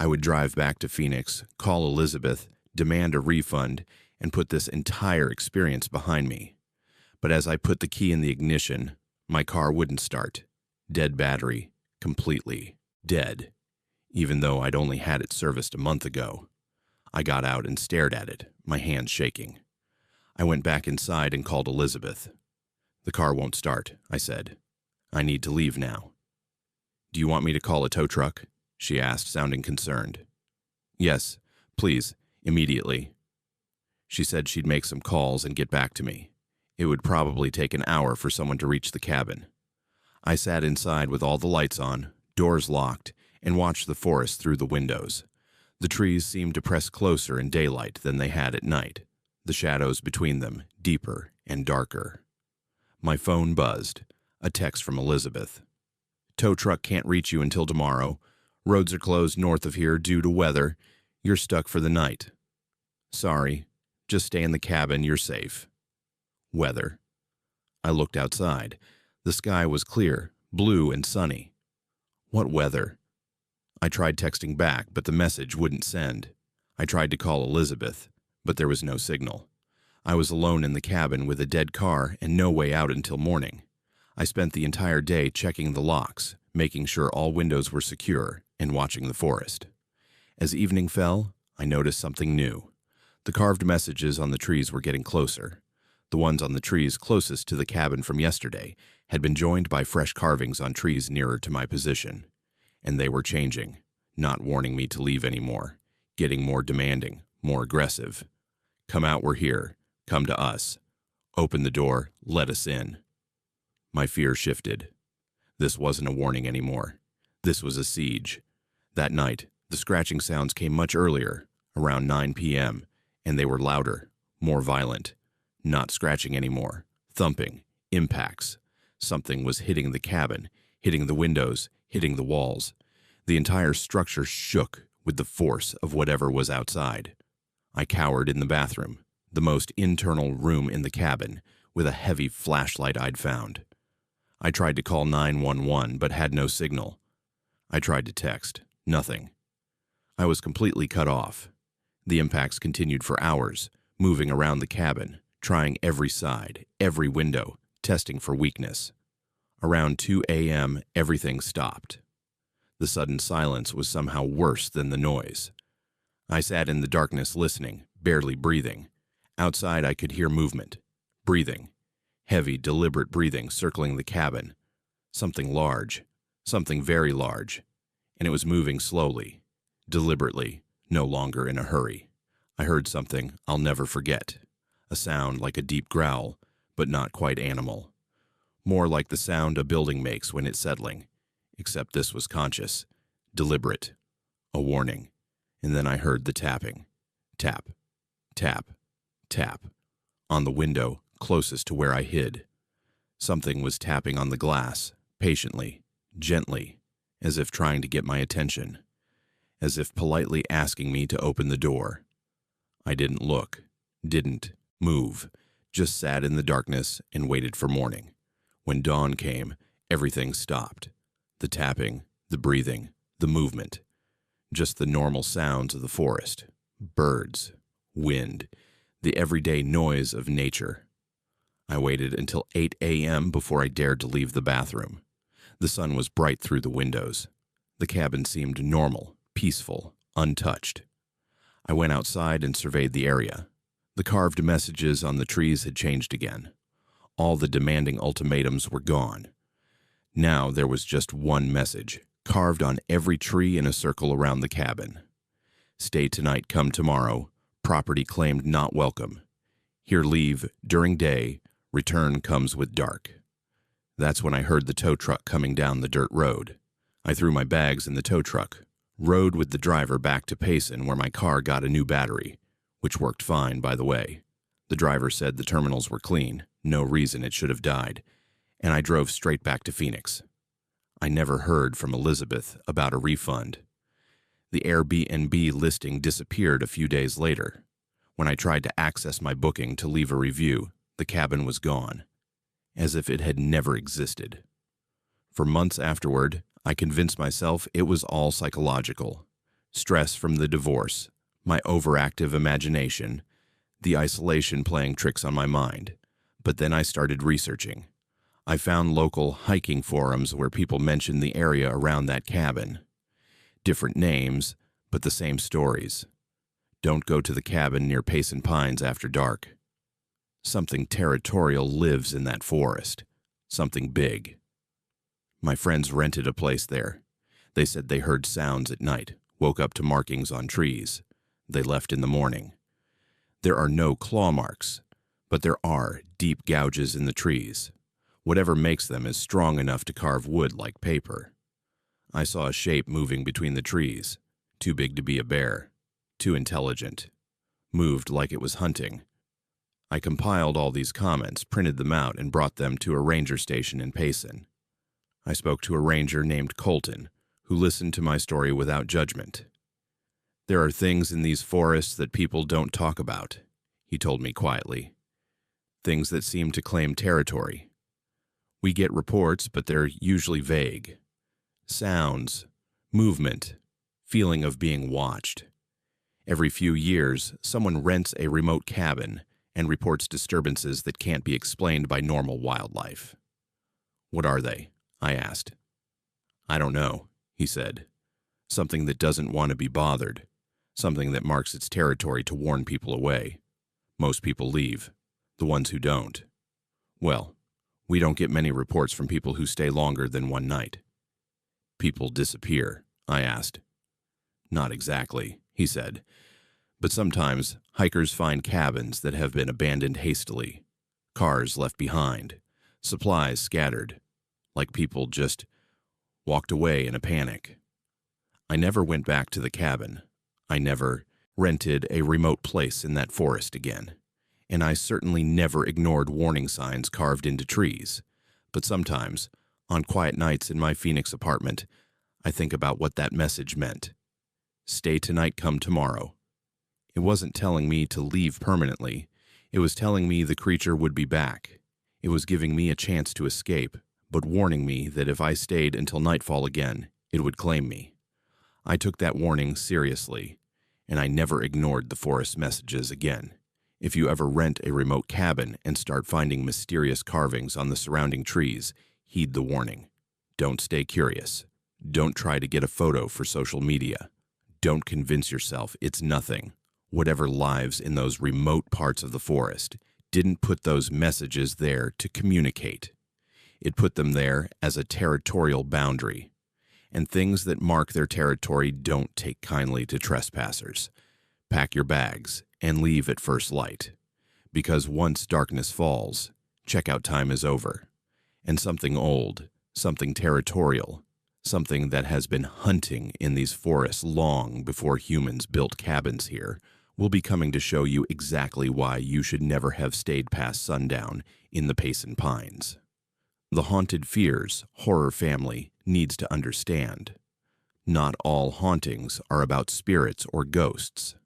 I would drive back to Phoenix, call Elizabeth, demand a refund, and put this entire experience behind me. But as I put the key in the ignition, my car wouldn't start. Dead battery, completely dead, even though I'd only had it serviced a month ago. I got out and stared at it, my hands shaking. I went back inside and called Elizabeth. "The car won't start," I said. "I need to leave now." "Do you want me to call a tow truck?" she asked, sounding concerned. "Yes, please, immediately." She said she'd make some calls and get back to me. It would probably take an hour for someone to reach the cabin. I sat inside with all the lights on, doors locked, and watched the forest through the windows. The trees seemed to press closer in daylight than they had at night, the shadows between them deeper and darker. My phone buzzed, a text from Elizabeth. "Tow truck can't reach you until tomorrow. Roads are closed north of here due to weather. You're stuck for the night. Sorry, just stay in the cabin, you're safe." Weather. I looked outside. The sky was clear, blue and sunny. What weather? I tried texting back, but the message wouldn't send. I tried to call Elizabeth, but there was no signal. I was alone in the cabin with a dead car and no way out until morning. I spent the entire day checking the locks, making sure all windows were secure, and watching the forest. As evening fell, I noticed something new. The carved messages on the trees were getting closer. The ones on the trees closest to the cabin from yesterday had been joined by fresh carvings on trees nearer to my position. And they were changing, not warning me to leave anymore, getting more demanding, more aggressive. "Come out, we're here. Come to us. Open the door, let us in." My fear shifted. This wasn't a warning anymore. This was a siege. That night, the scratching sounds came much earlier, around 9 p.m., and they were louder, more violent, not scratching anymore, thumping, impacts. Something was hitting the cabin, hitting the windows, hitting the walls. The entire structure shook with the force of whatever was outside. I cowered in the bathroom, the most internal room in the cabin, with a heavy flashlight I'd found. I tried to call 911 but had no signal. I tried to text. Nothing. I was completely cut off. The impacts continued for hours, moving around the cabin, trying every side, every window, testing for weakness. Around 2 a.m., everything stopped. The sudden silence was somehow worse than the noise. I sat in the darkness listening, barely breathing. Outside I could hear movement, breathing, heavy, deliberate breathing circling the cabin. Something large, something very large, and it was moving slowly, deliberately, no longer in a hurry. I heard something I'll never forget, a sound like a deep growl, but not quite animal. More like the sound a building makes when it's settling, except this was conscious, deliberate, a warning. And then I heard the tapping. Tap, tap, tap, on the window closest to where I hid. Something was tapping on the glass, patiently, gently, as if trying to get my attention, as if politely asking me to open the door. I didn't look, didn't move, just sat in the darkness and waited for morning. When dawn came, everything stopped. The tapping, the breathing, the movement. Just the normal sounds of the forest, birds, wind, the everyday noise of nature. I waited until 8 a.m. before I dared to leave the bathroom. The sun was bright through the windows. The cabin seemed normal, peaceful, untouched. I went outside and surveyed the area. The carved messages on the trees had changed again. All the demanding ultimatums were gone. Now there was just one message, carved on every tree in a circle around the cabin. Stay tonight, come tomorrow. Property claimed not welcome. Here leave during day, return comes with dark. That's when I heard the tow truck coming down the dirt road. I threw my bags in the tow truck, rode with the driver back to Payson where my car got a new battery, which worked fine, by the way. The driver said the terminals were clean, no reason it should have died, and I drove straight back to Phoenix. I never heard from Elizabeth about a refund. The Airbnb listing disappeared a few days later. When I tried to access my booking to leave a review, the cabin was gone, as if it had never existed. For months afterward, I convinced myself it was all psychological. Stress from the divorce, my overactive imagination, the isolation playing tricks on my mind. But then I started researching. I found local hiking forums where people mentioned the area around that cabin. Different names, but the same stories. Don't go to the cabin near Payson Pines after dark. Something territorial lives in that forest. Something big. My friends rented a place there. They said they heard sounds at night, woke up to markings on trees. They left in the morning. There are no claw marks, but there are deep gouges in the trees. Whatever makes them is strong enough to carve wood like paper. I saw a shape moving between the trees, too big to be a bear, too intelligent, moved like it was hunting. I compiled all these comments, printed them out, and brought them to a ranger station in Payson. I spoke to a ranger named Colton, who listened to my story without judgment. There are things in these forests that people don't talk about, he told me quietly. Things that seem to claim territory. We get reports, but they're usually vague. Sounds, movement, feeling of being watched. Every few years, someone rents a remote cabin and reports disturbances that can't be explained by normal wildlife. What are they? I asked. I don't know, he said. Something that doesn't want to be bothered. Something that marks its territory to warn people away. Most people leave. The ones who don't. Well, we don't get many reports from people who stay longer than one night. People disappear, I asked. Not exactly, he said. But sometimes hikers find cabins that have been abandoned hastily. Cars left behind. Supplies scattered. Like people just walked away in a panic. I never went back to the cabin. I never rented a remote place in that forest again. and I certainly never ignored warning signs carved into trees. But sometimes, on quiet nights in my Phoenix apartment, I think about what that message meant. Stay tonight, come tomorrow. It wasn't telling me to leave permanently. It was telling me the creature would be back. It was giving me a chance to escape, but warning me that if I stayed until nightfall again, it would claim me. I took that warning seriously, and I never ignored the forest messages again. If you ever rent a remote cabin and start finding mysterious carvings on the surrounding trees, heed the warning. Don't stay curious. Don't try to get a photo for social media. Don't convince yourself it's nothing. Whatever lives in those remote parts of the forest didn't put those messages there to communicate. It put them there as a territorial boundary. And things that mark their territory don't take kindly to trespassers. Pack your bags and leave at first light. Because once darkness falls, checkout time is over. And something old, something territorial, something that has been hunting in these forests long before humans built cabins here, will be coming to show you exactly why you should never have stayed past sundown in the Payson Pines. The Haunted Fears horror family needs to understand. Not all hauntings are about spirits or ghosts.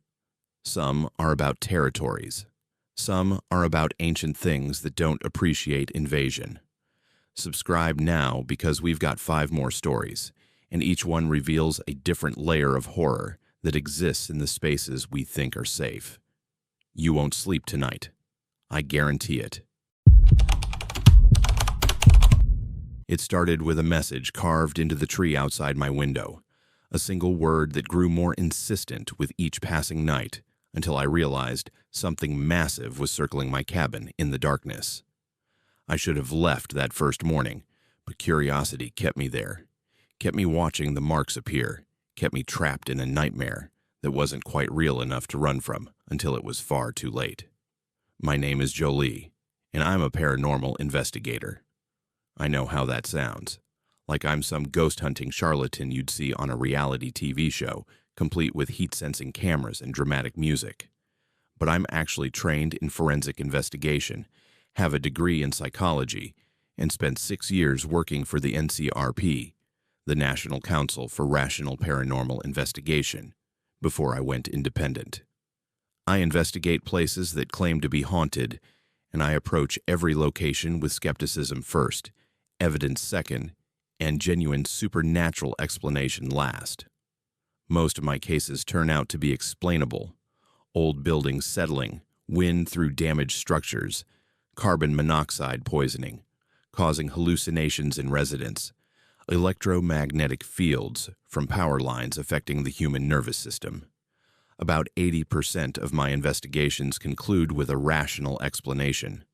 Some are about territories. Some are about ancient things that don't appreciate invasion. Subscribe now because we've got 5 more stories, and each one reveals a different layer of horror that exists in the spaces we think are safe. You won't sleep tonight. I guarantee it. It started with a message carved into the tree outside my window, a single word that grew more insistent with each passing night until I realized something massive was circling my cabin in the darkness. I should have left that first morning, but curiosity kept me there, kept me watching the marks appear, kept me trapped in a nightmare that wasn't quite real enough to run from until it was far too late. My name is Jolie, and I'm a paranormal investigator. I know how that sounds, like I'm some ghost hunting charlatan you'd see on a reality TV show, complete with heat-sensing cameras and dramatic music. But I'm actually trained in forensic investigation, have a degree in psychology, and spent 6 years working for the NCRP, the National Council for Rational Paranormal Investigation, before I went independent. I investigate places that claim to be haunted, and I approach every location with skepticism first, evidence second, and genuine supernatural explanation last. Most of my cases turn out to be explainable. Old buildings settling, wind through damaged structures, carbon monoxide poisoning, causing hallucinations in residents, electromagnetic fields from power lines affecting the human nervous system. About 80% of my investigations conclude with a rational explanation.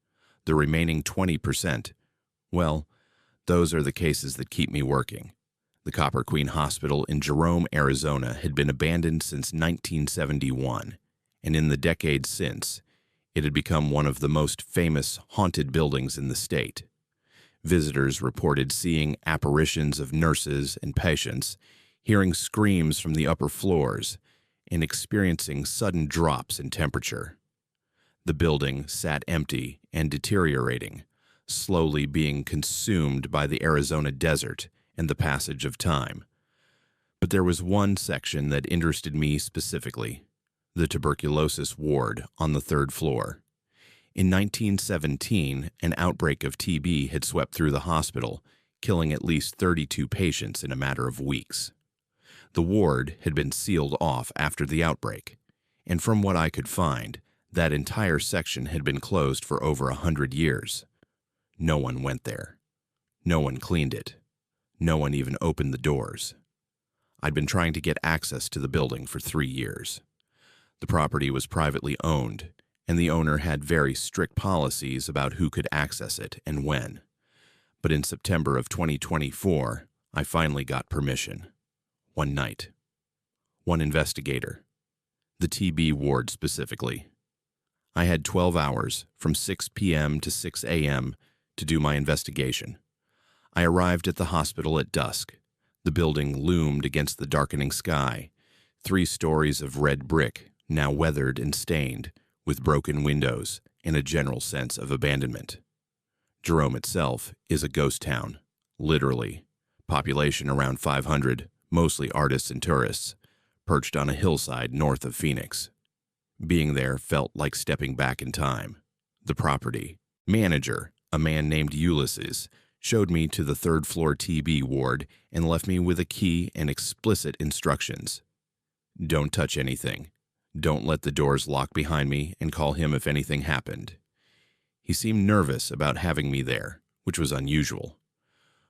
The remaining 20%, well, those are the cases that keep me working. The Copper Queen Hospital in Jerome, Arizona had been abandoned since 1971, and in the decades since, it had become one of the most famous haunted buildings in the state. Visitors reported seeing apparitions of nurses and patients, hearing screams from the upper floors, and experiencing sudden drops in temperature. The building sat empty and deteriorating, slowly being consumed by the Arizona desert and the passage of time. But there was one section that interested me specifically, the tuberculosis ward on the 3rd floor. In 1917, an outbreak of TB had swept through the hospital, killing at least 32 patients in a matter of weeks. The ward had been sealed off after the outbreak, and from what I could find, that entire section had been closed for over 100 years. No one went there. No one cleaned it. No one even opened the doors. I'd been trying to get access to the building for 3 years. The property was privately owned, and the owner had very strict policies about who could access it and when. But in September of 2024, I finally got permission. One night. One investigator. The TB ward specifically. I had 12 hours, from 6 p.m. to 6 a.m., to do my investigation. I arrived at the hospital at dusk. The building loomed against the darkening sky, 3 stories of red brick, now weathered and stained, with broken windows, and a general sense of abandonment. Jerome itself is a ghost town, literally. Population around 500, mostly artists and tourists, perched on a hillside north of Phoenix. Being there felt like stepping back in time. The property manager, a man named Ulysses, showed me to the third-floor TB ward and left me with a key and explicit instructions. Don't touch anything. Don't let the doors lock behind me, and call him if anything happened. He seemed nervous about having me there, which was unusual.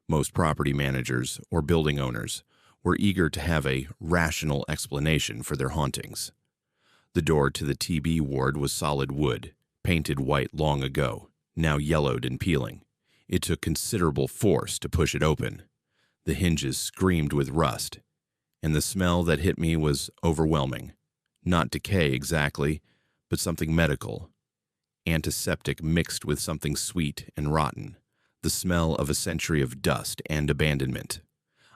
Most property managers or building owners were eager to have a rational explanation for their hauntings. The door to the TB ward was solid wood, painted white long ago, now yellowed and peeling. It took considerable force to push it open. The hinges screamed with rust, and the smell that hit me was overwhelming. Not decay exactly, but something medical. Antiseptic mixed with something sweet and rotten. The smell of a century of dust and abandonment.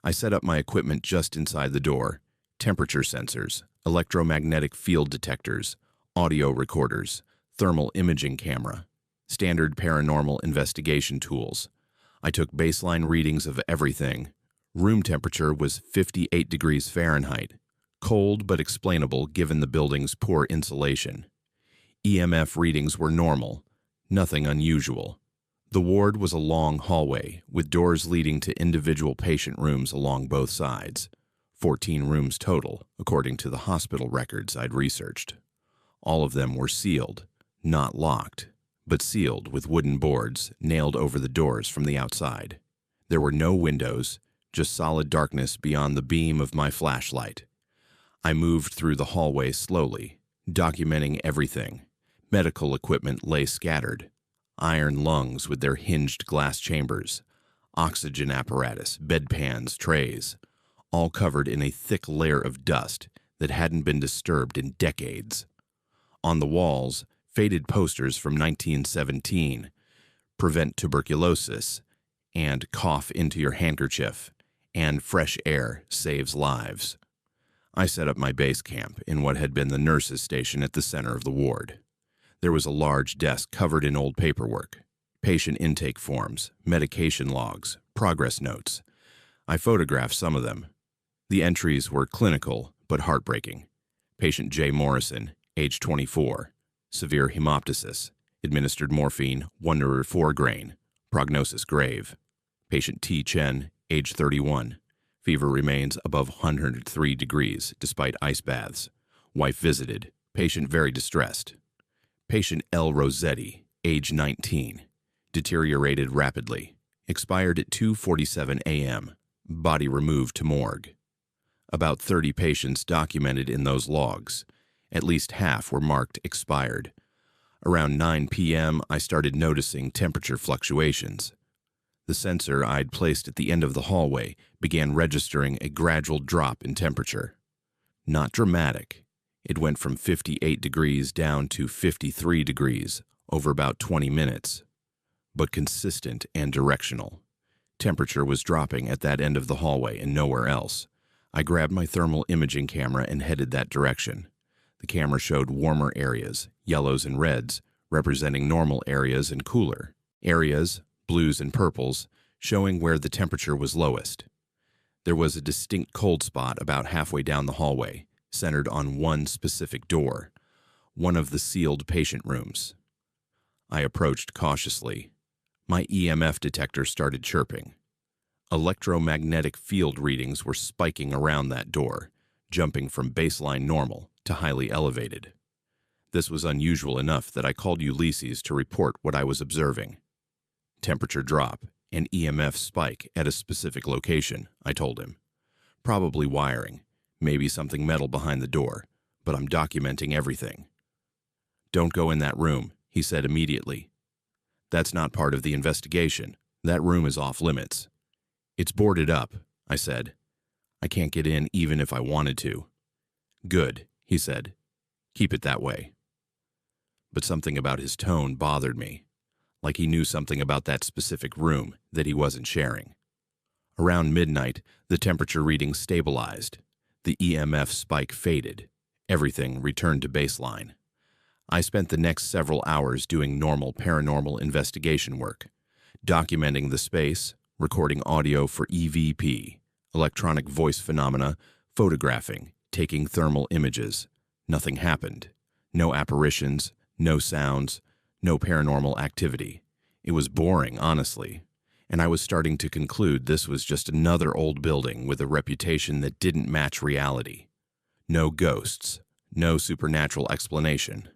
I set up my equipment just inside the door. Temperature sensors, electromagnetic field detectors, audio recorders, thermal imaging camera, standard paranormal investigation tools. I took baseline readings of everything. Room temperature was 58 degrees Fahrenheit, cold but explainable given the building's poor insulation. EMF readings were normal, nothing unusual. The ward was a long hallway with doors leading to individual patient rooms along both sides. 14 rooms total, according to the hospital records I'd researched. All of them were sealed, not locked, but sealed with wooden boards nailed over the doors from the outside. There were no windows, just solid darkness beyond the beam of my flashlight. I moved through the hallway slowly, documenting everything. Medical equipment lay scattered. Iron lungs with their hinged glass chambers, oxygen apparatus, bedpans, trays, all covered in a thick layer of dust that hadn't been disturbed in decades. On the walls, faded posters from 1917, Prevent Tuberculosis, and Cough into Your Handkerchief, and Fresh Air Saves Lives. I set up my base camp in what had been the nurse's station at the center of the ward. There was a large desk covered in old paperwork, patient intake forms, medication logs, progress notes. I photographed some of them. The entries were clinical but heartbreaking. Patient J. Morrison, age 24, severe hemoptysis, administered morphine 1/4 grain, prognosis grave. Patient T. Chen, age 31, fever remains above 103 degrees despite ice baths. Wife visited, patient very distressed. Patient L. Rossetti, age 19, deteriorated rapidly, expired at 2:47 a.m., body removed to morgue. About 30 patients documented in those logs. At least half were marked expired. Around 9 p.m., I started noticing temperature fluctuations. The sensor I'd placed at the end of the hallway began registering a gradual drop in temperature. Not dramatic. It went from 58 degrees down to 53 degrees over about 20 minutes, but consistent and directional. Temperature was dropping at that end of the hallway and nowhere else. I grabbed my thermal imaging camera and headed that direction. The camera showed warmer areas, yellows and reds, representing normal areas, and cooler areas, blues and purples, showing where the temperature was lowest. There was a distinct cold spot about halfway down the hallway, centered on one specific door, one of the sealed patient rooms. I approached cautiously. My EMF detector started chirping. Electromagnetic field readings were spiking around that door, jumping from baseline normal to highly elevated. This was unusual enough that I called Ulysses to report what I was observing. Temperature drop and EMF spike at a specific location, I told him. Probably wiring, maybe something metal behind the door, but I'm documenting everything. Don't go in that room, he said immediately. That's not part of the investigation. That room is off limits. It's boarded up, I said. I can't get in even if I wanted to. Good, he said. Keep it that way. But something about his tone bothered me, like he knew something about that specific room that he wasn't sharing. Around midnight, the temperature reading stabilized. The EMF spike faded. Everything returned to baseline. I spent the next several hours doing normal paranormal investigation work, documenting the space, recording audio for EVP, electronic voice phenomena, photographing, taking thermal images. Nothing happened. No apparitions, no sounds, no paranormal activity. It was boring, honestly, and I was starting to conclude this was just another old building with a reputation that didn't match reality. No ghosts, no supernatural explanation.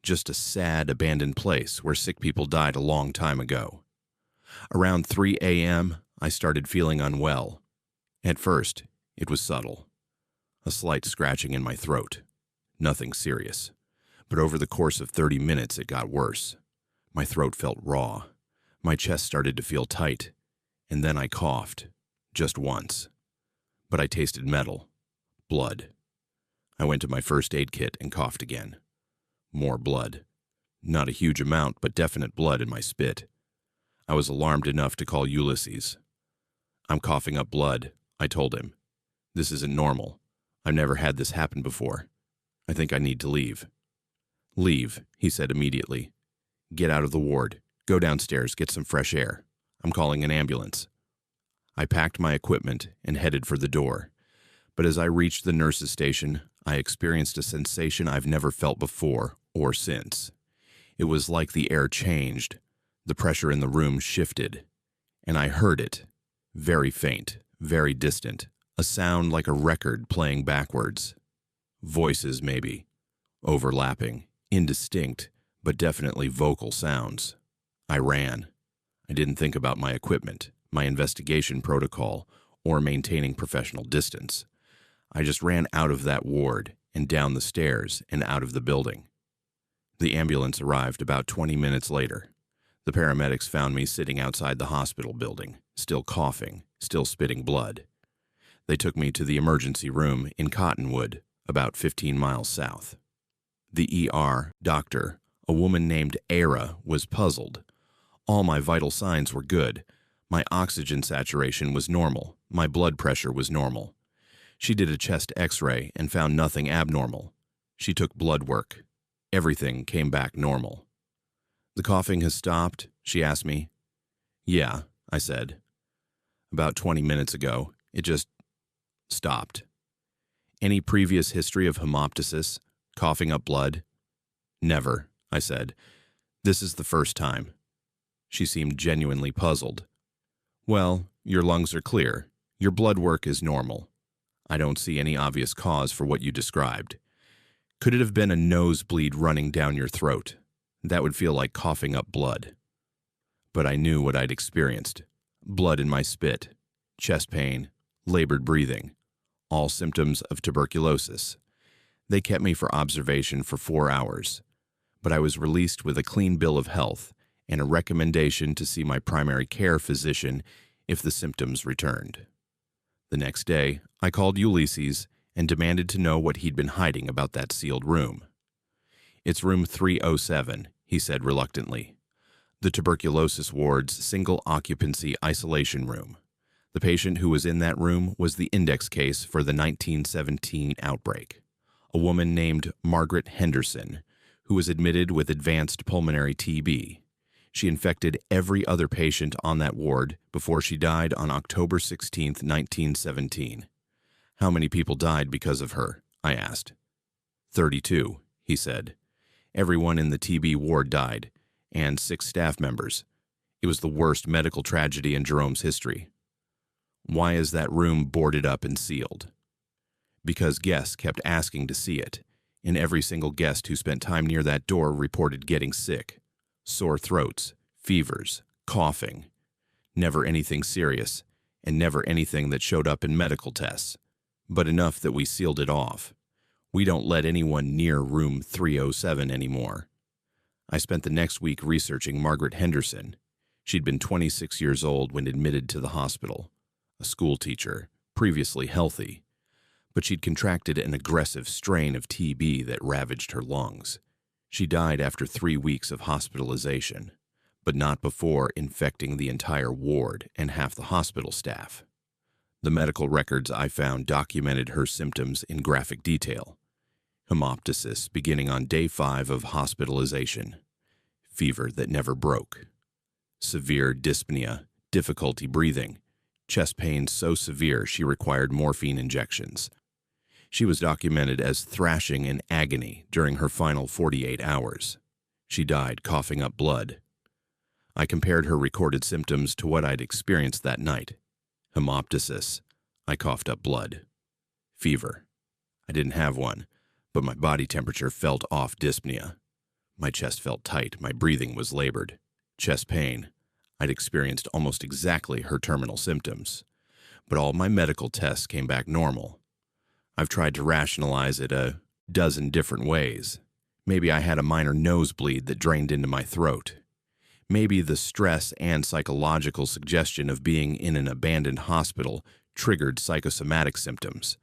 Just a sad, abandoned place where sick people died a long time ago. Around 3 a.m., I started feeling unwell. At first, it was subtle. A slight scratching in my throat. Nothing serious. But over the course of 30 minutes, it got worse. My throat felt raw. My chest started to feel tight. And then I coughed. Just once. But I tasted metal. Blood. I went to my first aid kit and coughed again. More blood. Not a huge amount, but definite blood in my spit. I was alarmed enough to call Ulysses. "I'm coughing up blood," I told him. "This isn't normal. I've never had this happen before. I think I need to leave." "Leave," he said immediately. "Get out of the ward. Go downstairs, get some fresh air. I'm calling an ambulance." I packed my equipment and headed for the door. But as I reached the nurse's station, I experienced a sensation I've never felt before or since. It was like the air changed. The pressure in the room shifted. And I heard it. Very faint, very distant. A sound like a record playing backwards. Voices, maybe. Overlapping, indistinct, but definitely vocal sounds. I ran. I didn't think about my equipment, my investigation protocol, or maintaining professional distance. I just ran out of that ward and down the stairs and out of the building. The ambulance arrived about 20 minutes later. The paramedics found me sitting outside the hospital building, still coughing, still spitting blood. They took me to the emergency room in Cottonwood, about 15 miles south. The ER doctor, a woman named Era, was puzzled. All my vital signs were good. My oxygen saturation was normal. My blood pressure was normal. She did a chest x-ray and found nothing abnormal. She took blood work. Everything came back normal. "The coughing has stopped?" she asked me. "Yeah," I said. "About 20 minutes ago, it just stopped." "Any previous history of hemoptysis, coughing up blood?" "Never," I said. "This is the first time." She seemed genuinely puzzled. "Well, your lungs are clear. Your blood work is normal. I don't see any obvious cause for what you described. Could it have been a nosebleed running down your throat? That would feel like coughing up blood." But I knew what I'd experienced. Blood in my spit, chest pain, labored breathing, all symptoms of tuberculosis. They kept me for observation for 4 hours, but I was released with a clean bill of health and a recommendation to see my primary care physician if the symptoms returned. The next day, I called Ulysses and demanded to know what he'd been hiding about that sealed room. "It's room 307, he said reluctantly. The tuberculosis ward's single-occupancy isolation room. The patient who was in that room was the index case for the 1917 outbreak, a woman named Margaret Henderson, who was admitted with advanced pulmonary TB. She infected every other patient on that ward before she died on October 16, 1917. How many people died because of her?" I asked. 32, he said. "Everyone in the TB ward died, and 6 staff members. It was the worst medical tragedy in Jerome's history." "Why is that room boarded up and sealed?" "Because guests kept asking to see it, and every single guest who spent time near that door reported getting sick. Sore throats, fevers, coughing. Never anything serious, and never anything that showed up in medical tests, but enough that we sealed it off. We don't let anyone near room 307 anymore." I spent the next week researching Margaret Henderson. She'd been 26 years old when admitted to the hospital, a school teacher, previously healthy, but she'd contracted an aggressive strain of TB that ravaged her lungs. She died after 3 weeks of hospitalization, but not before infecting the entire ward and half the hospital staff. The medical records I found documented her symptoms in graphic detail. Hemoptysis beginning on day 5 of hospitalization. Fever that never broke. Severe dyspnea, difficulty breathing. Chest pain so severe she required morphine injections. She was documented as thrashing in agony during her final 48 hours. She died coughing up blood. I compared her recorded symptoms to what I'd experienced that night. Hemoptysis. I coughed up blood. Fever. I didn't have one, but my body temperature felt off dyspnea. My chest felt tight, my breathing was labored. Chest pain. I'd experienced almost exactly her terminal symptoms, but all my medical tests came back normal. I've tried to rationalize it a dozen different ways. Maybe I had a minor nosebleed that drained into my throat. Maybe the stress and psychological suggestion of being in an abandoned hospital triggered psychosomatic symptoms.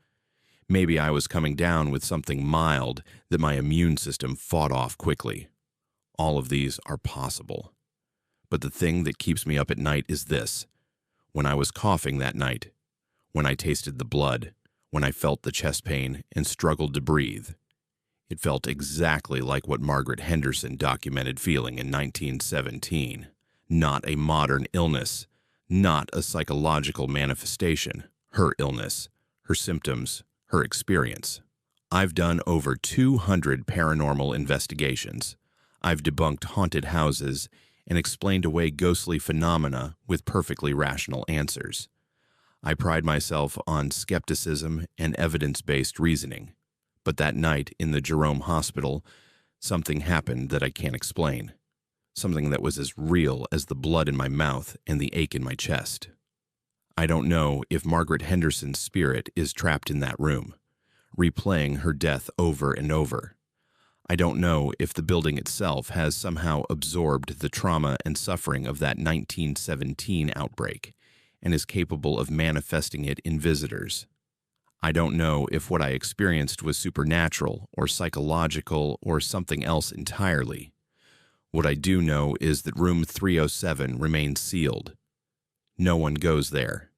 Maybe I was coming down with something mild that my immune system fought off quickly. All of these are possible. But the thing that keeps me up at night is this. When I was coughing that night, when I tasted the blood, when I felt the chest pain and struggled to breathe, it felt exactly like what Margaret Henderson documented feeling in 1917. Not a modern illness, not a psychological manifestation. Her illness, her symptoms, her experience. I've done over 200 paranormal investigations. I've debunked haunted houses and explained away ghostly phenomena with perfectly rational answers. I pride myself on skepticism and evidence-based reasoning. But that night in the Jerome Hospital, something happened that I can't explain. Something that was as real as the blood in my mouth and the ache in my chest. I don't know if Margaret Henderson's spirit is trapped in that room, replaying her death over and over. I don't know if the building itself has somehow absorbed the trauma and suffering of that 1917 outbreak and is capable of manifesting it in visitors. I don't know if what I experienced was supernatural or psychological or something else entirely. What I do know is that room 307 remains sealed. No one goes there.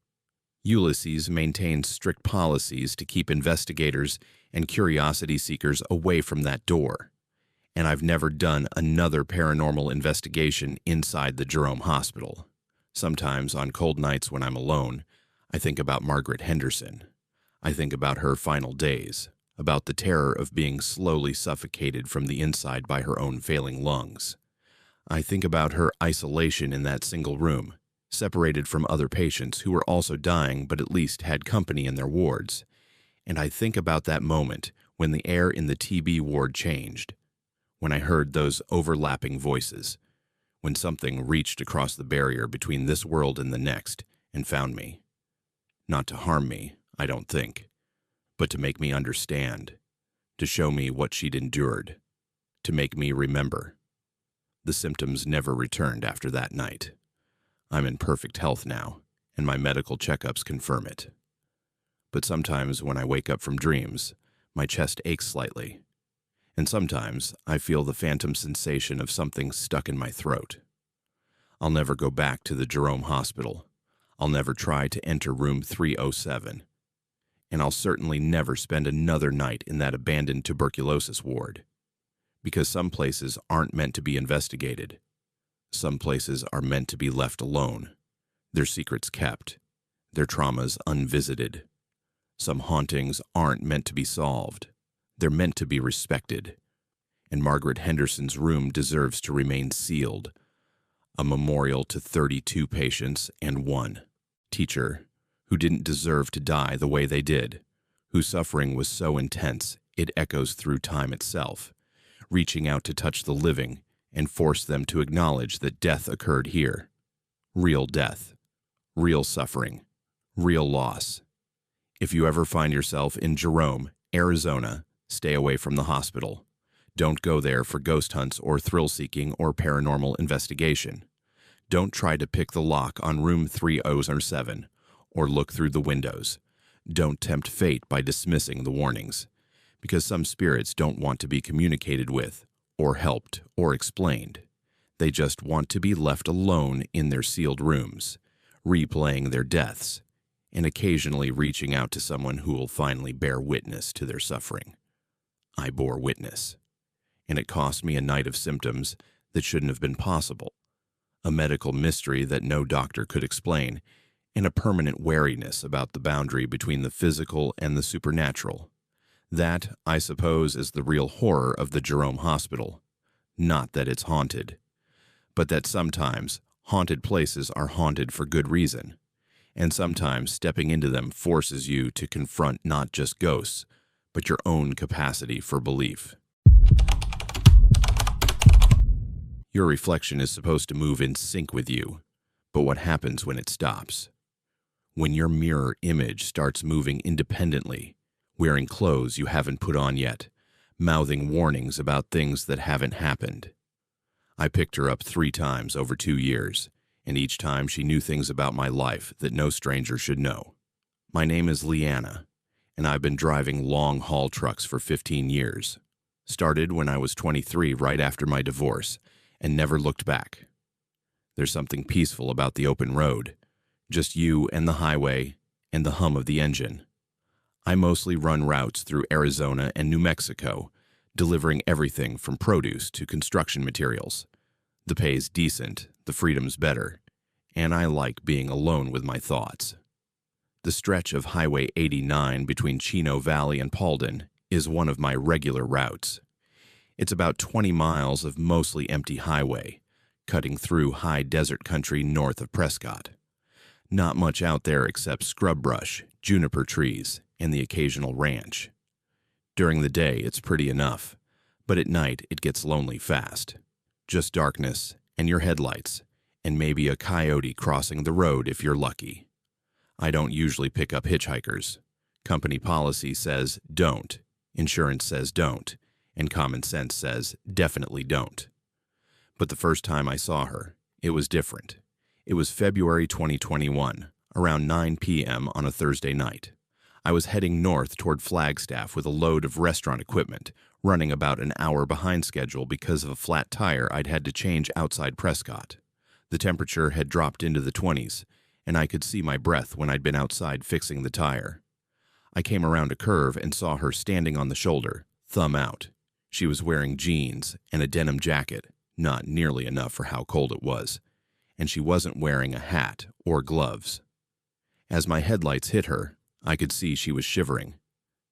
Ulysses maintains strict policies to keep investigators and curiosity seekers away from that door. And I've never done another paranormal investigation inside the Jerome Hospital. Sometimes, on cold nights when I'm alone, I think about Margaret Henderson. I think about her final days, about the terror of being slowly suffocated from the inside by her own failing lungs. I think about her isolation in that single room, separated from other patients who were also dying but at least had company in their wards. And I think about that moment when the air in the TB ward changed, when I heard those overlapping voices, when something reached across the barrier between this world and the next and found me. Not to harm me, I don't think, but to make me understand, to show me what she'd endured, to make me remember. The symptoms never returned after that night. I'm in perfect health now, and my medical checkups confirm it. But sometimes when I wake up from dreams, my chest aches slightly, and sometimes I feel the phantom sensation of something stuck in my throat. I'll never go back to the Jerome Hospital. I'll never try to enter room 307. And I'll certainly never spend another night in that abandoned tuberculosis ward. Because some places aren't meant to be investigated. Some places are meant to be left alone, their secrets kept, their traumas unvisited. Some hauntings aren't meant to be solved. They're meant to be respected. And Margaret Henderson's room deserves to remain sealed, a memorial to 32 patients and one teacher who didn't deserve to die the way they did, whose suffering was so intense it echoes through time itself, reaching out to touch the living and force them to acknowledge that death occurred here. Real death, real suffering, real loss. If you ever find yourself in Jerome, Arizona, stay away from the hospital. Don't go there for ghost hunts or thrill-seeking or paranormal investigation. Don't try to pick the lock on room 307 or look through the windows. Don't tempt fate by dismissing the warnings, because some spirits don't want to be communicated with or helped or explained. They just want to be left alone in their sealed rooms, replaying their deaths, and occasionally reaching out to someone who will finally bear witness to their suffering. I bore witness. And it cost me a night of symptoms that shouldn't have been possible, a medical mystery that no doctor could explain, and a permanent wariness about the boundary between the physical and the supernatural. That, I suppose, is the real horror of the Jerome Hospital. Not that it's haunted, but that sometimes haunted places are haunted for good reason, and sometimes stepping into them forces you to confront not just ghosts, but your own capacity for belief. Your reflection is supposed to move in sync with you, but what happens when it stops? When your mirror image starts moving independently, wearing clothes you haven't put on yet, mouthing warnings about things that haven't happened. I picked her up 3 times over 2 years, and each time she knew things about my life that no stranger should know. My name is Leanna, and I've been driving long-haul trucks for 15 years. Started when I was 23 right after my divorce, and never looked back. There's something peaceful about the open road, just you and the highway and the hum of the engine. I mostly run routes through Arizona and New Mexico, delivering everything from produce to construction materials. The pay's decent, the freedom's better, and I like being alone with my thoughts. The stretch of Highway 89 between Chino Valley and Paulden is one of my regular routes. It's about 20 miles of mostly empty highway, cutting through high desert country north of Prescott. Not much out there except scrub brush, juniper trees, and the occasional ranch. During the day, it's pretty enough, but at night it gets lonely fast. Just darkness and your headlights, and maybe a coyote crossing the road if you're lucky. I don't usually pick up hitchhikers. Company policy says don't, insurance says don't, and common sense says definitely don't. But the first time I saw her, it was different. It was February 2021, around 9 p.m. on a Thursday night. I was heading north toward Flagstaff with a load of restaurant equipment, running about an hour behind schedule because of a flat tire I'd had to change outside Prescott. The temperature had dropped into the 20s, and I could see my breath when I'd been outside fixing the tire. I came around a curve and saw her standing on the shoulder, thumb out. She was wearing jeans and a denim jacket, not nearly enough for how cold it was, and she wasn't wearing a hat or gloves. As my headlights hit her, I could see she was shivering.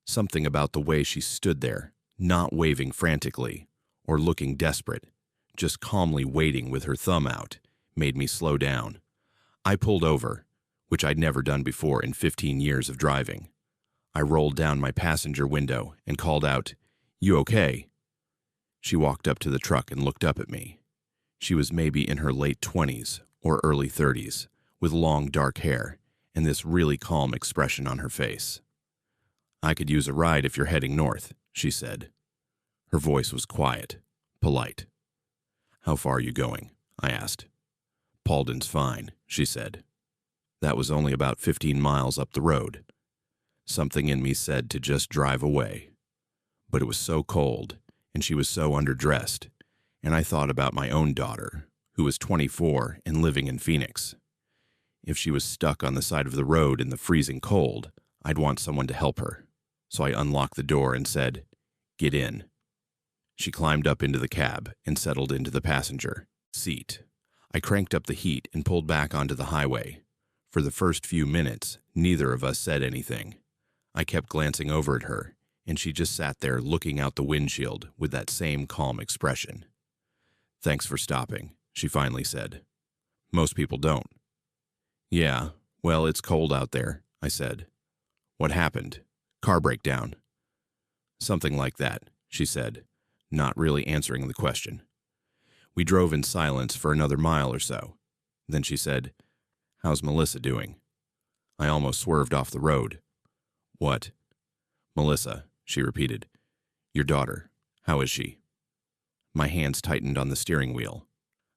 Something about the way she stood there, not waving frantically or looking desperate, just calmly waiting with her thumb out, made me slow down. I pulled over, which I'd never done before in 15 years of driving. I rolled down my passenger window and called out, "You okay?" She walked up to the truck and looked up at me. She was maybe in her late 20s or early 30s, with long dark hair and this really calm expression on her face. "I could use a ride if you're heading north," she said. Her voice was quiet, polite. "How far are you going?" I asked. "Paulden's fine," she said. That was only about 15 miles up the road. Something in me said to just drive away. But it was so cold, and she was so underdressed, and I thought about my own daughter, who was 24 and living in Phoenix. If she was stuck on the side of the road in the freezing cold, I'd want someone to help her. So I unlocked the door and said, "Get in." She climbed up into the cab and settled into the passenger seat. I cranked up the heat and pulled back onto the highway. For the first few minutes, neither of us said anything. I kept glancing over at her, and she just sat there looking out the windshield with that same calm expression. "Thanks for stopping," she finally said. "Most people don't." "Yeah, well, it's cold out there," I said. "What happened? Car breakdown?" "Something like that," she said, not really answering the question. We drove in silence for another mile or so. Then she said, "How's Melissa doing?" I almost swerved off the road. "What?" "Melissa," she repeated. "Your daughter. How is she?" My hands tightened on the steering wheel.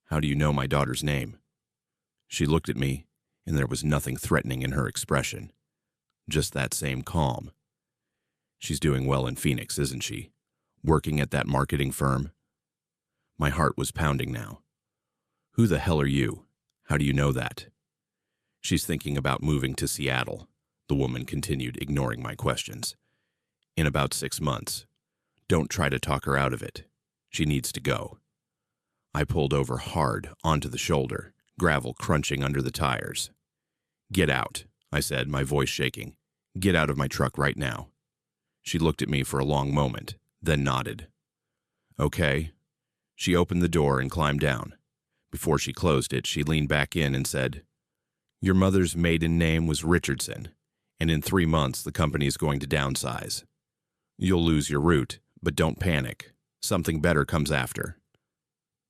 "How do you know my daughter's name?" She looked at me, and there was nothing threatening in her expression. Just that same calm. "She's doing well in Phoenix, isn't she? Working at that marketing firm?" My heart was pounding now. "Who the hell are you? How do you know that?" "She's thinking about moving to Seattle," the woman continued, ignoring my questions. "In about 6 months. Don't try to talk her out of it. She needs to go. I pulled over hard onto the shoulder, gravel crunching under the tires. Get out, I said, my voice shaking. Get out of my truck right now. She looked at me for a long moment, then nodded. Okay. She opened the door and climbed down. Before she closed it, she leaned back in and said, Your mother's maiden name was Richardson, and in 3 months the company is going to downsize. You'll lose your route, but don't panic. Something better comes after.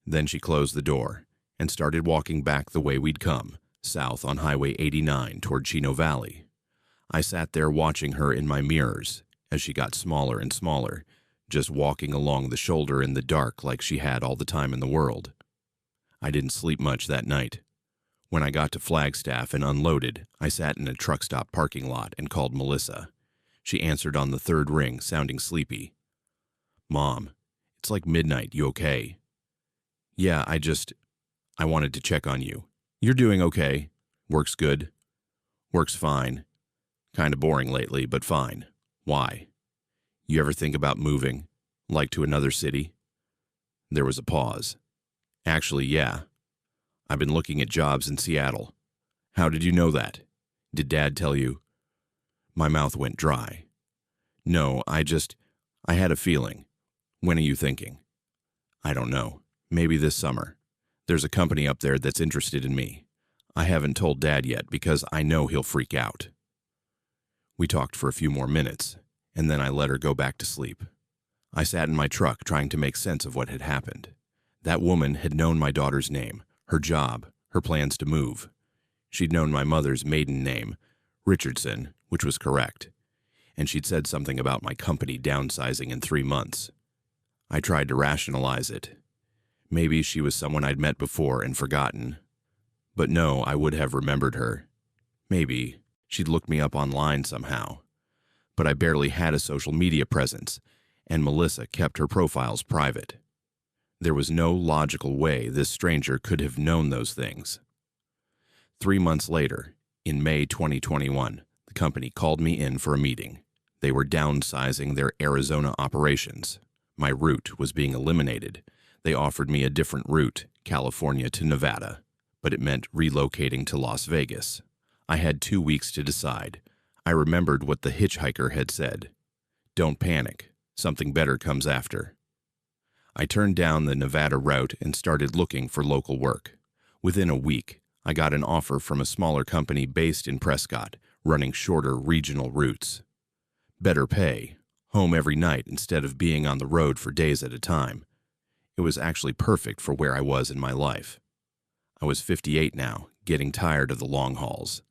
Then she closed the door and started walking back the way we'd come, south on Highway 89 toward Chino Valley. I sat there watching her in my mirrors as she got smaller and smaller, just walking along the shoulder in the dark like she had all the time in the world. I didn't sleep much that night. When I got to Flagstaff and unloaded, I sat in a truck stop parking lot and called Melissa. She answered on the third ring, sounding sleepy. Mom, it's like midnight. You okay? Yeah, I wanted to check on you. You're doing okay. Work's good. Work's fine. Kind of boring lately, but fine. Why? You ever think about moving? Like to another city? There was a pause. Actually, yeah. I've been looking at jobs in Seattle. How did you know that? Did Dad tell you? My mouth went dry. No, I had a feeling. When are you thinking? I don't know. Maybe this summer. There's a company up there that's interested in me. I haven't told Dad yet because I know he'll freak out. We talked for a few more minutes, and then I let her go back to sleep. I sat in my truck trying to make sense of what had happened. That woman had known my daughter's name, her job, her plans to move. She'd known my mother's maiden name, Richardson, which was correct, and she'd said something about my company downsizing in 3 months. I tried to rationalize it. Maybe she was someone I'd met before and forgotten. But no, I would have remembered her. Maybe she'd looked me up online somehow. But I barely had a social media presence, and Melissa kept her profiles private. There was no logical way this stranger could have known those things. 3 months later, in May 2021, the company called me in for a meeting. They were downsizing their Arizona operations. My route was being eliminated. They offered me a different route, California to Nevada, but it meant relocating to Las Vegas. I had 2 weeks to decide. I remembered what the hitchhiker had said. Don't panic. Something better comes after. I turned down the Nevada route and started looking for local work. Within a week, I got an offer from a smaller company based in Prescott, running shorter regional routes. Better pay, home every night instead of being on the road for days at a time. It was actually perfect for where I was in my life. I was 58 now, getting tired of the long hauls.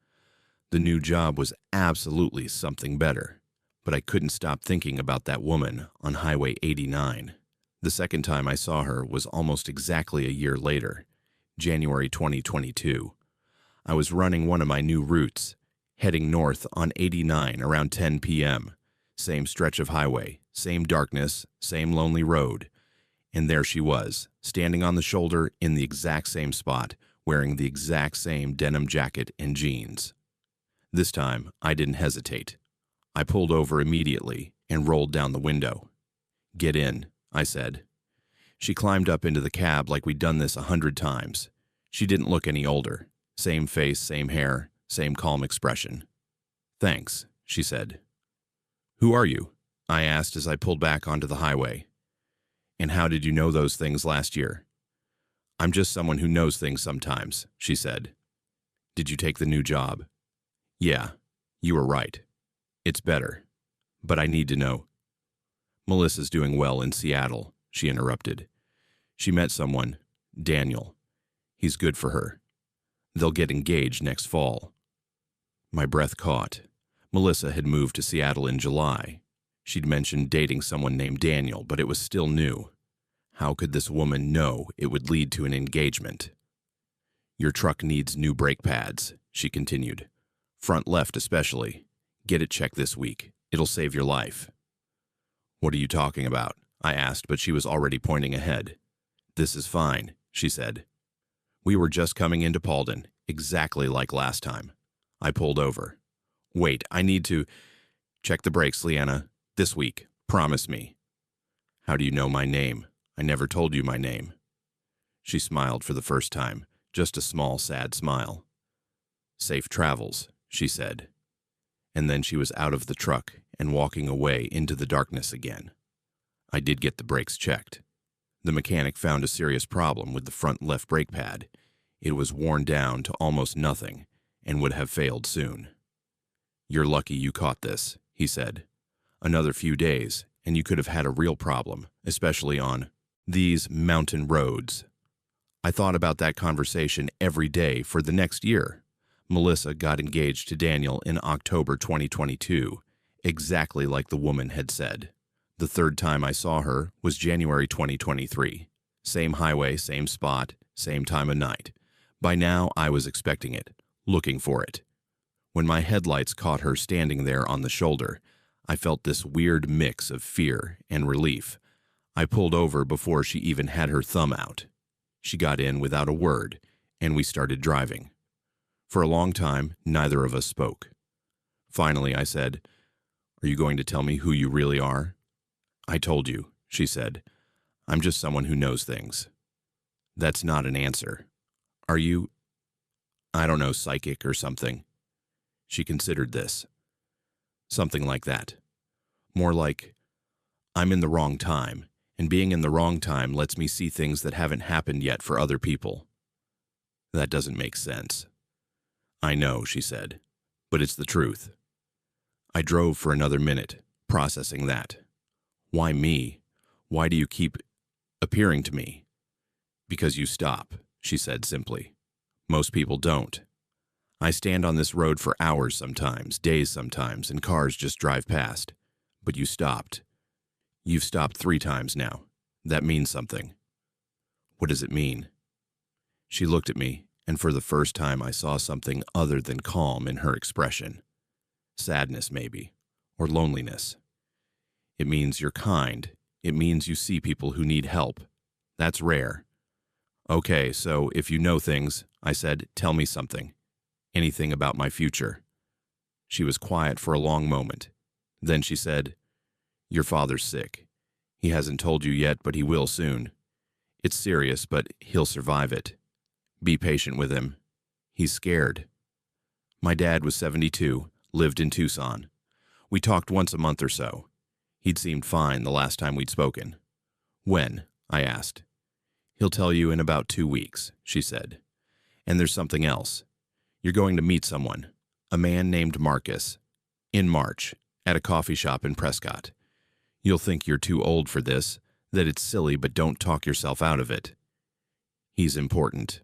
The new job was absolutely something better, but I couldn't stop thinking about that woman on Highway 89. The second time I saw her was almost exactly a year later, January 2022. I was running one of my new routes, heading north on 89 around 10 p.m. Same stretch of highway, same darkness, same lonely road. And there she was, standing on the shoulder in the exact same spot, wearing the exact same denim jacket and jeans. This time, I didn't hesitate. I pulled over immediately and rolled down the window. Get in, I said. She climbed up into the cab like we'd done this 100 times. She didn't look any older. Same face, same hair, same calm expression. Thanks, she said. Who are you? I asked as I pulled back onto the highway. And how did you know those things last year? I'm just someone who knows things sometimes, she said. Did you take the new job? Yeah, you were right. It's better. But I need to know. Melissa's doing well in Seattle, she interrupted. She met someone, Daniel. He's good for her. They'll get engaged next fall. My breath caught. Melissa had moved to Seattle in July. She'd mentioned dating someone named Daniel, but it was still new. How could this woman know it would lead to an engagement? Your truck needs new brake pads, she continued. Front left especially. Get it checked this week. It'll save your life. What are you talking about? I asked, but she was already pointing ahead. This is fine, she said. We were just coming into Paulden, exactly like last time. I pulled over. Wait, I need to... Check the brakes, Leanna. This week. Promise me. How do you know my name? I never told you my name. She smiled for the first time, just a small, sad smile. Safe travels, she said. And then she was out of the truck and walking away into the darkness again. I did get the brakes checked. The mechanic found a serious problem with the front left brake pad. It was worn down to almost nothing and would have failed soon. You're lucky you caught this, he said. Another few days, and you could have had a real problem, especially on these mountain roads. I thought about that conversation every day for the next year. Melissa got engaged to Daniel in October 2022, exactly like the woman had said. The third time I saw her was January 2023. Same highway, same spot, same time of night. By now, I was expecting it, looking for it. When my headlights caught her standing there on the shoulder, I felt this weird mix of fear and relief. I pulled over before she even had her thumb out. She got in without a word, and we started driving. For a long time, neither of us spoke. Finally, I said, "Are you going to tell me who you really are?" "I told you," she said. "I'm just someone who knows things." "That's not an answer. Are you, I don't know, psychic or something?" She considered this. "Something like that. More like, I'm in the wrong time, and being in the wrong time lets me see things that haven't happened yet for other people." "That doesn't make sense." "I know," she said, "but it's the truth." I drove for another minute, processing that. "Why me? Why do you keep appearing to me?" "Because you stop," she said simply. "Most people don't. I stand on this road for hours sometimes, days sometimes, and cars just drive past. But you stopped. You've stopped 3 times now. That means something." "What does it mean?" She looked at me, and for the first time I saw something other than calm in her expression. Sadness, maybe, or loneliness. "It means you're kind. It means you see people who need help. That's rare." "Okay, so if you know things," I said, "tell me something. Anything about my future." She was quiet for a long moment. Then she said, "Your father's sick. He hasn't told you yet, but he will soon. It's serious, but he'll survive it. Be patient with him. He's scared." My dad was 72, lived in Tucson. We talked once a month or so. He'd seemed fine the last time we'd spoken. "When?" I asked. "He'll tell you in about 2 weeks," she said. "And there's something else. You're going to meet someone, a man named Marcus, in March, at a coffee shop in Prescott. You'll think you're too old for this, that it's silly, but don't talk yourself out of it. He's important."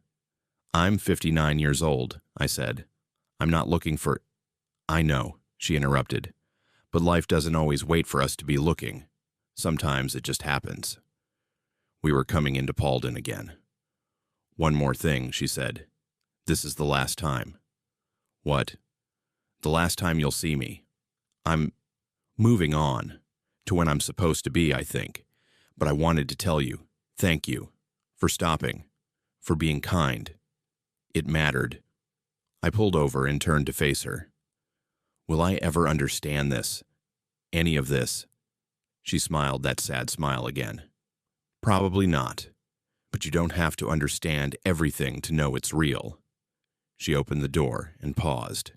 "I'm 59 years old," I said. "I'm not looking for—" "I know," she interrupted. "But life doesn't always wait for us to be looking. Sometimes it just happens." We were coming into Paulden again. "One more thing," she said. "This is the last time." "What?" "The last time you'll see me. I'm moving on to when I'm supposed to be, I think. But I wanted to tell you, thank you, for stopping, for being kind. It mattered." I pulled over and turned to face her. "Will I ever understand this? Any of this?" She smiled that sad smile again. "Probably not. But you don't have to understand everything to know it's real." She opened the door and paused.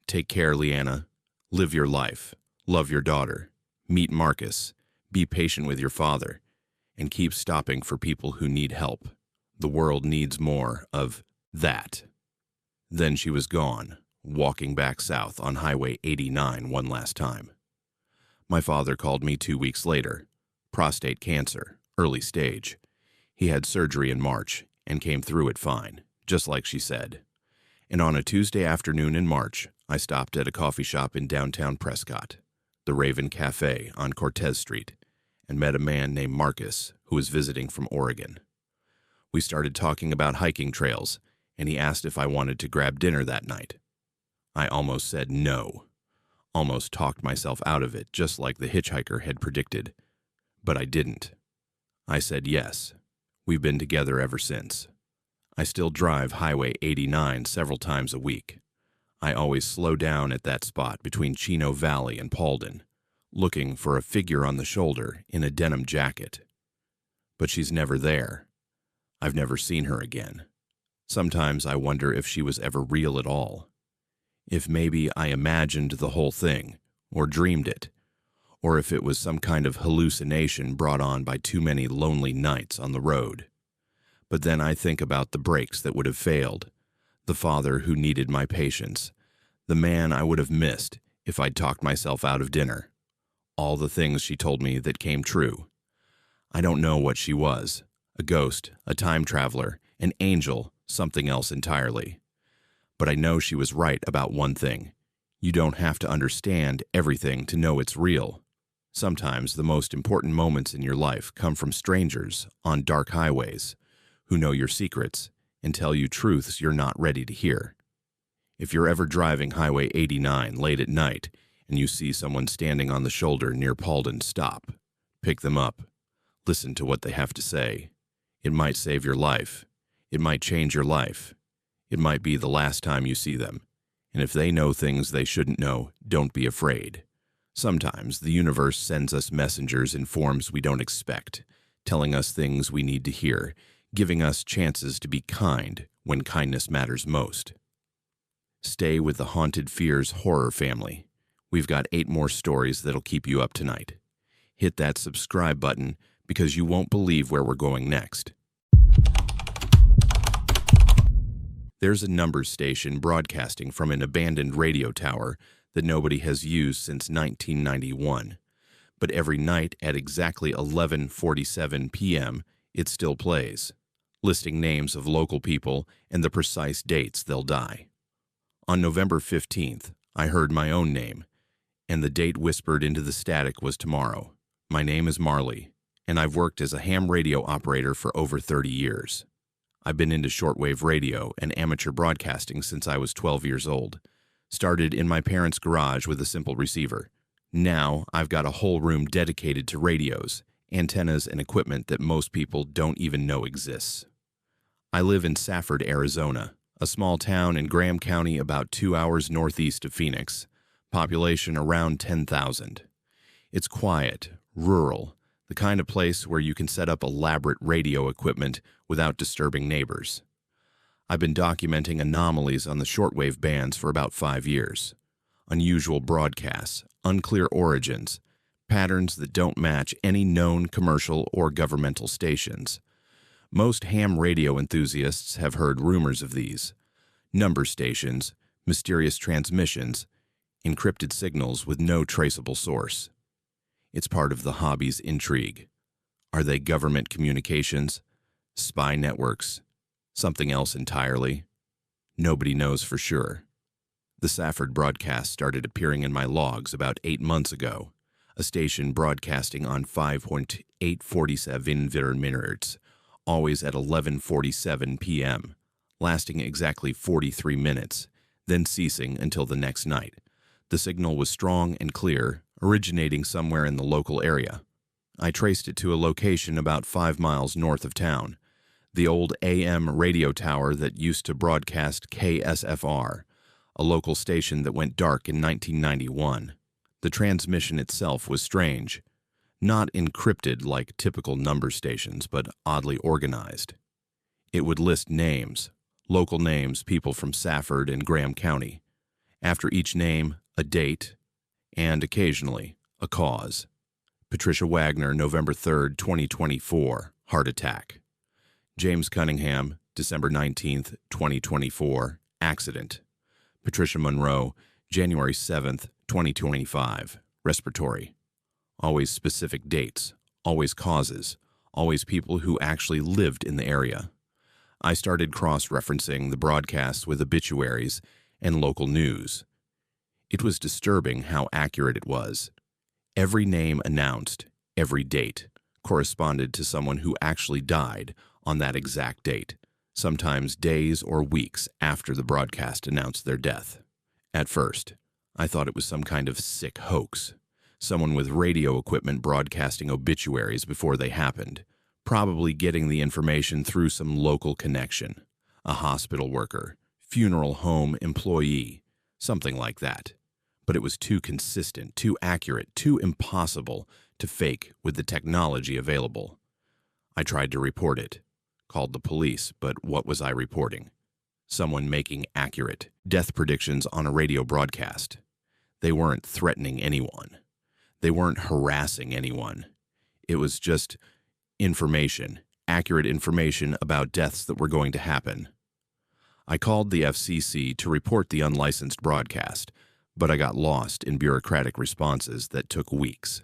"Take care, Leanna. Live your life. Love your daughter. Meet Marcus. Be patient with your father. And keep stopping for people who need help. The world needs more of that." Then she was gone, walking back south on Highway 89 one last time. My father called me 2 weeks later. Prostate cancer, early stage. He had surgery in March and came through it fine, just like she said. And on a Tuesday afternoon in March, I stopped at a coffee shop in downtown Prescott, the Raven Cafe on Cortez Street, and met a man named Marcus who was visiting from Oregon. We started talking about hiking trails, and he asked if I wanted to grab dinner that night. I almost said no, almost talked myself out of it, just like the hitchhiker had predicted. But I didn't. I said yes. We've been together ever since. I still drive Highway 89 several times a week. I always slow down at that spot between Chino Valley and Paulden, looking for a figure on the shoulder in a denim jacket. But she's never there. I've never seen her again. Sometimes I wonder if she was ever real at all. If maybe I imagined the whole thing, or dreamed it, or if it was some kind of hallucination brought on by too many lonely nights on the road. But then I think about the breaks that would have failed, the father who needed my patience, the man I would have missed if I'd talked myself out of dinner, all the things she told me that came true. I don't know what she was, a ghost, a time traveler, an angel, something else entirely. But I know she was right about one thing. You don't have to understand everything to know it's real. Sometimes the most important moments in your life come from strangers on dark highways who know your secrets and tell you truths you're not ready to hear. If you're ever driving Highway 89 late at night and you see someone standing on the shoulder near Paulden, stop. Pick them up. Listen to what they have to say. It might save your life. It might change your life. It might be the last time you see them. And if they know things they shouldn't know, don't be afraid. Sometimes the universe sends us messengers in forms we don't expect, telling us things we need to hear, giving us chances to be kind when kindness matters most. Stay with the Haunted Fears horror family. We've got 8 more stories that'll keep you up tonight. Hit that subscribe button because you won't believe where we're going next. There's a numbers station broadcasting from an abandoned radio tower that nobody has used since 1991. But every night at exactly 11:47 p.m., it still plays, listing names of local people and the precise dates they'll die. On November 15th, I heard my own name, and the date whispered into the static was tomorrow. My name is Marley, and I've worked as a ham radio operator for over 30 years. I've been into shortwave radio and amateur broadcasting since I was 12 years old. Started in my parents' garage with a simple receiver. Now I've got a whole room dedicated to radios, antennas, and equipment that most people don't even know exists. I live in Safford, Arizona, a small town in Graham County about 2 hours northeast of Phoenix, population around 10,000. It's quiet, rural, the kind of place where you can set up elaborate radio equipment without disturbing neighbors. I've been documenting anomalies on the shortwave bands for about 5 years. Unusual broadcasts, unclear origins, patterns that don't match any known commercial or governmental stations. Most ham radio enthusiasts have heard rumors of these. Number stations, mysterious transmissions, encrypted signals with no traceable source. It's part of the hobby's intrigue. Are they government communications? Spy networks? Something else entirely? Nobody knows for sure. The Safford broadcast started appearing in my logs about 8 months ago, a station broadcasting on 5.847 MHz, always at 11:47 p.m., lasting exactly 43 minutes, then ceasing until the next night. The signal was strong and clear, originating somewhere in the local area. I traced it to a location about 5 miles north of town, the old AM radio tower that used to broadcast KSFR, a local station that went dark in 1991. The transmission itself was strange, not encrypted like typical number stations, but oddly organized. It would list names, local names, people from Safford and Graham County. After each name, a date, and occasionally, a cause. Patricia Wagner, November 3rd, 2024, heart attack. James Cunningham, December 19th, 2024, accident. Patricia Monroe, January 7th, 2025, respiratory. Always specific dates, always causes, always people who actually lived in the area. I started cross-referencing the broadcasts with obituaries and local news. It was disturbing how accurate it was. Every name announced, every date, corresponded to someone who actually died on that exact date, sometimes days or weeks after the broadcast announced their death. At first, I thought it was some kind of sick hoax, someone with radio equipment broadcasting obituaries before they happened, probably getting the information through some local connection, a hospital worker, funeral home employee, something like that. but it was too consistent, too accurate, too impossible to fake with the technology available. I tried to report it, called the police, but what was I reporting? Someone making accurate death predictions on a radio broadcast. They weren't threatening anyone. They weren't harassing anyone. It was just information, accurate information about deaths that were going to happen. I called the FCC to report the unlicensed broadcast, but I got lost in bureaucratic responses that took weeks.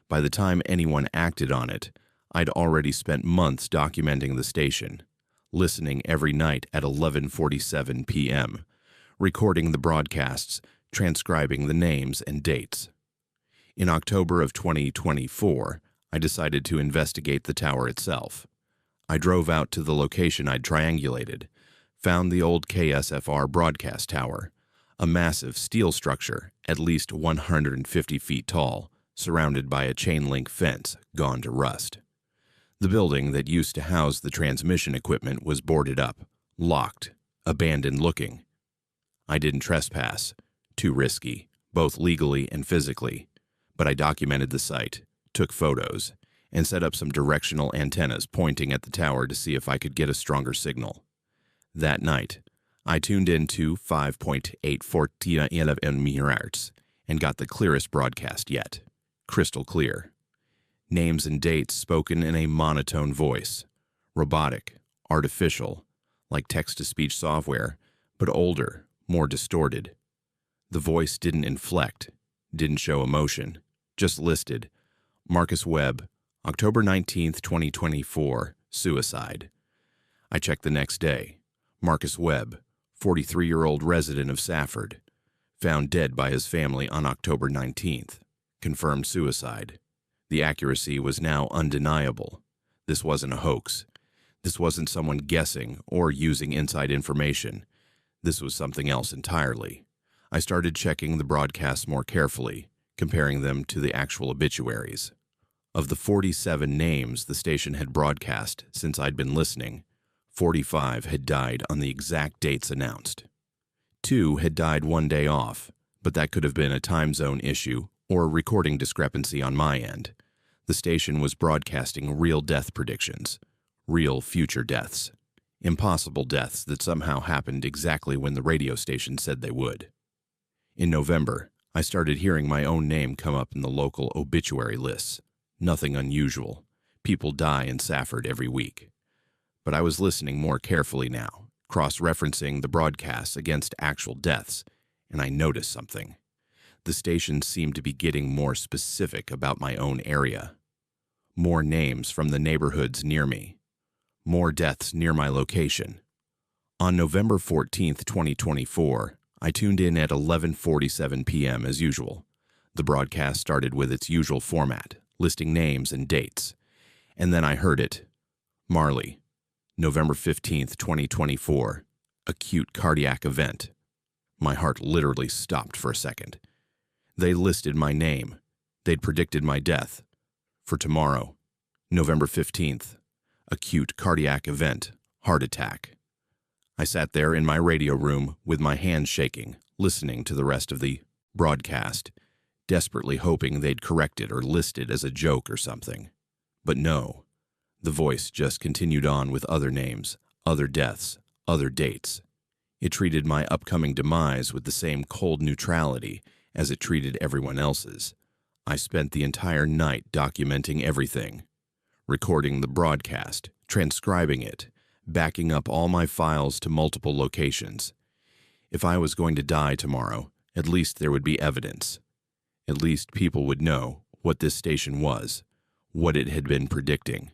By the time anyone acted on it, I'd already spent months documenting the station, listening every night at 11:47 p.m., recording the broadcasts, transcribing the names and dates. In October of 2024, I decided to investigate the tower itself. I drove out to the location I'd triangulated, found the old KSFR broadcast tower, a massive steel structure at least 150 feet tall, surrounded by a chain-link fence gone to rust. The building that used to house the transmission equipment was boarded up, locked, abandoned looking. I didn't trespass, too risky, both legally and physically, but I documented the site, took photos, and set up some directional antennas pointing at the tower to see if I could get a stronger signal. That night, I tuned into 5.814 MHz and got the clearest broadcast yet, crystal clear. Names and dates spoken in a monotone voice, robotic, artificial, like text-to-speech software, but older, more distorted. The voice didn't inflect, didn't show emotion, just listed, Marcus Webb, October 19th, 2024, suicide. I checked the next day. Marcus Webb, 43-year-old resident of Safford, found dead by his family on October 19th, confirmed suicide. The accuracy was now undeniable. This wasn't a hoax. This wasn't someone guessing or using inside information. This was something else entirely. I started checking the broadcasts more carefully, comparing them to the actual obituaries. Of the 47 names the station had broadcast since I'd been listening, 45 had died on the exact dates announced. 2 had died one day off, but that could have been a time zone issue or a recording discrepancy on my end. The station was broadcasting real death predictions, real future deaths, impossible deaths that somehow happened exactly when the radio station said they would. In November, I started hearing my own name come up in the local obituary lists. Nothing unusual. People die in Safford every week. But I was listening more carefully now, cross-referencing the broadcasts against actual deaths, and I noticed something. The station seemed to be getting more specific about my own area. More names from the neighborhoods near me. More deaths near my location. On November 14th, 2024, I tuned in at 11:47 p.m. as usual. The broadcast started with its usual format, listing names and dates. And then I heard it. Marley, November 15th, 2024, acute cardiac event. My heart literally stopped for a second. They listed my name. They'd predicted my death. For tomorrow, November 15th, acute cardiac event, heart attack. I sat there in my radio room with my hands shaking, listening to the rest of the broadcast, desperately hoping they'd correct it or list it as a joke or something. But no, the voice just continued on with other names, other deaths, other dates. It treated my upcoming demise with the same cold neutrality as it treated everyone else's. I spent the entire night documenting everything, recording the broadcast, transcribing it, backing up all my files to multiple locations. If I was going to die tomorrow, at least there would be evidence. At least people would know what this station was, what it had been predicting.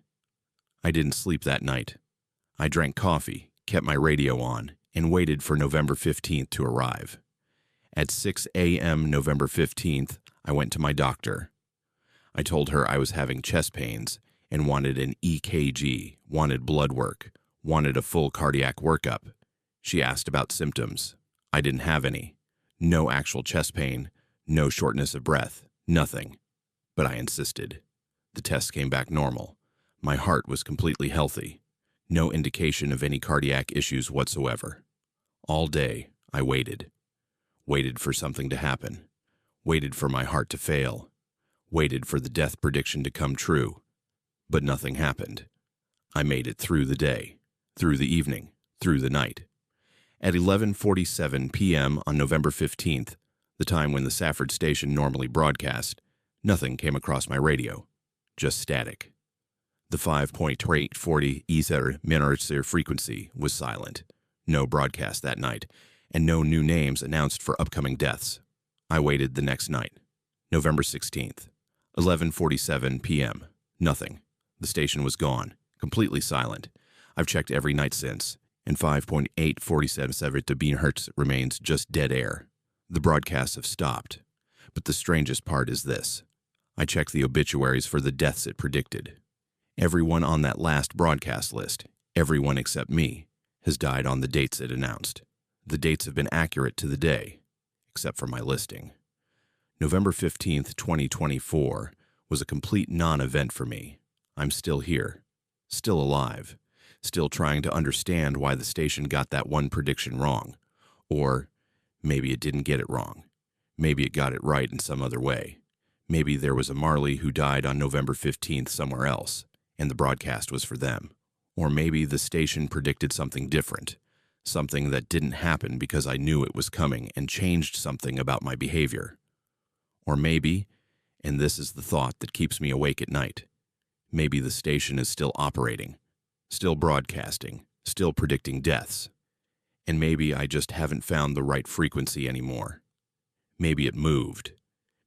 I didn't sleep that night. I drank coffee, kept my radio on, and waited for November 15th to arrive. At 6 a.m. November 15th, I went to my doctor. I told her I was having chest pains and wanted an EKG, wanted blood work, wanted a full cardiac workup. She asked about symptoms. I didn't have any. No actual chest pain, no shortness of breath, nothing. But I insisted. The test came back normal. My heart was completely healthy. No indication of any cardiac issues whatsoever. All day, I waited. Waited for something to happen. Waited for my heart to fail. Waited for the death prediction to come true. But nothing happened. I made it through the day, through the evening, through the night. At 11:47 p.m. on November 15th, the time when the Safford station normally broadcast, nothing came across my radio, just static. The 5.840 ether megahertz frequency was silent. No broadcast that night, and no new names announced for upcoming deaths. I waited the next night, November 16th, 11:47 p.m. Nothing. The station was gone, completely silent. I've checked every night since, and 5.847 Doppelgängers remains just dead air. The broadcasts have stopped. But the strangest part is this. I checked the obituaries for the deaths it predicted. Everyone on that last broadcast list, everyone except me, has died on the dates it announced. The dates have been accurate to the day, except for my listing. November 15th, 2024 was a complete non-event for me. I'm still here, still alive, still trying to understand why the station got that one prediction wrong. Or maybe it didn't get it wrong. Maybe it got it right in some other way. Maybe there was a Marley who died on November 15th somewhere else, and the broadcast was for them. Or maybe the station predicted something different, something that didn't happen because I knew it was coming and changed something about my behavior. Or maybe, and this is the thought that keeps me awake at night, maybe the station is still operating, still broadcasting, still predicting deaths. And maybe I just haven't found the right frequency anymore. Maybe it moved.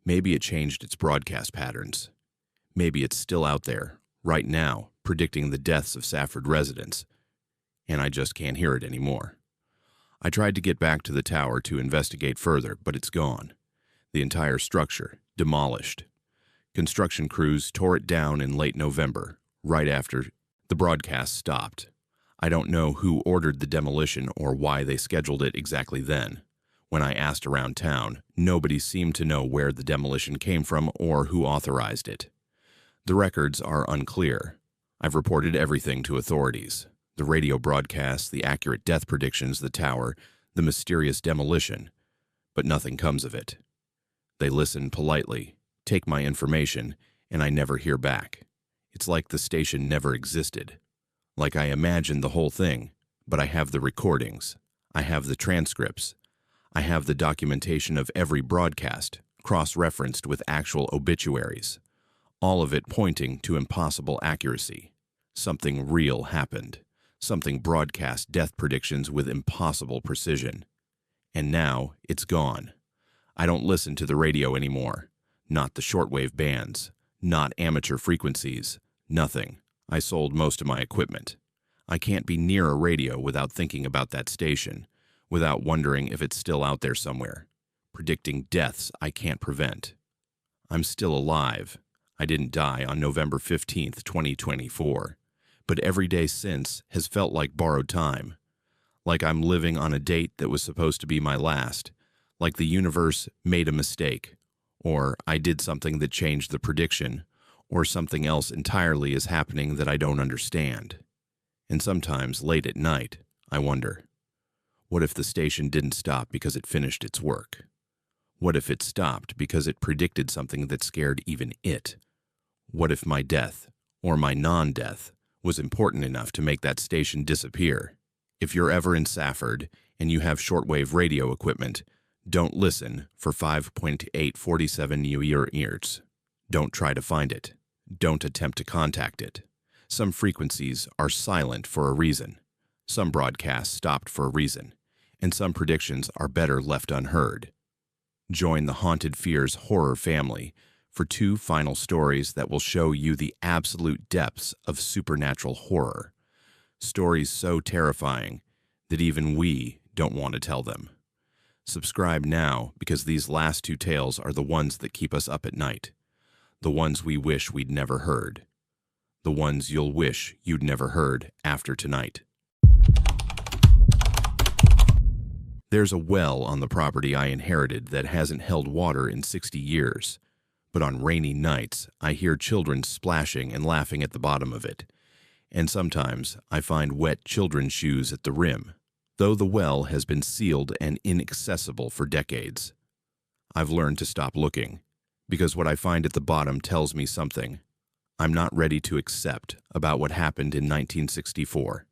Maybe it changed its broadcast patterns. Maybe it's still out there, right now, predicting the deaths of Safford residents, and I just can't hear it anymore. I tried to get back to the tower to investigate further, but it's gone. The entire structure, demolished. Construction crews tore it down in late November, right after the broadcast stopped. I don't know who ordered the demolition or why they scheduled it exactly then. When I asked around town, nobody seemed to know where the demolition came from or who authorized it. The records are unclear. I've reported everything to authorities. The radio broadcasts, the accurate death predictions, the tower, the mysterious demolition. But nothing comes of it. They listen politely, take my information, and I never hear back. It's like the station never existed. Like I imagined the whole thing, but I have the recordings. I have the transcripts. I have the documentation of every broadcast, cross-referenced with actual obituaries. All of it pointing to impossible accuracy. Something real happened. Something broadcast death predictions with impossible precision. And now it's gone. I don't listen to the radio anymore. Not the shortwave bands. Not amateur frequencies. Nothing. I sold most of my equipment. I can't be near a radio without thinking about that station, without wondering if it's still out there somewhere, predicting deaths I can't prevent. I'm still alive. I didn't die on November 15th, 2024, but every day since has felt like borrowed time, like I'm living on a date that was supposed to be my last, like the universe made a mistake, or I did something that changed the prediction, or something else entirely is happening that I don't understand. And sometimes, late at night, I wonder, what if the station didn't stop because it finished its work? What if it stopped because it predicted something that scared even it? What if my death, or my non-death, was important enough to make that station disappear? If you're ever in Safford and you have shortwave radio equipment, don't listen for 5.847 years. Don't try to find it. Don't attempt to contact it. Some frequencies are silent for a reason. Some broadcasts stopped for a reason. And some predictions are better left unheard. Join the Haunted Fears horror family for 2 final stories that will show you the absolute depths of supernatural horror. Stories so terrifying that even we don't want to tell them. Subscribe now because these last 2 tales are the ones that keep us up at night. The ones we wish we'd never heard. The ones you'll wish you'd never heard after tonight. There's a well on the property I inherited that hasn't held water in 60 years. But on rainy nights, I hear children splashing and laughing at the bottom of it. And sometimes I find wet children's shoes at the rim. though the well has been sealed and inaccessible for decades. I've learned to stop looking, because what I find at the bottom tells me something I'm not ready to accept about what happened in 1964.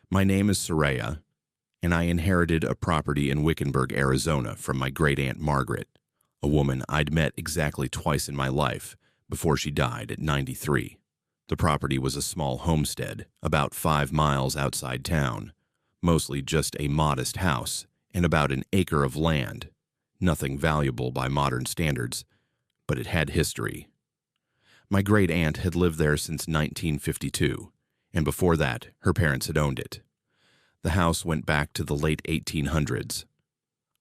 My name is Soraya, and I inherited a property in Wickenburg, Arizona from my great-aunt Margaret, a woman I'd met exactly twice in my life before she died at 93. The property was a small homestead about 5 miles outside town, mostly just a modest house and about an acre of land. Nothing valuable by modern standards, but it had history. My great-aunt had lived there since 1952, and before that, her parents had owned it. The house went back to the late 1800s.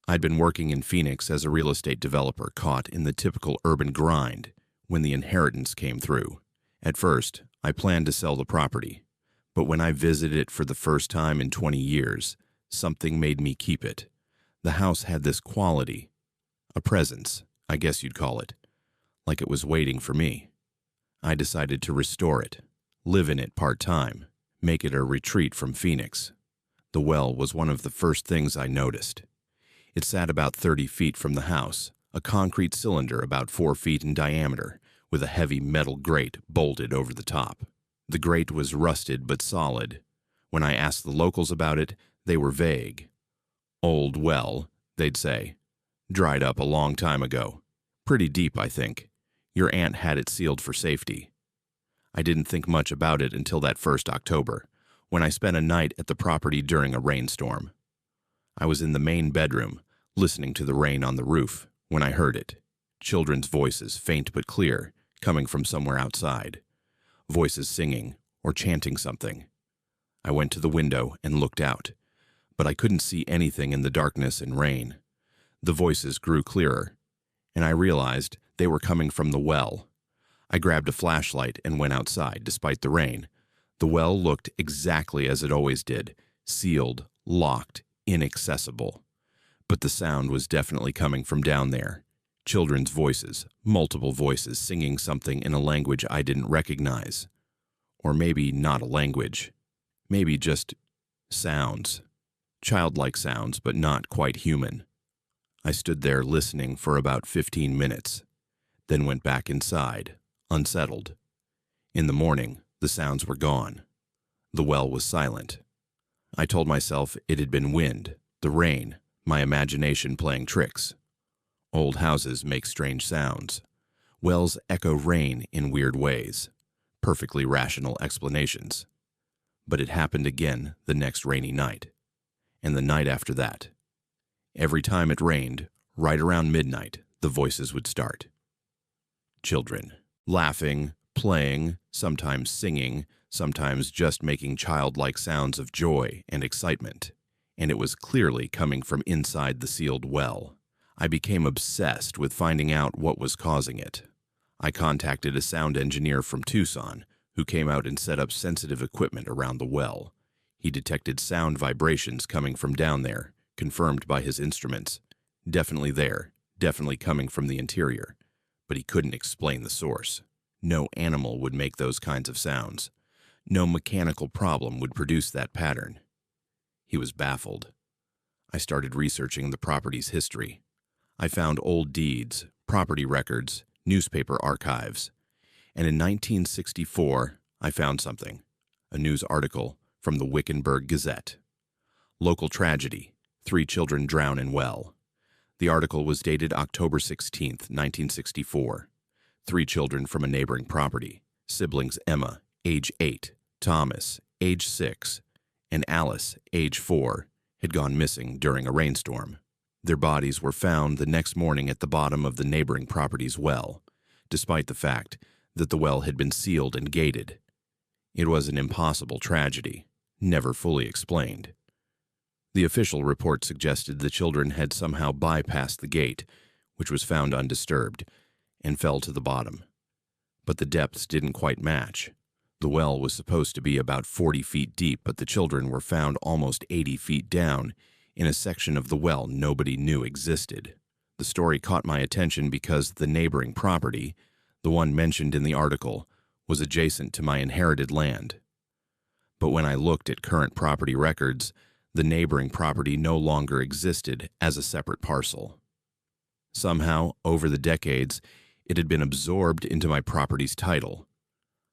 I'd been working in Phoenix as a real estate developer caught in the typical urban grind when the inheritance came through. At first, I planned to sell the property, but when I visited it for the first time in 20 years, something made me keep it. The house had this quality, a presence, I guess you'd call it, like it was waiting for me. I decided to restore it, live in it part-time, make it a retreat from Phoenix. The well was one of the first things I noticed. It sat about 30 feet from the house, a concrete cylinder about 4 feet in diameter, with a heavy metal grate bolted over the top. The grate was rusted but solid. When I asked the locals about it, they were vague. Old well, they'd say. Dried up a long time ago. Pretty deep, I think. Your aunt had it sealed for safety. I didn't think much about it until that first October, when I spent a night at the property during a rainstorm. I was in the main bedroom, listening to the rain on the roof, when I heard it. Children's voices, faint but clear, coming from somewhere outside. Voices singing or chanting something. I went to the window and looked out, but I couldn't see anything in the darkness and rain. The voices grew clearer, and I realized they were coming from the well. I grabbed a flashlight and went outside, despite the rain. The well looked exactly as it always did, sealed, locked, inaccessible. But the sound was definitely coming from down there. Children's voices, multiple voices singing something in a language I didn't recognize. Or maybe not a language. Maybe just sounds. Childlike sounds, but not quite human. I stood there listening for about 15 minutes, then went back inside, unsettled. In the morning, the sounds were gone. The well was silent. I told myself it had been wind, the rain, my imagination playing tricks. Old houses make strange sounds. Wells echo rain in weird ways. Perfectly rational explanations. But it happened again the next rainy night. And the night after that. Every time it rained, right around midnight, the voices would start. Children, laughing, playing, sometimes singing, sometimes just making childlike sounds of joy and excitement. And it was clearly coming from inside the sealed well. I became obsessed with finding out what was causing it. I contacted a sound engineer from Tucson who came out and set up sensitive equipment around the well. He detected sound vibrations coming from down there, confirmed by his instruments. Definitely there, definitely coming from the interior. But he couldn't explain the source. No animal would make those kinds of sounds. No mechanical problem would produce that pattern. He was baffled. I started researching the property's history. I found old deeds, property records, newspaper archives. And in 1964, I found something. A news article from the Wickenburg Gazette. Local tragedy. 3 children drown in well. The article was dated October 16, 1964. 3 children from a neighboring property. Siblings Emma, age 8, Thomas, age 6, and Alice, age 4, had gone missing during a rainstorm. Their bodies were found the next morning at the bottom of the neighboring property's well, despite the fact that the well had been sealed and gated. It was an impossible tragedy, never fully explained. The official report suggested the children had somehow bypassed the gate, which was found undisturbed, and fell to the bottom. But the depths didn't quite match. The well was supposed to be about 40 feet deep, but the children were found almost 80 feet down in a section of the well nobody knew existed. The story caught my attention because the neighboring property, the one mentioned in the article, was adjacent to my inherited land. But when I looked at current property records, The neighboring property no longer existed as a separate parcel. Somehow, over the decades, it had been absorbed into my property's title.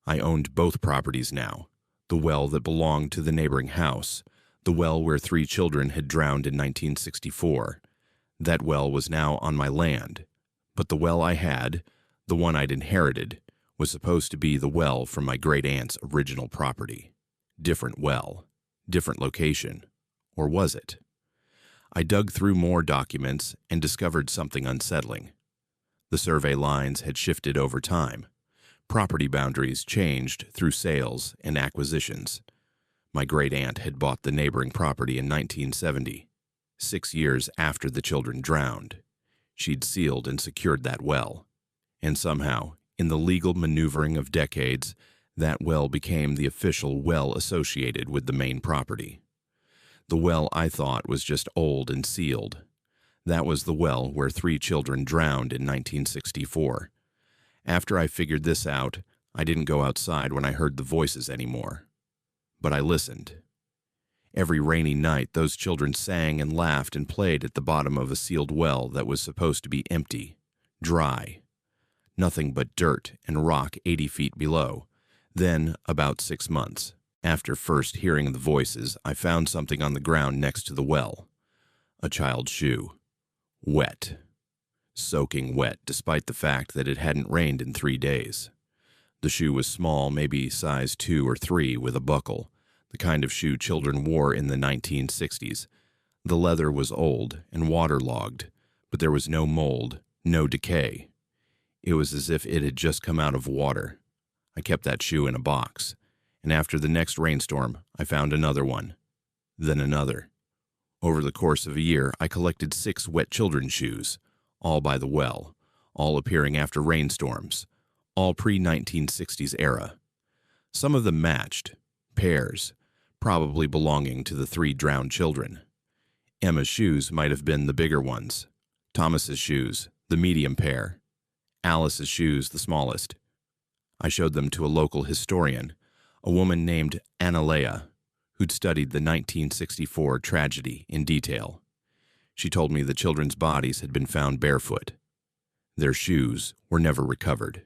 I owned both properties now, the well that belonged to the neighboring house, the well where 3 children had drowned in 1964. That well was now on my land, but the well I had, the one I'd inherited, was supposed to be the well from my great-aunt's original property. Different well, different location. Or was it? I dug through more documents and discovered something unsettling. The survey lines had shifted over time. Property boundaries changed through sales and acquisitions. My great-aunt had bought the neighboring property in 1970, 6 years after the children drowned. She'd sealed and secured that well. And somehow, in the legal maneuvering of decades, that well became the official well associated with the main property. The well I thought was just old and sealed. That was the well where 3 children drowned in 1964. After I figured this out, I didn't go outside when I heard the voices anymore. But I listened. Every rainy night, those children sang and laughed and played at the bottom of a sealed well that was supposed to be empty, dry. Nothing but dirt and rock 80 feet below. Then, about 6 months, after first hearing the voices, I found something on the ground next to the well. A child's shoe. Wet. Soaking wet, despite the fact that it hadn't rained in 3 days. The shoe was small, maybe size 2 or 3, with a buckle, the kind of shoe children wore in the 1960s. The leather was old and waterlogged, but there was no mold, no decay. It was as if it had just come out of water. I kept that shoe in a box, and after the next rainstorm, I found another one, then another. Over the course of a year, I collected 6 wet children's shoes, all by the well, all appearing after rainstorms, all pre-1960s era. Some of them matched, pairs, probably belonging to the 3 drowned children. Emma's shoes might have been the bigger ones, Thomas's shoes, the medium pair, Alice's shoes, the smallest. I showed them to a local historian, a woman named Analea, who'd studied the 1964 tragedy in detail. She told me the children's bodies had been found barefoot. Their shoes were never recovered.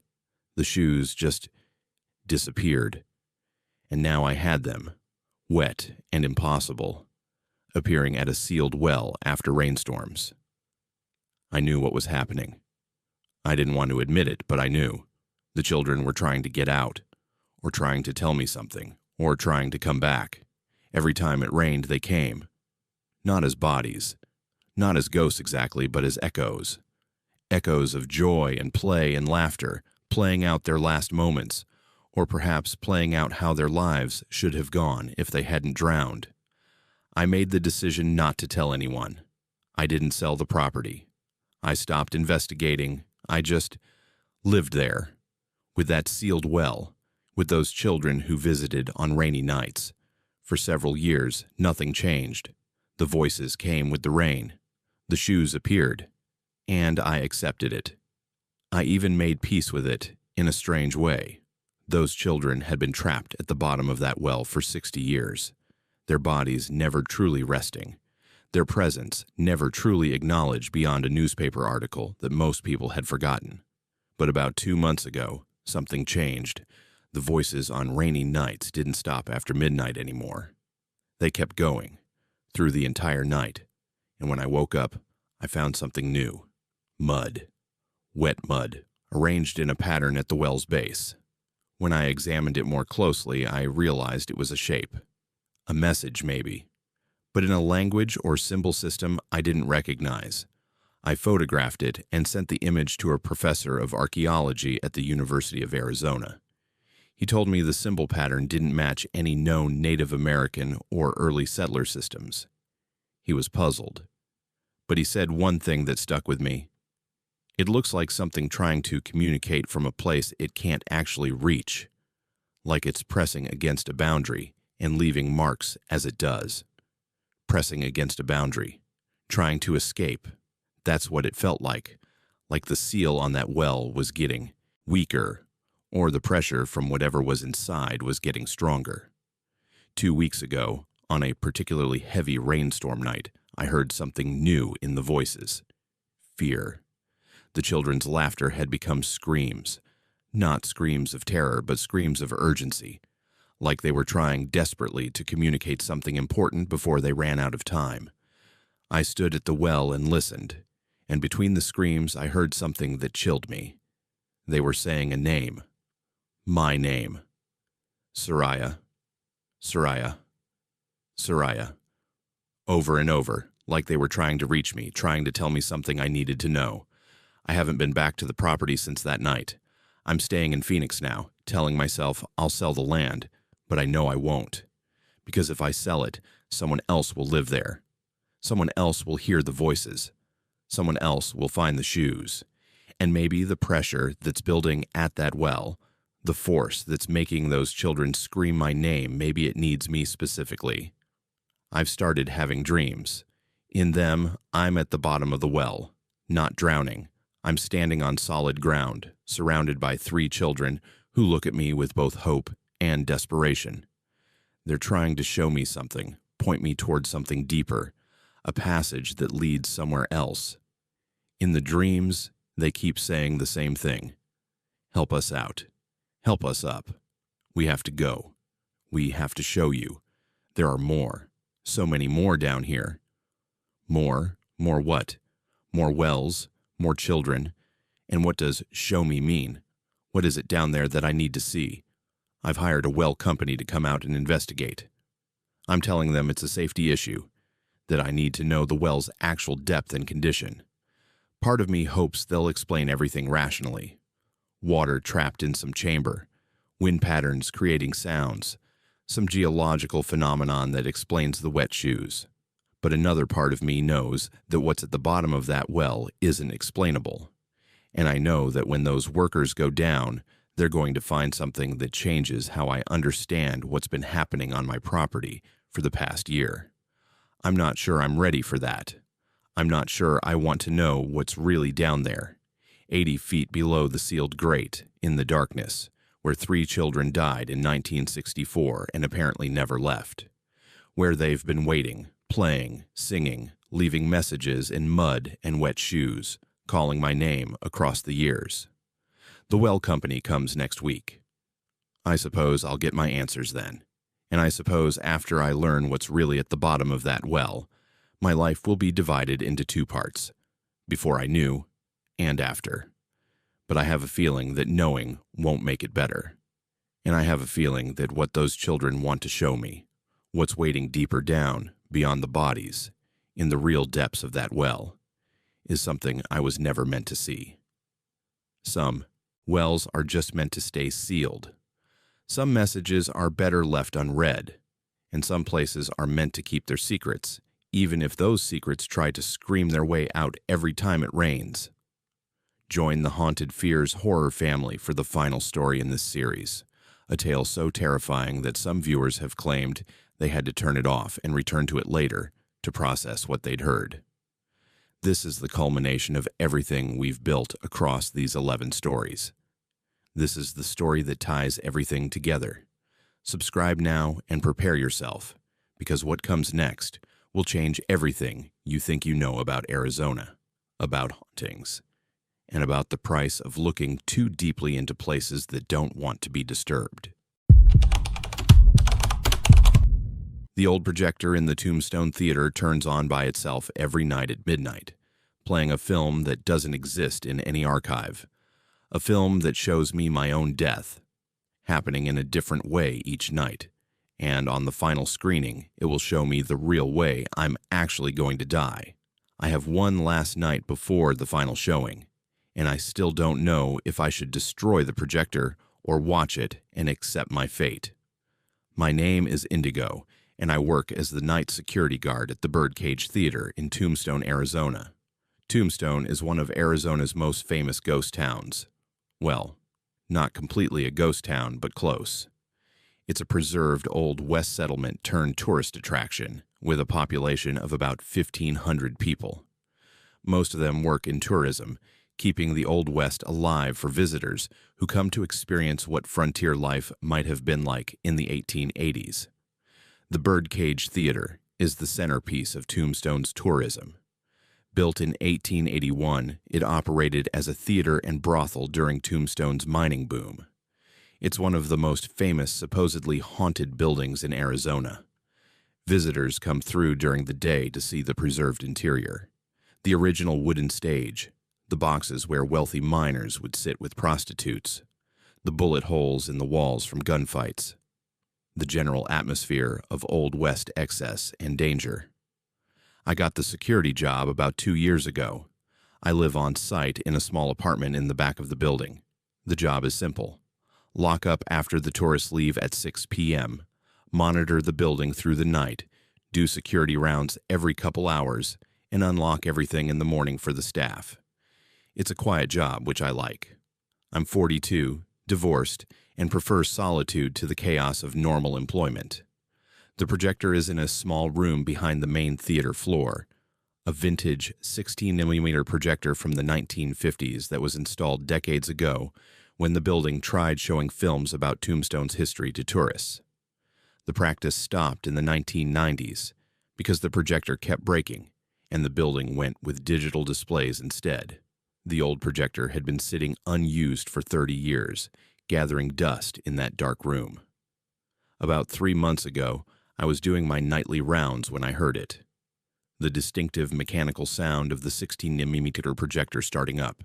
The shoes just disappeared. And now I had them, wet and impossible, appearing at a sealed well after rainstorms. I knew what was happening. I didn't want to admit it, but I knew. The children were trying to get out, or trying to tell me something, or trying to come back. Every time it rained, they came. Not as bodies, not as ghosts exactly, but as echoes. Echoes of joy and play and laughter, playing out their last moments, or perhaps playing out how their lives should have gone if they hadn't drowned. I made the decision not to tell anyone. I didn't sell the property. I stopped investigating. I just lived there, with that sealed well, with those children who visited on rainy nights. For several years, nothing changed. The voices came with the rain. The shoes appeared, and I accepted it. I even made peace with it in a strange way. Those children had been trapped at the bottom of that well for 60 years, their bodies never truly resting, their presence never truly acknowledged beyond a newspaper article that most people had forgotten. But about 2 months ago, something changed. The voices on rainy nights didn't stop after midnight anymore. They kept going, through the entire night, and when I woke up, I found something new. Mud. Wet mud, arranged in a pattern at the well's base. When I examined it more closely, I realized it was a shape. A message, maybe. But in a language or symbol system I didn't recognize. I photographed it and sent the image to a professor of archaeology at the University of Arizona. He told me the symbol pattern didn't match any known Native American or early settler systems. He was puzzled. But he said one thing that stuck with me. It looks like something trying to communicate from a place it can't actually reach, like it's pressing against a boundary and leaving marks as it does. Pressing against a boundary, trying to escape. That's what it felt like the seal on that well was getting weaker, or the pressure from whatever was inside was getting stronger. 2 weeks ago, On a particularly heavy rainstorm night, I heard something new in the voices. Fear. The children's laughter had become screams. Not screams of terror, but screams of urgency, like they were trying desperately to communicate something important before they ran out of time. I stood at the well and listened, and between the screams I heard something that chilled me. They were saying a name. My name. Soraya. Soraya. Soraya. Over and over, like they were trying to reach me, trying to tell me something I needed to know. I haven't been back to the property since that night. I'm staying in Phoenix now, telling myself I'll sell the land, but I know I won't. Because if I sell it, someone else will live there. Someone else will hear the voices. Someone else will find the shoes. And maybe the pressure that's building at that well, the force that's making those children scream my name, maybe it needs me specifically. I've started having dreams. In them, I'm at the bottom of the well, not drowning. I'm standing on solid ground, surrounded by 3 children who look at me with both hope and desperation. They're trying to show me something, point me towards something deeper, a passage that leads somewhere else. In the dreams, they keep saying the same thing. Help us out. Help us up. We have to go. We have to show you. There are more. So many more down here. More what? More wells, more children. And what does show me mean? What is it down there that I need to see? I've hired a well company to come out and investigate. I'm telling them it's a safety issue, that I need to know the well's actual depth and condition. Part of me hopes they'll explain everything rationally. Water trapped in some chamber, wind patterns creating sounds, some geological phenomenon that explains the wet shoes. But another part of me knows that what's at the bottom of that well isn't explainable. And I know that when those workers go down, they're going to find something that changes how I understand what's been happening on my property for the past year. I'm not sure I'm ready for that. I'm not sure I want to know what's really down there, 80 feet below the sealed grate, in the darkness, where 3 children died in 1964 and apparently never left, where they've been waiting, playing, singing, leaving messages in mud and wet shoes, calling my name across the years. The well company comes next week. I suppose I'll get my answers then, and I suppose after I learn what's really at the bottom of that well, my life will be divided into 2 parts, before I knew and after. But I have a feeling that knowing won't make it better. And I have a feeling that what those children want to show me, what's waiting deeper down, beyond the bodies, in the real depths of that well, is something I was never meant to see. Some wells are just meant to stay sealed. Some messages are better left unread, and some places are meant to keep their secrets, even if those secrets try to scream their way out every time it rains. Join the Haunted Fears horror family for the final story in this series, a tale so terrifying that some viewers have claimed they had to turn it off and return to it later to process what they'd heard. This is the culmination of everything we've built across these 11 stories. This is the story that ties everything together. Subscribe now and prepare yourself, because what comes next will change everything you think you know about Arizona, about hauntings, and about the price of looking too deeply into places that don't want to be disturbed. The old projector in the Tombstone Theater turns on by itself every night at midnight, playing a film that doesn't exist in any archive, a film that shows me my own death, happening in a different way each night, and on the final screening, it will show me the real way I'm actually going to die. I have one last night before the final showing, and I still don't know if I should destroy the projector or watch it and accept my fate. My name is Indigo, and I work as the night security guard at the Birdcage Theater in Tombstone, Arizona. Tombstone is one of Arizona's most famous ghost towns. Well, not completely a ghost town, but close. It's a preserved old West settlement turned tourist attraction with a population of about 1,500 people. Most of them work in tourism, keeping the Old West alive for visitors who come to experience what frontier life might have been like in the 1880s. The Birdcage Theater is the centerpiece of Tombstone's tourism. Built in 1881, it operated as a theater and brothel during Tombstone's mining boom. It's one of the most famous, supposedly haunted buildings in Arizona. Visitors come through during the day to see the preserved interior. The original wooden stage, the boxes where wealthy miners would sit with prostitutes, the bullet holes in the walls from gunfights, the general atmosphere of Old West excess and danger. I got the security job about 2 years ago. I live on site in a small apartment in the back of the building. The job is simple. Lock up after the tourists leave at 6 p.m., monitor the building through the night, do security rounds every couple hours, and unlock everything in the morning for the staff. It's a quiet job, which I like. I'm 42, divorced, and prefer solitude to the chaos of normal employment. The projector is in a small room behind the main theater floor, a vintage 16mm projector from the 1950s that was installed decades ago when the building tried showing films about Tombstone's history to tourists. The practice stopped in the 1990s because the projector kept breaking, and the building went with digital displays instead. The old projector had been sitting unused for 30 years, gathering dust in that dark room. About 3 months ago, I was doing my nightly rounds when I heard it. The distinctive mechanical sound of the 16mm projector starting up,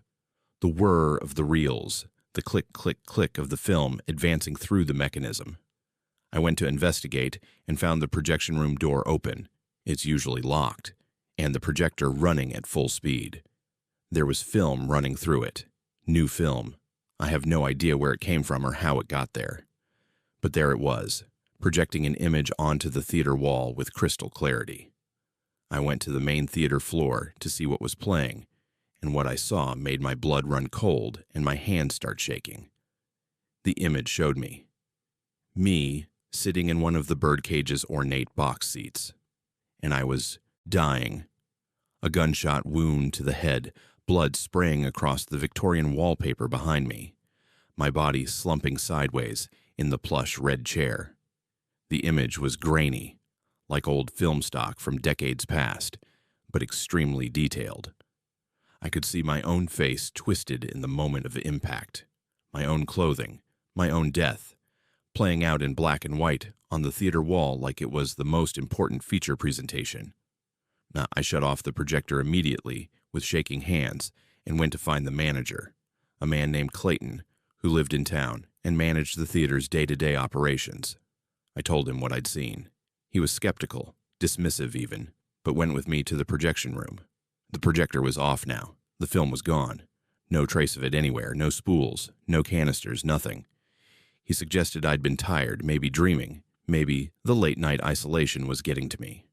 the whir of the reels, the click, click, click of the film advancing through the mechanism. I went to investigate and found the projection room door open. It's usually locked, and the projector running at full speed. There was film running through it. New film. I have no idea where it came from or how it got there. But there it was, projecting an image onto the theater wall with crystal clarity. I went to the main theater floor to see what was playing, and what I saw made my blood run cold and my hands start shaking. The image showed me sitting in one of the Birdcage's ornate box seats, and I was dying. A gunshot wound to the head, blood spraying across the Victorian wallpaper behind me, my body slumping sideways in the plush red chair. The image was grainy, like old film stock from decades past, but extremely detailed. I could see my own face twisted in the moment of impact, my own clothing, my own death, playing out in black and white on the theater wall like it was the most important feature presentation. Now, I shut off the projector immediately with shaking hands and went to find the manager, a man named Clayton, who lived in town and managed the theater's day-to-day operations. I told him what I'd seen. He was skeptical, dismissive even, but went with me to the projection room. The projector was off now. The film was gone. No trace of it anywhere, no spools, no canisters, nothing. He suggested I'd been tired, maybe dreaming, maybe the late-night isolation was getting to me.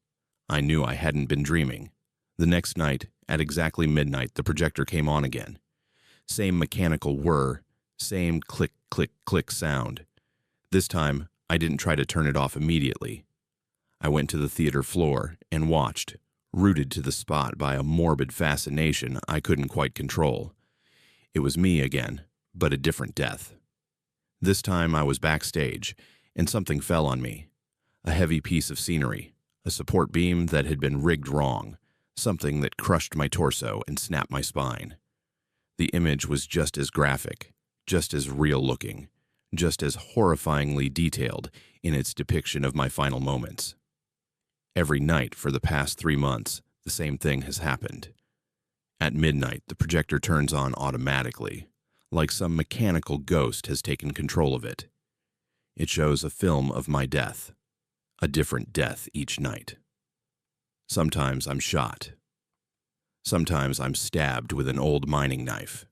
I knew I hadn't been dreaming. The next night, at exactly midnight, the projector came on again. Same mechanical whir, same click, click, click sound. This time, I didn't try to turn it off immediately. I went to the theater floor and watched, rooted to the spot by a morbid fascination I couldn't quite control. It was me again, but a different death. This time I was backstage, and something fell on me. A heavy piece of scenery, a support beam that had been rigged wrong, something that crushed my torso and snapped my spine. The image was just as graphic, just as real-looking, just as horrifyingly detailed in its depiction of my final moments. Every night for the past 3 months, the same thing has happened. At midnight, the projector turns on automatically, like some mechanical ghost has taken control of it. It shows a film of my death, a different death each night. Sometimes I'm shot. Sometimes I'm stabbed with an old mining knife.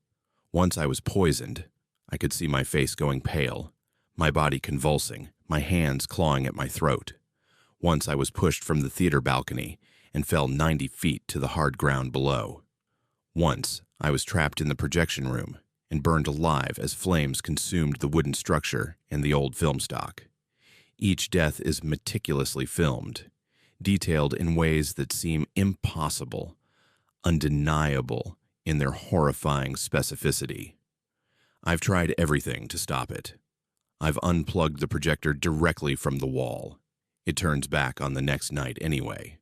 Once I was poisoned. I could see my face going pale, my body convulsing, my hands clawing at my throat. Once I was pushed from the theater balcony and fell 90 feet to the hard ground below. Once I was trapped in the projection room and burned alive as flames consumed the wooden structure and the old film stock. Each death is meticulously filmed, detailed in ways that seem impossible, undeniable in their horrifying specificity. I've tried everything to stop it. I've unplugged the projector directly from the wall. It turns back on the next night anyway.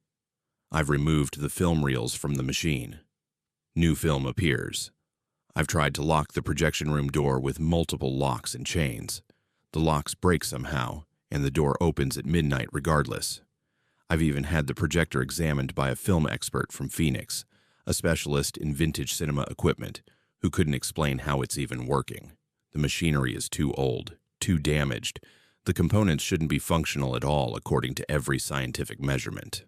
I've removed the film reels from the machine. New film appears. I've tried to lock the projection room door with multiple locks and chains. The locks break somehow, and the door opens at midnight regardless. I've even had the projector examined by a film expert from Phoenix, a specialist in vintage cinema equipment, who couldn't explain how it's even working. The machinery is too old, too damaged. The components shouldn't be functional at all according to every scientific measurement.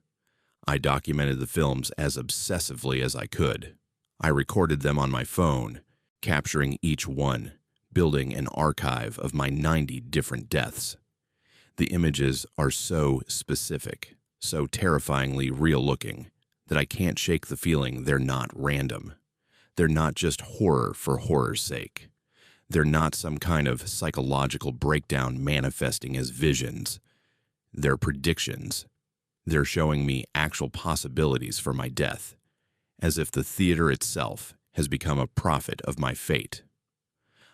I documented the films as obsessively as I could. I recorded them on my phone, capturing each one, building an archive of my 90 different deaths. The images are so specific, so terrifyingly real-looking, that I can't shake the feeling they're not random. They're not just horror for horror's sake. They're not some kind of psychological breakdown manifesting as visions. They're predictions. They're showing me actual possibilities for my death, as if the theater itself has become a prophet of my fate.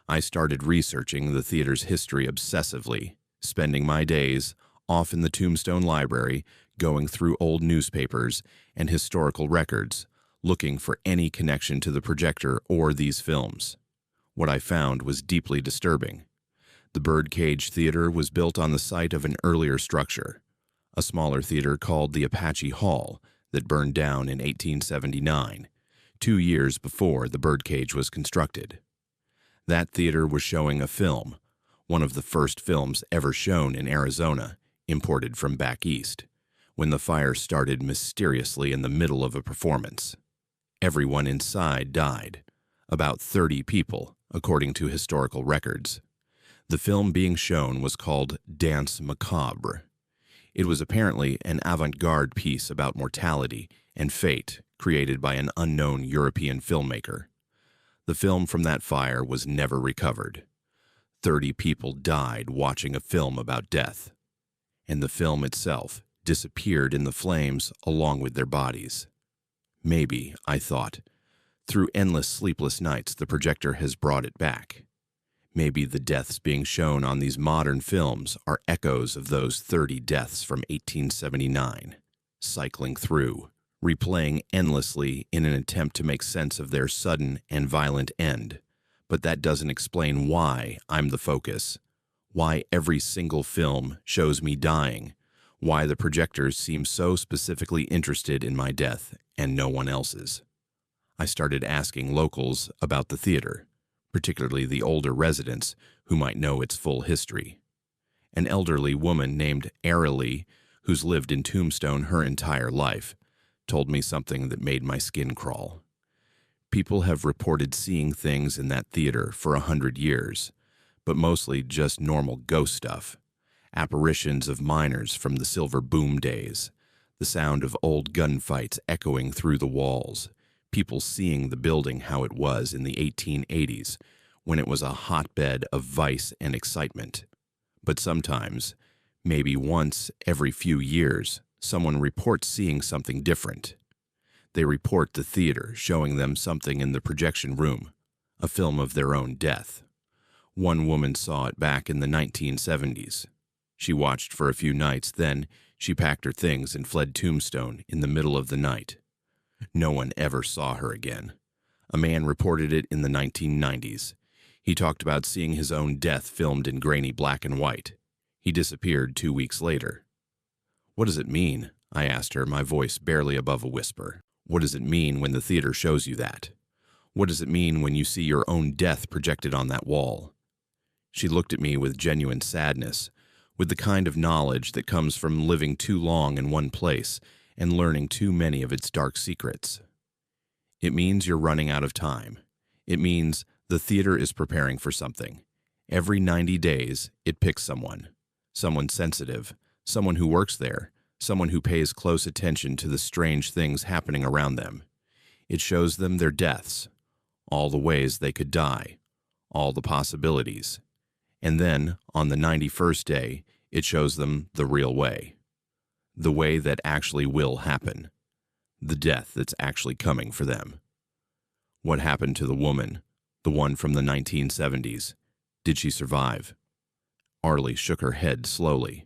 I started researching the theater's history obsessively, spending my days off in the Tombstone library, going through old newspapers and historical records, looking for any connection to the projector or these films. What I found was deeply disturbing. The Birdcage Theater was built on the site of an earlier structure, a smaller theater called the Apache Hall that burned down in 1879, 2 years before the Birdcage was constructed. That theater was showing a film, one of the first films ever shown in Arizona, imported from back east, when the fire started mysteriously in the middle of a performance. Everyone inside died, about 30 people, according to historical records. The film being shown was called Danse Macabre. It was apparently an avant-garde piece about mortality and fate created by an unknown European filmmaker. The film from that fire was never recovered. 30 people died watching a film about death, and the film itself disappeared in the flames along with their bodies. Maybe, I thought, through endless sleepless nights the projector has brought it back. Maybe the deaths being shown on these modern films are echoes of those 30 deaths from 1879, cycling through, replaying endlessly in an attempt to make sense of their sudden and violent end. But that doesn't explain why I'm the focus, why every single film shows me dying, why the projectors seem so specifically interested in my death and no one else's. I started asking locals about the theater, particularly the older residents who might know its full history. An elderly woman named Arilee, who's lived in Tombstone her entire life, told me something that made my skin crawl. People have reported seeing things in that theater for 100 years, but mostly just normal ghost stuff. Apparitions of miners from the silver boom days, the sound of old gunfights echoing through the walls, people seeing the building how it was in the 1880s, when it was a hotbed of vice and excitement. But sometimes, maybe once every few years, someone reports seeing something different. They report the theater showing them something in the projection room, a film of their own death. One woman saw it back in the 1970s. She watched for a few nights, then she packed her things and fled Tombstone in the middle of the night. No one ever saw her again. A man reported it in the 1990s. He talked about seeing his own death filmed in grainy black and white. He disappeared 2 weeks later. "What does it mean?" I asked her, my voice barely above a whisper. "What does it mean when the theater shows you that? What does it mean when you see your own death projected on that wall?" She looked at me with genuine sadness, with the kind of knowledge that comes from living too long in one place and learning too many of its dark secrets. "It means you're running out of time. It means the theater is preparing for something. Every 90 days, it picks someone sensitive, someone who works there, someone who pays close attention to the strange things happening around them. It shows them their deaths, all the ways they could die, all the possibilities. And then, on the 91st day, it shows them the real way. The way that actually will happen. The death that's actually coming for them." What happened to the woman, the one from the 1970s? Did she survive? Arlie shook her head slowly.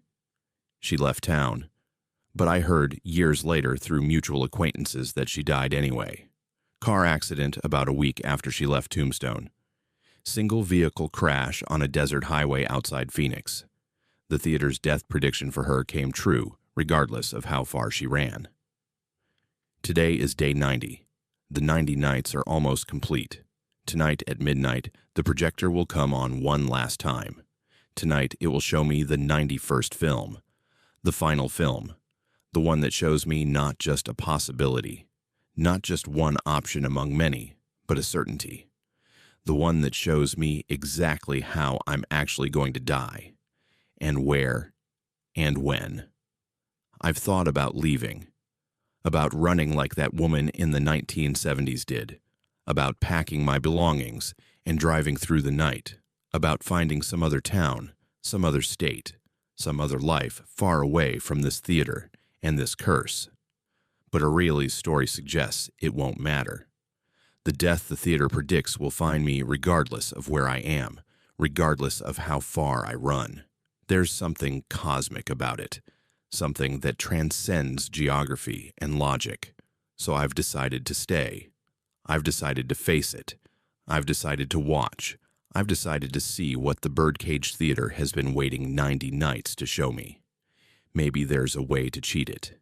She left town, but I heard years later through mutual acquaintances that she died anyway. Car accident about a week after she left Tombstone. Single vehicle crash on a desert highway outside Phoenix. The theater's death prediction for her came true, regardless of how far she ran. Today is day 90. The 90 nights are almost complete. Tonight at midnight, the projector will come on one last time. Tonight, it will show me the 91st film, the final film, the one that shows me not just a possibility, not just one option among many, but a certainty. The one that shows me exactly how I'm actually going to die, and where, and when. I've thought about leaving, about running like that woman in the 1970s did, about packing my belongings and driving through the night, about finding some other town, some other state, some other life far away from this theater and this curse. But Aurelia's story suggests it won't matter. The death the theater predicts will find me regardless of where I am, regardless of how far I run. There's something cosmic about it, something that transcends geography and logic. So I've decided to stay. I've decided to face it. I've decided to watch. I've decided to see what the Birdcage Theater has been waiting 90 nights to show me. Maybe there's a way to cheat it.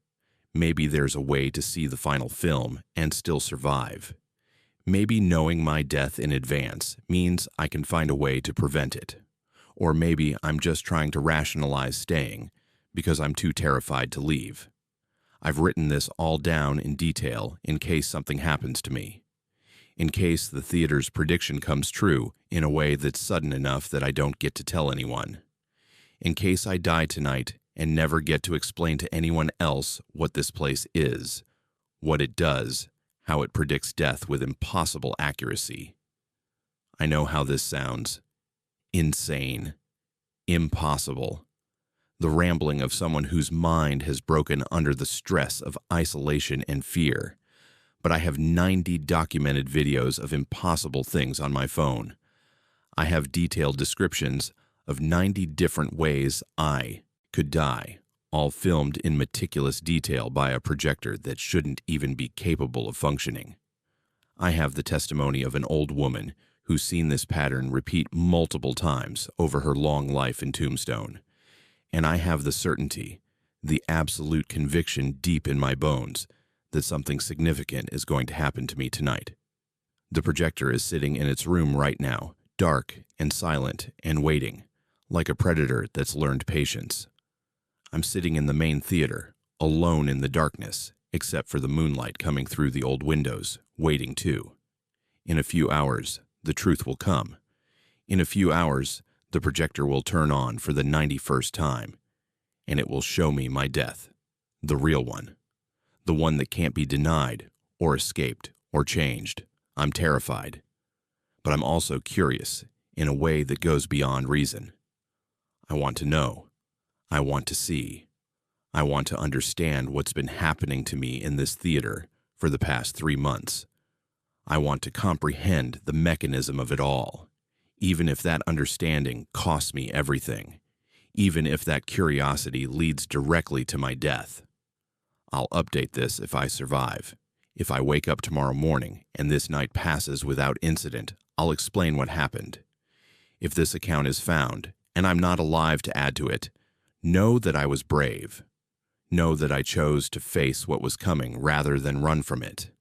Maybe there's a way to see the final film and still survive. Maybe knowing my death in advance means I can find a way to prevent it. Or maybe I'm just trying to rationalize staying because I'm too terrified to leave. I've written this all down in detail in case something happens to me. In case the theater's prediction comes true in a way that's sudden enough that I don't get to tell anyone. In case I die tonight and never get to explain to anyone else what this place is, what it does, how it predicts death with impossible accuracy. I know how this sounds. Insane. Impossible. The rambling of someone whose mind has broken under the stress of isolation and fear. But I have 90 documented videos of impossible things on my phone. I have detailed descriptions of 90 different ways I could die, all filmed in meticulous detail by a projector that shouldn't even be capable of functioning. I have the testimony of an old woman who's seen this pattern repeat multiple times over her long life in Tombstone. And I have the certainty, the absolute conviction deep in my bones, that something significant is going to happen to me tonight. The projector is sitting in its room right now, dark and silent and waiting, like a predator that's learned patience. I'm sitting in the main theater, alone in the darkness, except for the moonlight coming through the old windows, waiting too. In a few hours, the truth will come. In a few hours, the projector will turn on for the 91st time, and it will show me my death, the real one. The one that can't be denied, or escaped, or changed. I'm terrified. But I'm also curious, in a way that goes beyond reason. I want to know. I want to see. I want to understand what's been happening to me in this theater for the past 3 months. I want to comprehend the mechanism of it all, even if that understanding costs me everything, even if that curiosity leads directly to my death. I'll update this if I survive. If I wake up tomorrow morning and this night passes without incident, I'll explain what happened. If this account is found, and I'm not alive to add to it, know that I was brave. Know that I chose to face what was coming rather than run from it.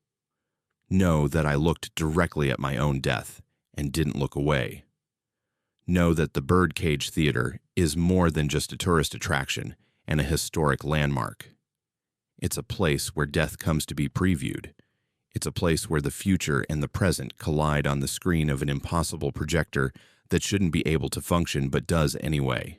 Know that I looked directly at my own death and didn't look away. Know that the Birdcage Theater is more than just a tourist attraction and a historic landmark. It's a place where death comes to be previewed. It's a place where the future and the present collide on the screen of an impossible projector that shouldn't be able to function but does anyway.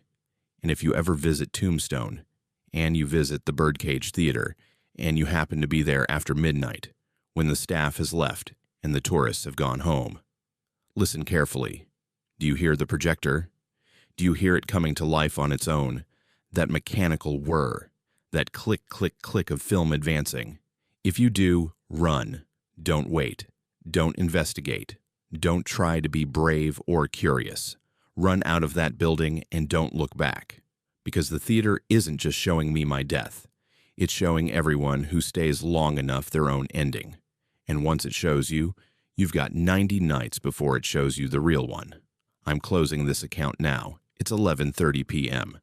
And if you ever visit Tombstone, and you visit the Birdcage Theater, and you happen to be there after midnight, when the staff has left and the tourists have gone home, listen carefully. Do you hear the projector? Do you hear it coming to life on its own? That mechanical whir, that click, click, click of film advancing. If you do, run. Don't wait. Don't investigate. Don't try to be brave or curious. Run out of that building and don't look back. because the theater isn't just showing me my death. It's showing everyone who stays long enough their own ending. And once it shows you, you've got 90 nights before it shows you the real one. I'm closing this account now. It's 11:30 p.m.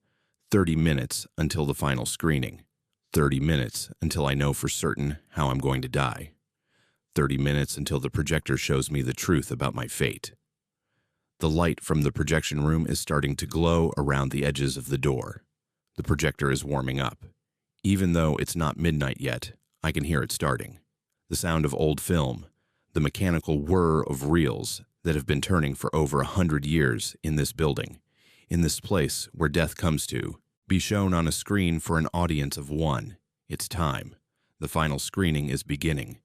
30 minutes until the final screening. 30 minutes until I know for certain how I'm going to die. 30 minutes until the projector shows me the truth about my fate. The light from the projection room is starting to glow around the edges of the door. The projector is warming up. Even though it's not midnight yet, I can hear it starting. The sound of old film, the mechanical whir of reels that have been turning for over 100 years in this building, in this place where death comes to, be shown on a screen for an audience of one. It's time. The final screening is beginning.